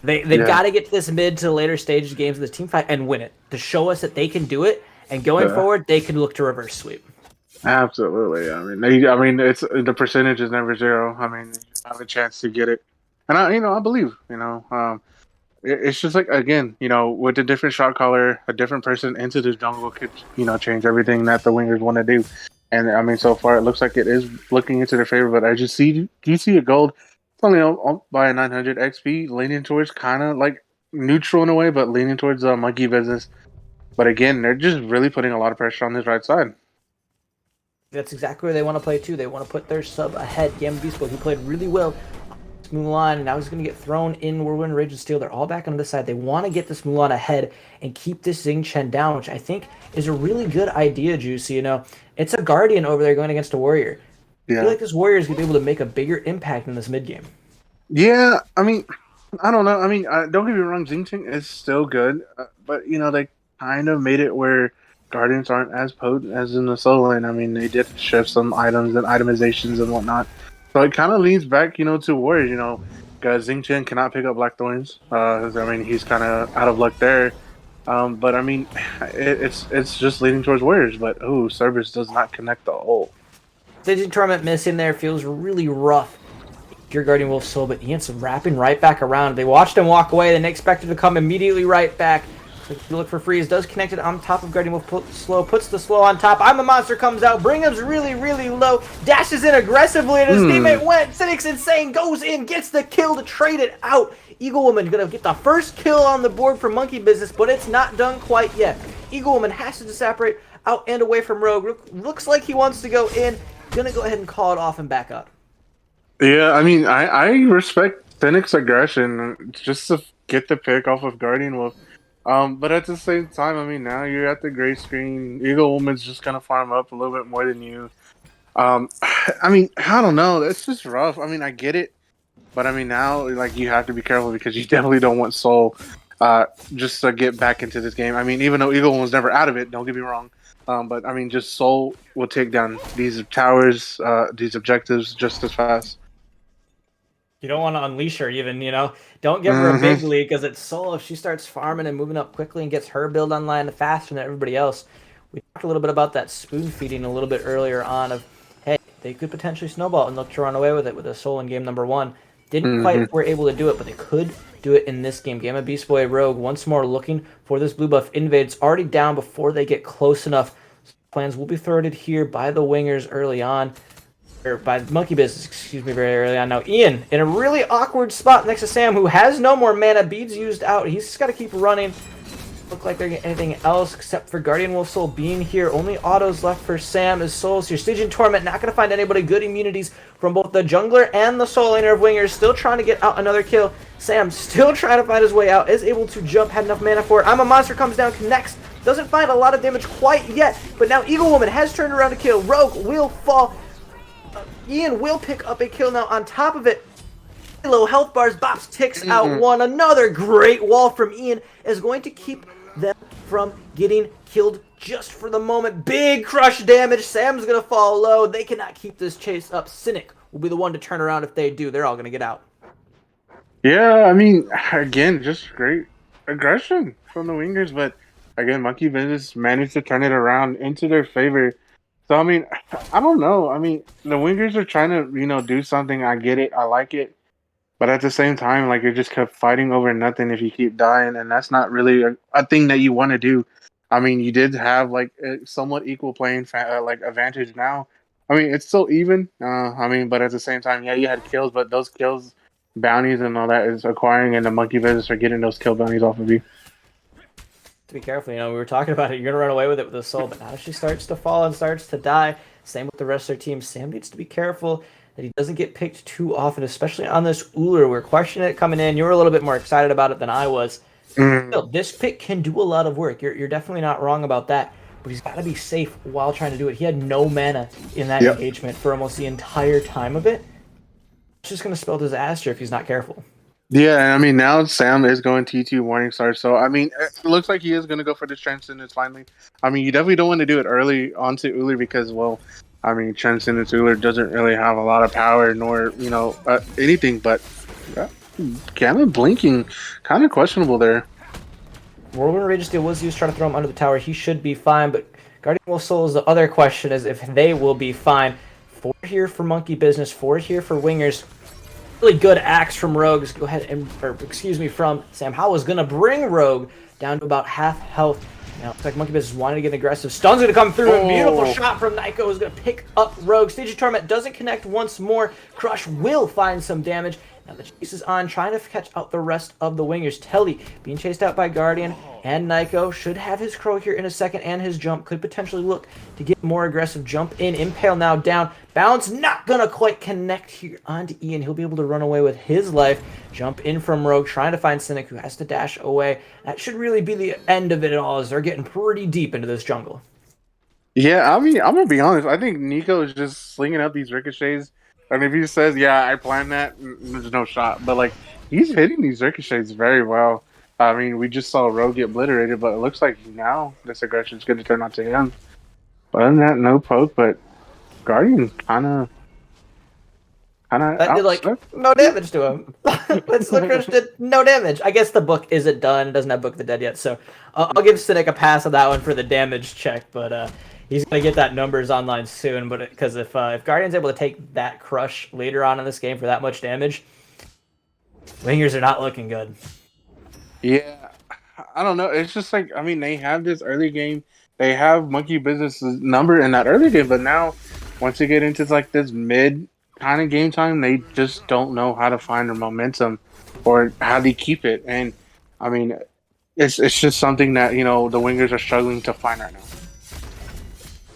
They've got to get to this mid to later stages games of the team fight and win it to show us that they can do it. And going forward, they can look to reverse sweep. Absolutely. I mean, it's the percentage is never 0. I mean, you have a chance to get it, and I believe. It's just like, again, with a different shot caller, a different person into this jungle could, change everything that the wingers want to do. And I mean, so far it looks like it is looking into their favor. But I just see a gold. It's only by 900 XP, leaning towards kind of like neutral in a way, but leaning towards monkey business. But again, they're just really putting a lot of pressure on this right side. That's exactly where they want to play too. They want to put their sub ahead. Gamma Beast Boy, who played really well Mulan, and now he's going to get thrown in Whirlwind Rage and Steel. They're all back on this side. They want to get this Mulan ahead and keep this Xing Chen down, which I think is a really good idea, Juicy. It's a Guardian over there going against a Warrior. I feel like this Warrior is going to be able to make a bigger impact in this mid game. Yeah, I mean, I don't know. I mean, don't get me wrong, Xing Chen is still good, but they kind of made it where Guardians aren't as potent as in the solo lane. I mean, they did shift some items and itemizations and whatnot. So it kind of leans back, to Warriors, because Xing Chen cannot pick up Blackthorns. I mean, he's kind of out of luck there. But I mean, it's just leaning towards Warriors. But Cerberus does not connect the ult. Staging Torment missing there feels really rough. Your Guardian Wolf Soul, but Ian's wrapping right back around. They watched him walk away, then expected to come immediately right back. So you look for freeze, does connect it on top of Guardian Wolf Slow, puts the slow on top. I'm a Monster comes out, Bringham's really, really low, dashes in aggressively, and his teammate went. Cynic's insane, goes in, gets the kill to trade it out. Eagle Woman gonna get the first kill on the board for Monkey Business, but it's not done quite yet. Eagle Woman has to separate out and away from Rogue. Looks like he wants to go in. Gonna go ahead and call it off and back up. Yeah, I mean, I respect Phoenix's aggression just to get the pick off of Guardian Wolf. But at the same time, I mean, now you're at the gray screen. Eagle Woman's just gonna farm up a little bit more than you. I mean, I don't know. It's just rough. I mean, I get it, but I mean, now like you have to be careful because you definitely don't want Soul, just to get back into this game. I mean, even though Eagle was never out of it, don't get me wrong. But I mean, just Soul will take down these towers, these objectives just as fast. You don't want to unleash her even, you know. Don't give her a big lead because it's Soul. If she starts farming and moving up quickly and gets her build online faster than everybody else. We talked a little bit about that spoon feeding a little bit earlier on of, hey, they could potentially snowball and look to run away with it with a Soul in game number 1. Didn't quite were able to do it, but they could do it in this game. Game of Beast Boy Rogue once more looking for this blue buff invade. It's already down before they get close enough. Plans will be thwarted here by the wingers early on. Or by Monkey Business, excuse me, very early on. Now, Ian, in a really awkward spot next to Sam, who has no more mana, beads used out. He's just got to keep running. Look like they're getting anything else except for Guardian Wolf Soul being here. Only autos left for Sam as Soul's here. Stygian Torment, not going to find anybody. Good immunities from both the jungler and the Soul laner of wingers. Still trying to get out another kill. Sam still trying to find his way out. Is able to jump, had enough mana for it. I'm a Monster comes down, connects. Doesn't find a lot of damage quite yet. But now Eagle Woman has turned around to kill. Rogue will fall. Ian will pick up a kill now on top of it. Low health bars, Bops ticks out one. Another great wall from Ian is going to keep them from getting killed just for the moment. Big crush damage. Sam's going to fall low. They cannot keep this chase up. Cynic will be the one to turn around if they do. They're all going to get out. Yeah, I mean, again, just great aggression from the wingers, but again, Monkey Business managed to turn it around into their favor. So, I mean, I don't know. I mean, the wingers are trying to, do something. I get it. I like it. But at the same time, like, you just kept fighting over nothing if you keep dying. And that's not really a thing that you want to do. I mean, you did have, like, a somewhat equal playing, advantage now. I mean, it's still even. But at the same time, yeah, you had kills. But those kills, bounties and all that is acquiring. And the Monkey Business are getting those kill bounties off of you. To be careful, we were talking about it. You're going to run away with it with the Soul, but now she starts to fall and starts to die. Same with the rest of their team. Sam needs to be careful that he doesn't get picked too often, especially on this Uller. We're questioning it coming in. You were a little bit more excited about it than I was. Still, this pick can do a lot of work. You're definitely not wrong about that, but he's got to be safe while trying to do it. He had no mana in that engagement for almost the entire time of it. It's just going to spell disaster if he's not careful. Yeah, I mean, now Sam is going T2 Warning Star, so, I mean, it looks like he is going to go for this Transcendence finally. I mean, you definitely don't want to do it early onto Uller because, well, I mean, Transcendence Uller doesn't really have a lot of power nor, anything, but kind of blinking, kind of questionable there. Whirlwind Rage Steel was used trying to throw him under the tower. He should be fine, but Guardian Wolf Soul is the other question, is if they will be fine. 4 here for Monkey Business, 4 here for Wingers. Really good axe from Rogues. Go ahead and, from Sam Howell is going to bring Rogue down to about half health. Now, looks like Monkey Business wanting to get aggressive. Stun's going to come through. A beautiful shot from Nyko is going to pick up Rogue. Stygian Torment doesn't connect once more. Crush will find some damage. Now the chase is on, trying to catch out the rest of the wingers. Telly being chased out by Guardian, and Nyko should have his crow here in a second, and his jump could potentially look to get more aggressive. Jump in, Impale now down. Bounce not gonna quite connect here onto Ian. He'll be able to run away with his life. Jump in from Rogue, trying to find Cynic, who has to dash away. That should really be the end of it all, as they're getting pretty deep into this jungle. Yeah, I mean, I'm gonna be honest. I think Nico is just slinging out these ricochets. And if he says, yeah, I planned that, there's no shot. But, like, he's hitting these ricochets very well. I mean, we just saw Rogue get obliterated, but it looks like now this aggression is going to turn onto him. But other than that, no poke, but Guardian kind of That did, like, no damage to him. It's Licorice did no damage. I guess the book isn't done. It doesn't have Book of the Dead yet, so I'll give Cynic a pass on that one for the damage check, but he's going to get that numbers online soon, but because if Guardian's able to take that crush later on in this game for that much damage, Wingers are not looking good. Yeah, I don't know. It's just like, I mean, they have this early game. They have Monkey Business's number in that early game, but now once you get into like this mid kind of game time, they just don't know how to find their momentum. or how do you keep it? And I mean, it's just something that the wingers are struggling to find right now.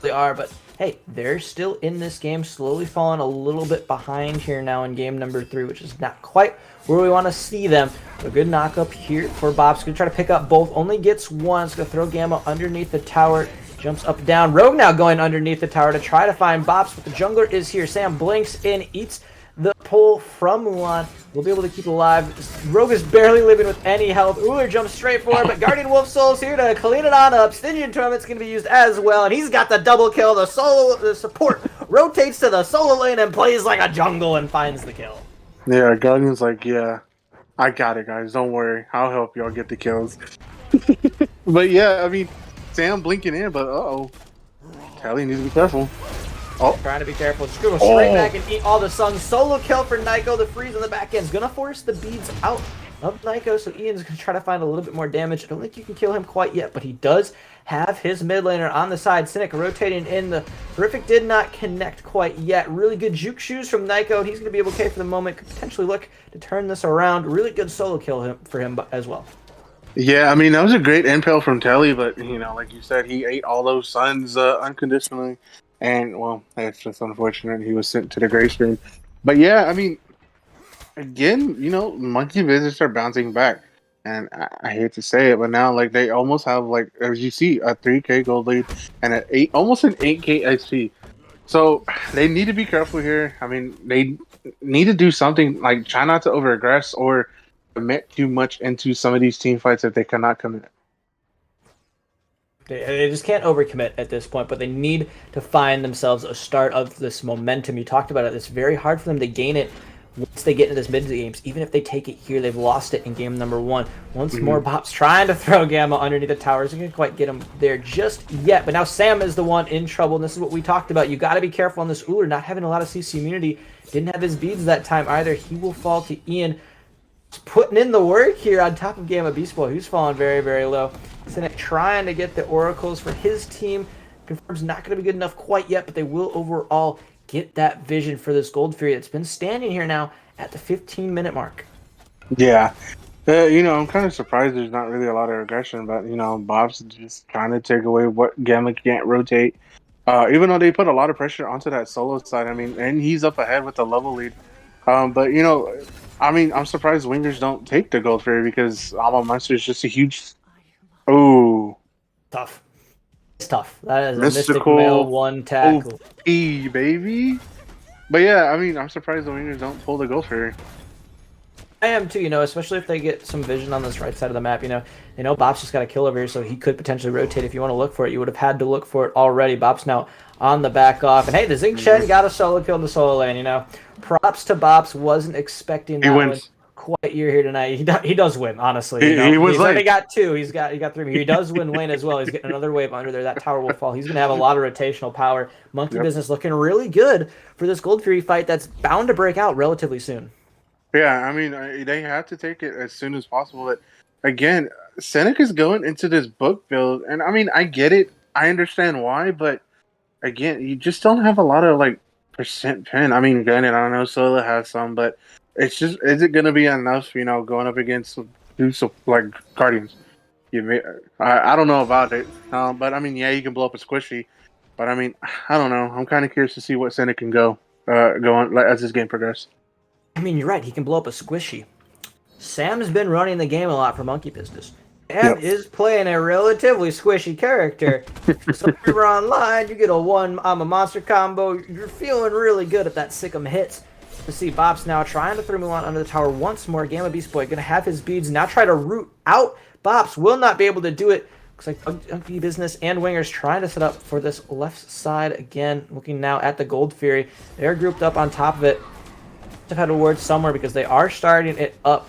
They are, but hey, they're still in this game, slowly falling a little bit behind here now in game number 3, which is not quite where we want to see them. A good knock up here for Bob's going to try to pick up both. Only gets one. It's going to throw Gamma underneath the tower. Jumps up, down. Rogue now going underneath the tower to try to find Bops, but the jungler is here. Sam blinks in, eats the pull from Mulan. We'll be able to keep it alive. Rogue is barely living with any health. Uller jumps straight forward, but Guardian Wolf Soul's here to clean it on up. Stygian Torment's going to be used as well, and he's got the double kill. The support rotates to the solo lane and plays like a jungle and finds the kill. Yeah, Guardian's like, yeah, I got it, guys. Don't worry. I'll help y'all get the kills. But yeah, I mean, Sam blinking in, but uh-oh. Tally needs to be careful. Oh. Trying to be careful. Just go straight back and eat all the sun. Solo kill for Nyko. The freeze on the back end is going to force the beads out of Nyko, so Ian's going to try to find a little bit more damage. I don't think you can kill him quite yet, but he does have his mid laner on the side. Cynic rotating in. The Horrific did not connect quite yet. Really good juke shoes from Nyko. He's going to be okay for the moment. Could potentially look to turn this around. Really good solo kill for him as well. Yeah, I mean, that was a great impel from Telly, but, like you said, he ate all those suns unconditionally. And, well, that's just unfortunate. He was sent to the gray screen. But, yeah, I mean, again, monkey visits are bouncing back. And I hate to say it, but now, like, they almost have, like, as you see, a 3K gold lead and almost an 8K XP. So, they need to be careful here. I mean, they need to do something, like, try not to over-aggress or commit too much into some of these team fights if they cannot commit. They just can't overcommit at this point, but they need to find themselves a start of this momentum. You talked about it. It's very hard for them to gain it once they get into this mid games. Even if they take it here, they've lost it in game number 1. Once more, Bop's trying to throw Gamma underneath the towers. He can't quite get him there just yet. But now Sam is the one in trouble, and this is what we talked about. You got to be careful on this Uller, not having a lot of CC immunity. Didn't have his beads that time either. He will fall to Ian. Putting in the work here on top of Gamma Beast Boy, who's falling very, very low. Cynic trying to get the oracles for his team. Confirms not going to be good enough quite yet, but they will overall get that vision for this Gold Fury that's been standing here now at the 15-minute mark. Yeah. I'm kind of surprised there's not really a lot of aggression, but, Bob's just trying to take away what Gamma can't rotate. Even though they put a lot of pressure onto that solo side, I mean, and he's up ahead with the level lead. But, I mean, I'm surprised wingers don't take the Gold Fairy because Alma Monster is just a huge... Oh. Tough. It's tough. That is Mystical a Mystic Mail 1 tackle. OP, baby. But yeah, I mean, I'm surprised the wingers don't pull the Gold Fairy. I am too, especially if they get some vision on this right side of the map. They know Bop's just got a kill over here, so he could potentially rotate. If you want to look for it, you would have had to look for it already. Bop's now on the back off. And hey, the Zing Chen got a solo kill in the solo lane, Props to Bops. Wasn't expecting that one quite here tonight. He does win, honestly. He was He's already got 2. He got 3. He does win lane as well. He's getting another wave under there. That tower will fall. He's going to have a lot of rotational power. Monkey Business looking really good for this Gold Fury fight that's bound to break out relatively soon. Yeah, I mean, they have to take it as soon as possible. But again, Seneca's going into this book build, and I mean, I get it. I understand why, but again, you just don't have a lot of percent pen. I mean, granted, I don't know, Sola has some, but it's just, is it going to be enough? Going up against Guardians. I don't know about it, but I mean, yeah, you can blow up a squishy, but I mean, I don't know. I'm kind of curious to see what Seneca can go on as this game progresses. I mean, you're right. He can blow up a squishy. Sam's been running the game a lot for Monkey Business. Sam is playing a relatively squishy character. So if you're online, you get a I'm a monster combo. You're feeling really good if that Sick'em hits. You see Bop's now trying to throw Mulan under the tower once more. Gamma Beast Boy going to have his beads. Now try to root out. Bop's will not be able to do it. Looks like Monkey Business and Wingers trying to set up for this left side again. Looking now at the Gold Fury. They're grouped up on top of it. Have had a word somewhere because they are starting it up.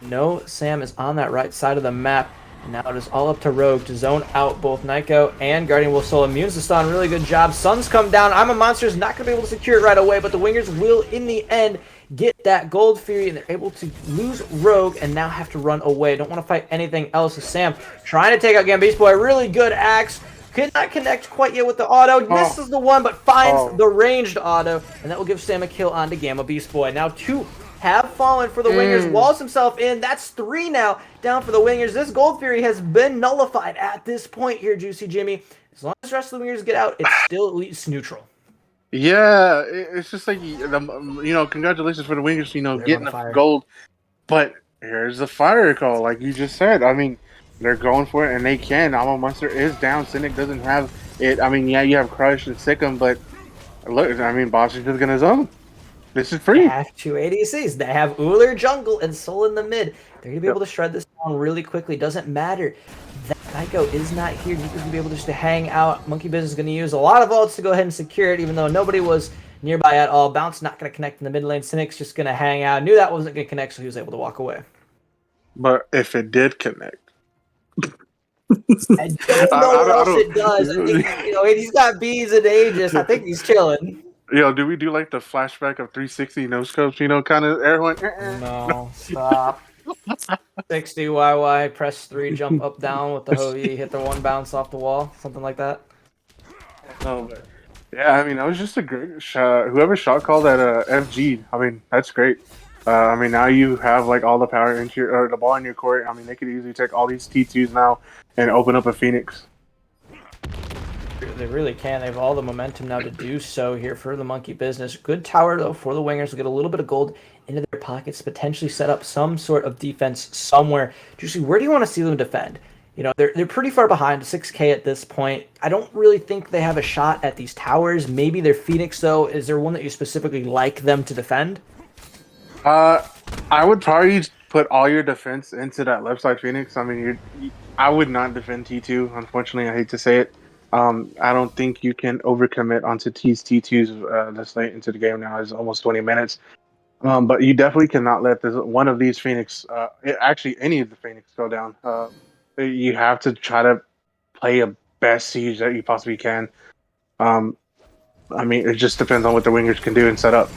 No, Sam is on that right side of the map. And now it is all up to Rogue to zone out both Nyko and Guardian Wolf Soul. Immunes to stun, really good job. Sun's come down. I'm a Monster is not going to be able to secure it right away, but the Wingers will, in the end, get that Gold Fury, and they're able to lose Rogue and now have to run away. Don't want to fight anything else. So Sam trying to take out Gamma Beast Boy. Really good axe. Could not connect quite yet with the auto. Misses the one, but finds the ranged auto. And that will give Sam a kill onto Gamma Beast Boy. Now 2 have fallen for the Wingers. Walls himself in. That's 3 now down for the Wingers. This Gold Fury has been nullified at this point here, Juicy Jimmy. As long as the rest of the Wingers get out, it's still at least neutral. Yeah, it's just like, congratulations for the Wingers, getting the gold. But here's the fire call, like you just said. I mean, they're going for it, and they can. Alma Munster is down. Cynic doesn't have it. I mean, yeah, you have Crush and Sikkim, but look, I mean, Boston's just gonna zone. This is free. They have 2 ADCs. They have Uller jungle and Soul in the mid. They're gonna be able to shred this down really quickly. Doesn't matter. That Geico is not here. He's gonna be able just to hang out. Monkey Business is gonna use a lot of ults to go ahead and secure it, even though nobody was nearby at all. Bounce not gonna connect in the mid lane. Cynic's just gonna hang out. Knew that wasn't gonna connect, so he was able to walk away. But if it did connect, I don't know what else it does. I think, he's got B's and Aegis. I think he's chilling. Do we do like the flashback of 360 no scopes? Kind of everyone. No, stop. 60 YY, press 3, jump up down with the Hovey, hit the 1 bounce off the wall, something like that. No, but yeah, I mean, that was just a great shot. Whoever shot called that FG, I mean, that's great. I mean, now you have like all the power into or the ball in your court. I mean, they could easily take all these T2s now and open up a Phoenix. They really can. They have all the momentum now to do so here for the Monkey Business. Good tower, though, for the Wingers. Will get a little bit of gold into their pockets, potentially set up some sort of defense somewhere. Juicy, where do you want to see them defend? They're pretty far behind, 6K at this point. I don't really think they have a shot at these towers. Maybe their Phoenix, though. Is there one that you specifically like them to defend? I would probably put all your defense into that left side Phoenix. I mean, I would not defend T2. Unfortunately, I hate to say it. I don't think you can overcommit onto T2s this late into the game. Now it's almost 20 minutes. But you definitely cannot let one of these Phoenix, actually any of the Phoenix, go down. You have to try to play a best siege that you possibly can. I mean, it just depends on what the Wingers can do and set up.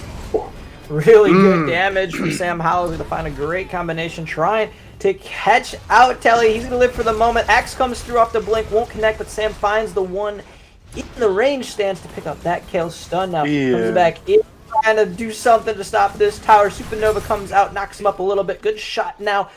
Really good damage from Sam Howell. Going to find a great combination, trying to catch out Telly. He's going to live for the moment. X comes through off the blink, won't connect, but Sam finds the one in the range stance to pick up that kill. Stun now. Comes back in, trying to do something to stop this tower. Supernova comes out, knocks him up a little bit. Good shot now.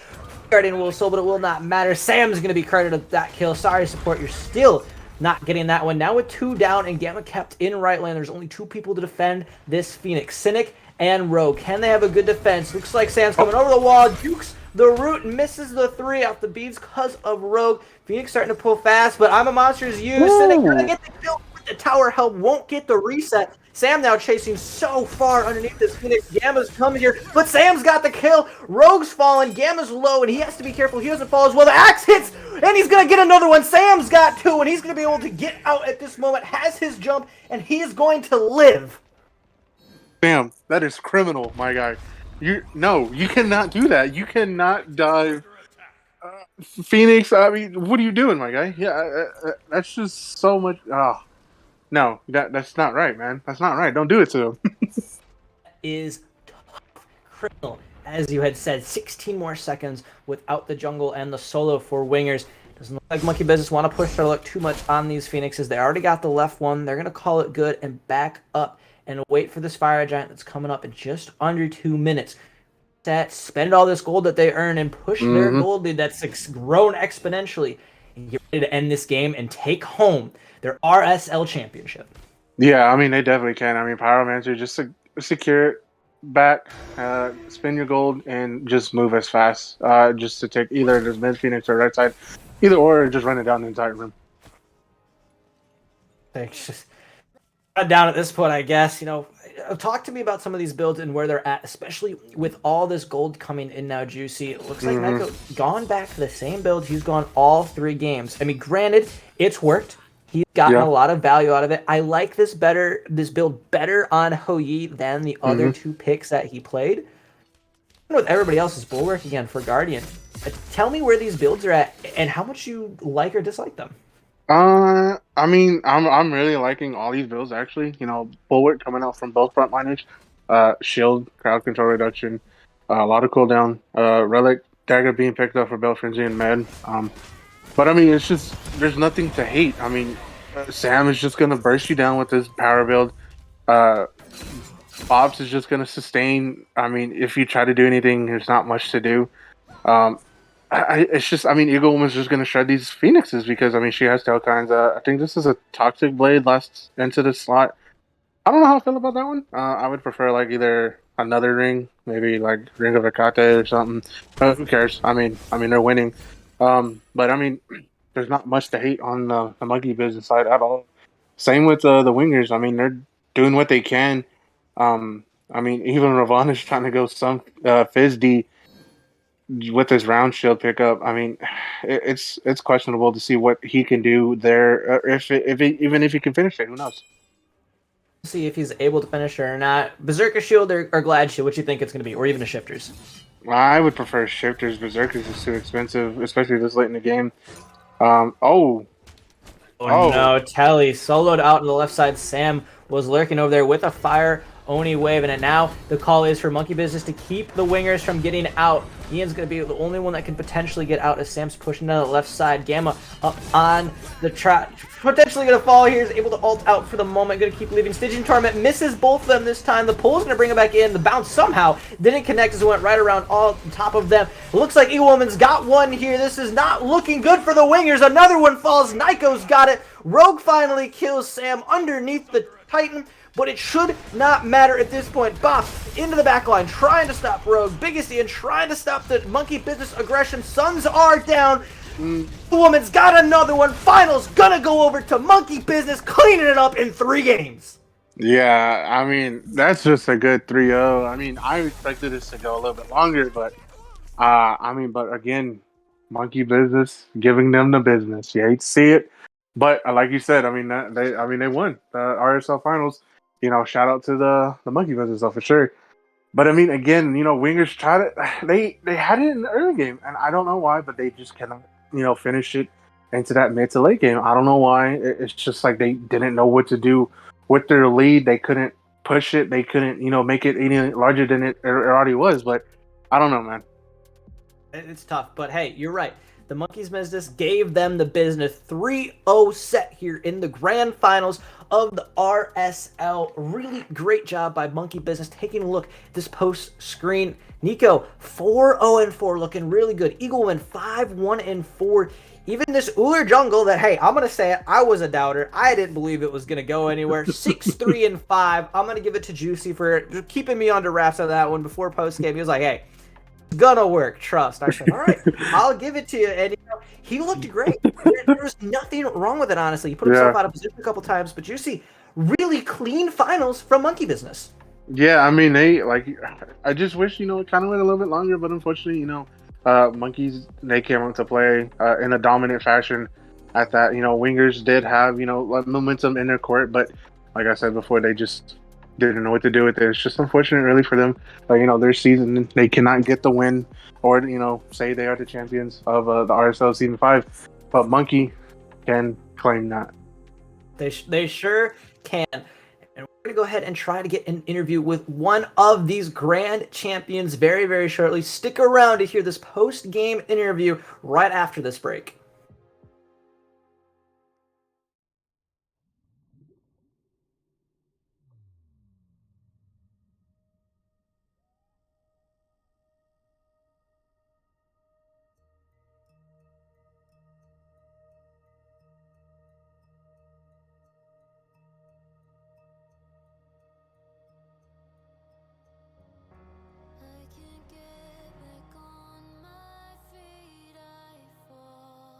Guardian will soul, but it will not matter. Sam's going to be credited with that kill. Sorry, support. You're still not getting that one. Now with 2 down and Gamma kept in right lane, there's only 2 people to defend this Phoenix. Cynic and Rogue. Can they have a good defense? Looks like Sam's coming over the wall. Dukes the root and misses the 3 off the beads because of Rogue. Phoenix starting to pull fast, but I'm a Monster's use. Cynic gonna get the kill with the tower help. Won't get the reset. Sam now chasing so far underneath this Phoenix. Gamma's coming here, but Sam's got the kill. Rogue's fallen. Gamma's low, and he has to be careful. He doesn't fall as well. The axe hits, and he's going to get another one. Sam's got 2, and he's going to be able to get out at this moment. Has his jump, and he is going to live. Damn, that is criminal, my guy. You cannot do that. You cannot dive. Phoenix, I mean, what are you doing, my guy? Yeah, that's just so much. No, that's not right, man. That's not right. Don't do it to him. Is criminal. As you had said, 16 more seconds without the jungle and the solo for Wingers. Doesn't look like Monkey Business want to push their luck too much on these Phoenixes. They already got the left one. They're going to call it good and back up and wait for this Fire Giant that's coming up in just under 2 minutes. Spend all this gold that they earn and push their gold lead that's grown exponentially and get ready to end this game and take home their RSL championship. Yeah, I mean, they definitely can. I mean, Pyromancer, just secure it back, spin your gold, and just move as fast. Just to take either this mid Phoenix or right side, either or, just run it down the entire room. Thanks. Down at this point, I guess. Talk to me about some of these builds and where they're at, especially with all this gold coming in now, Juicy. It looks like Neko gone back to the same build. He's gone all 3 games. I mean, granted, it's worked. He's gotten a lot of value out of it. I like this build better on Hou than the other 2 picks that he played. With everybody else's bulwark again for Guardian. Tell me where these builds are at and how much you like or dislike them. I mean, I'm really liking all these builds actually. Bulwark coming out from both frontliners, shield, crowd control reduction, a lot of cooldown, relic, dagger being picked up for Belt Frenzy and Med. But I mean, it's just there's nothing to hate. I mean, Sam is just gonna burst you down with this power build. Bob's is just going to sustain. I mean, if you try to do anything, there's not much to do. It's just, I mean, Eagle Woman's just going to shred these Phoenixes because, I mean, she has tail kinds. I think this is a Toxic Blade last into the slot. I don't know how I feel about that one. I would prefer, like, either another ring, maybe, like, Ring of Akate or something. Who cares? I mean, they're winning. But, I mean, there's not much to hate on the monkey business side at all. Same with the wingers. I mean, they're doing what they can. I mean, even Ravon is trying to go some Fizz D with his round shield pickup. I mean, it's questionable to see what he can do there. Even if he can finish it, who knows? See if he's able to finish it or not. Berserker shield or Glad shield, what you think it's going to be, or even a shifters? I would prefer shifters. Berserkers is too expensive, especially this late in the game. Oh no, Telly soloed out on the left side. Sam was lurking over there with a fire Oni wave, and now the call is for Monkey Business to keep the wingers from getting out. Ian's going to be the only one that can potentially get out as Sam's pushing down the left side. Gamma up on the track. Potentially going to fall here. He's able to ult out for the moment. Going to keep leaving. Stygian Torment misses both of them this time. The pull's going to bring him back in. The bounce somehow didn't connect as it went right around all top of them. Looks like Eagle Woman's got one here. This is not looking good for the wingers. Another one falls. Nyko's got it. Rogue finally kills Sam underneath the Titan. But it should not matter at this point. Boff into the back line, trying to stop Rogue. Biggest Ian trying to stop the Monkey Business aggression. Suns are down. The woman's got another one. Finals gonna go over to Monkey Business, cleaning it up in 3 games. Yeah, I mean, that's just a good 3-0. I mean, I expected this to go a little bit longer, but but again, Monkey Business giving them the business. You hate to see it, but like you said, I mean, they won the RSL finals. You know, shout out to the Monkey Business though for sure. But I mean, again, you know, wingers try to they had it in the early game, and I don't know why, but they just cannot, you know, finish it into that mid to late game. I don't know why. It's just like they didn't know what to do with their lead. They couldn't push it. They couldn't, you know, make it any larger than it already was. But I don't know, man. It's tough, but hey, you're right. The Monkeys Business gave them the business. 3-0 set here in the grand finals of the RSL. Really great job by Monkey Business taking a look at this post screen. Nico, 4-0-4, looking really good. Eagle win 5-1-4. Even this Uller Jungle that, hey, I'm going to say it, I was a doubter. I didn't believe it was going to go anywhere. 6-3-5. I'm going to give it to Juicy for keeping me under wraps on that one before post game. He was like, hey, gonna work, trust. I said, all right, I'll give it to you. And you know, he looked great. There was nothing wrong with it, honestly. He put himself out of position a couple times, but you see, really clean finals from Monkey Business. Yeah, I mean, I just wish, you know, it kind of went a little bit longer, but unfortunately, you know, Monkeys, they came out to play in a dominant fashion at that. You know, wingers did have, you know, momentum in their court, but like I said before, they just didn't know what to do with it. It's just unfortunate, really, for them. You know, their season, they cannot get the win, or you know, say they are the champions of the RSL Season 5. But Monkey can claim that. They sure can. And we're gonna go ahead and try to get an interview with one of these grand champions very, very shortly. Stick around to hear this post-game interview right after this break. I can't get back on my feet. I fall.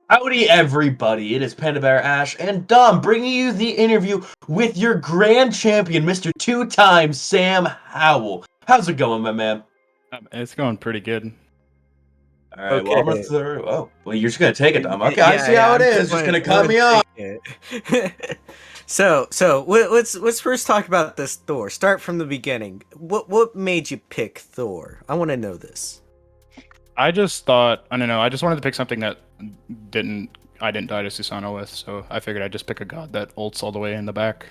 Howdy, everybody. It is Panda Bear Ash and Dom bringing you the interview with your grand champion, Mr. Two-Time Sam Howell. How's it going, my man? It's going pretty good. All right, well, I'm going to throw... Oh, well, you're just going to take it, Dom. Okay, I Yeah, see how it I'm is. Just going to cut me off. So let's first talk about this Thor. Start from the beginning. What made you pick Thor? I want to know this. I just thought, I don't know, I just wanted to pick something that I didn't die to Susano with, so I figured I'd just pick a god that ults all the way in the back.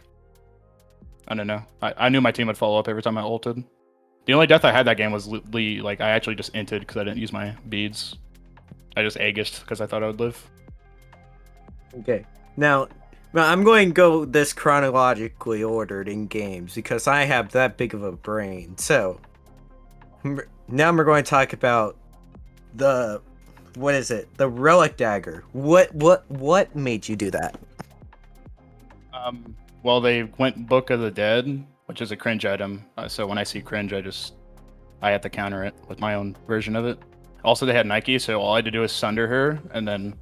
I don't know. I knew my team would follow up every time I ulted. The only death I had that game was like I actually just inted because I didn't use my beads. I just Aegis'd because I thought I would live. Okay. Now I'm going to go this chronologically ordered in games because I have that big of a brain. So now we're going to talk about the the relic dagger. What made you do that? Well, they went Book of the Dead, which is a cringe item. So when I see cringe, I have to counter it with my own version of it. Also, they had Nike, so all I had to do is Sunder her, and then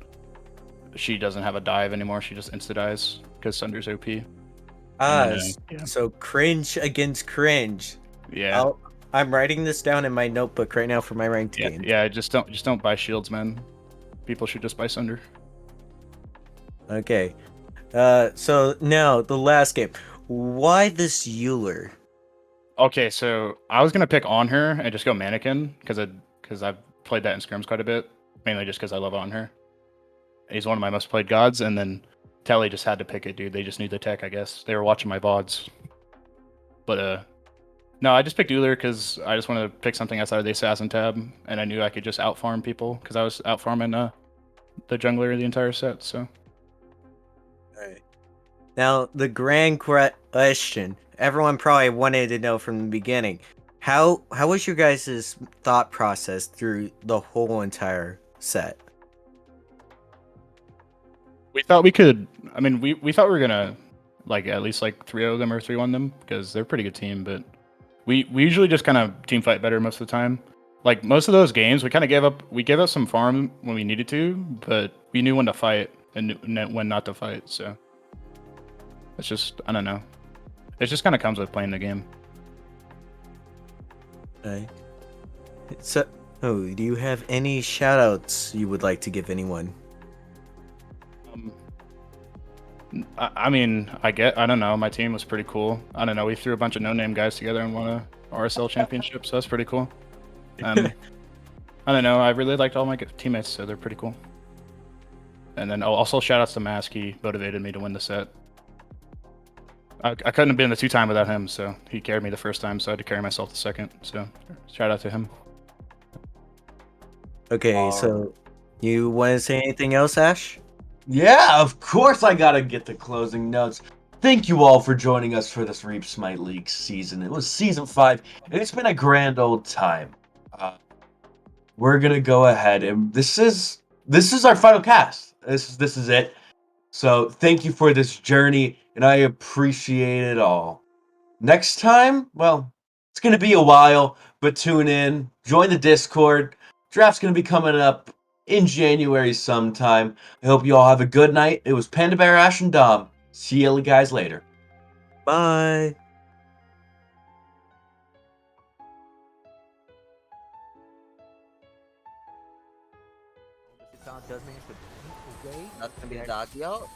she doesn't have a dive anymore. She just insta dies because Sunder's OP. So cringe against cringe. Yeah. I'm writing this down in my notebook right now for my ranked game. Yeah, just don't buy shields, man. People should just buy Sunder. Okay. So now the last game. Why this Euler? Okay, so I was gonna pick on her and just go mannequin because I've played that in scrims quite a bit, mainly just because I love on her. He's one of my most played gods, and then Telly just had to pick it, dude. They just need the tech, I guess. They were watching my VODs. But no, I just picked Euler because I just wanted to pick something outside of the assassin tab, and I knew I could just out farm people because I was out farming the jungler the entire set. So. Alright. Now the grand question everyone probably wanted to know from the beginning: how was your guys' thought process through the whole entire set? We thought we could. I mean, we thought we were gonna like at least like 3-0 them or 3-1 them because they're a pretty good team, but. We usually just kind of team fight better most of the time. Like most of those games, we kind of gave up. We gave up some farm when we needed to, but we knew when to fight and when not to fight. So it's just I don't know. It just kind of comes with playing the game. Okay. So, do you have any shoutouts you would like to give anyone? I mean, I don't know. My team was pretty cool. I don't know. We threw a bunch of no-name guys together and won a RSL championship, so that's pretty cool. I don't know. I really liked all my teammates, so they're pretty cool. And then also shout-outs to Mask. He motivated me to win the set. I couldn't have been the 2-time without him, so he carried me the first time, so I had to carry myself the second. So shout out to him. Okay, so you want to say anything else, Ash? Yeah, of course I gotta get the closing notes. Thank you all for joining us for this Reap Smite League season. It was season 5, and it's been a grand old time. We're gonna go ahead, and this is our final cast. This is it. So thank you for this journey, and I appreciate it all. Next time, well, it's gonna be a while, but tune in, join the Discord. Draft's gonna be coming up in January sometime. I hope you all have a good night. It was Panda Bear, Ash, and Dom. See you guys later. Bye. That's gonna be a doggy out.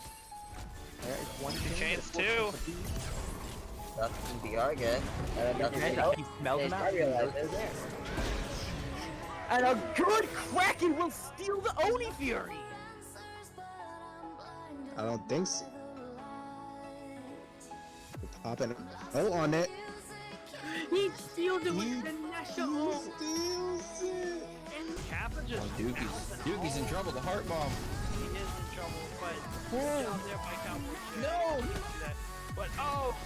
There is one chains too. That's gonna be our guess. He smells them out. And a good Kraken will steal the Oni Fury! I don't think so. Popping oh on it. He steals it with the national. Kappa just Dookie's in trouble. The heart bomb. he is in trouble, but good job there by Cowboy. No! He didn't do that. But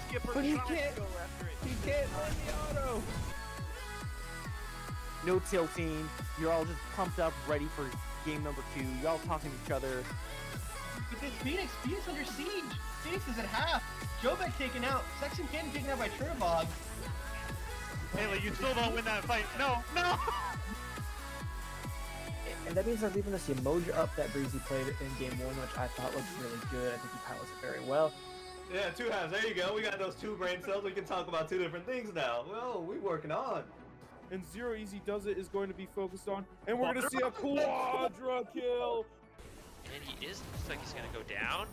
Skipper But he tried to can't- go after it. He can't run the auto. No tilting. You're all just pumped up, ready for game number 2. Y'all talking to each other. But this Phoenix under siege. Phoenix is at half. Jobek taken out. Section Cannon taken out by Turbog. Haley, you still don't win that fight. No, no! And that means they're leaving this emoji up that Breezy played in game 1, which I thought looked really good. I think he pilots it very well. Yeah, 2 halves. There you go. We got those 2 brain cells. We can talk about 2 different things now. Well, we working on. And Zero Easy Does It is going to be focused on, and we're going to see a quadra kill. And he looks like he's gonna go down.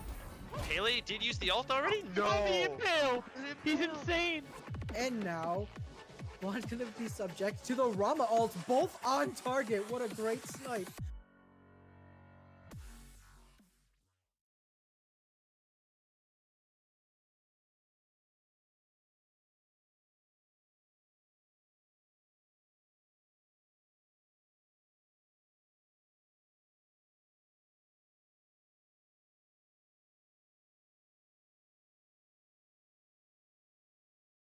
Pele did use the ult already? Oh, the impale! He's insane! And now, Juan's gonna be subject to the Rama ult, both on target. What a great snipe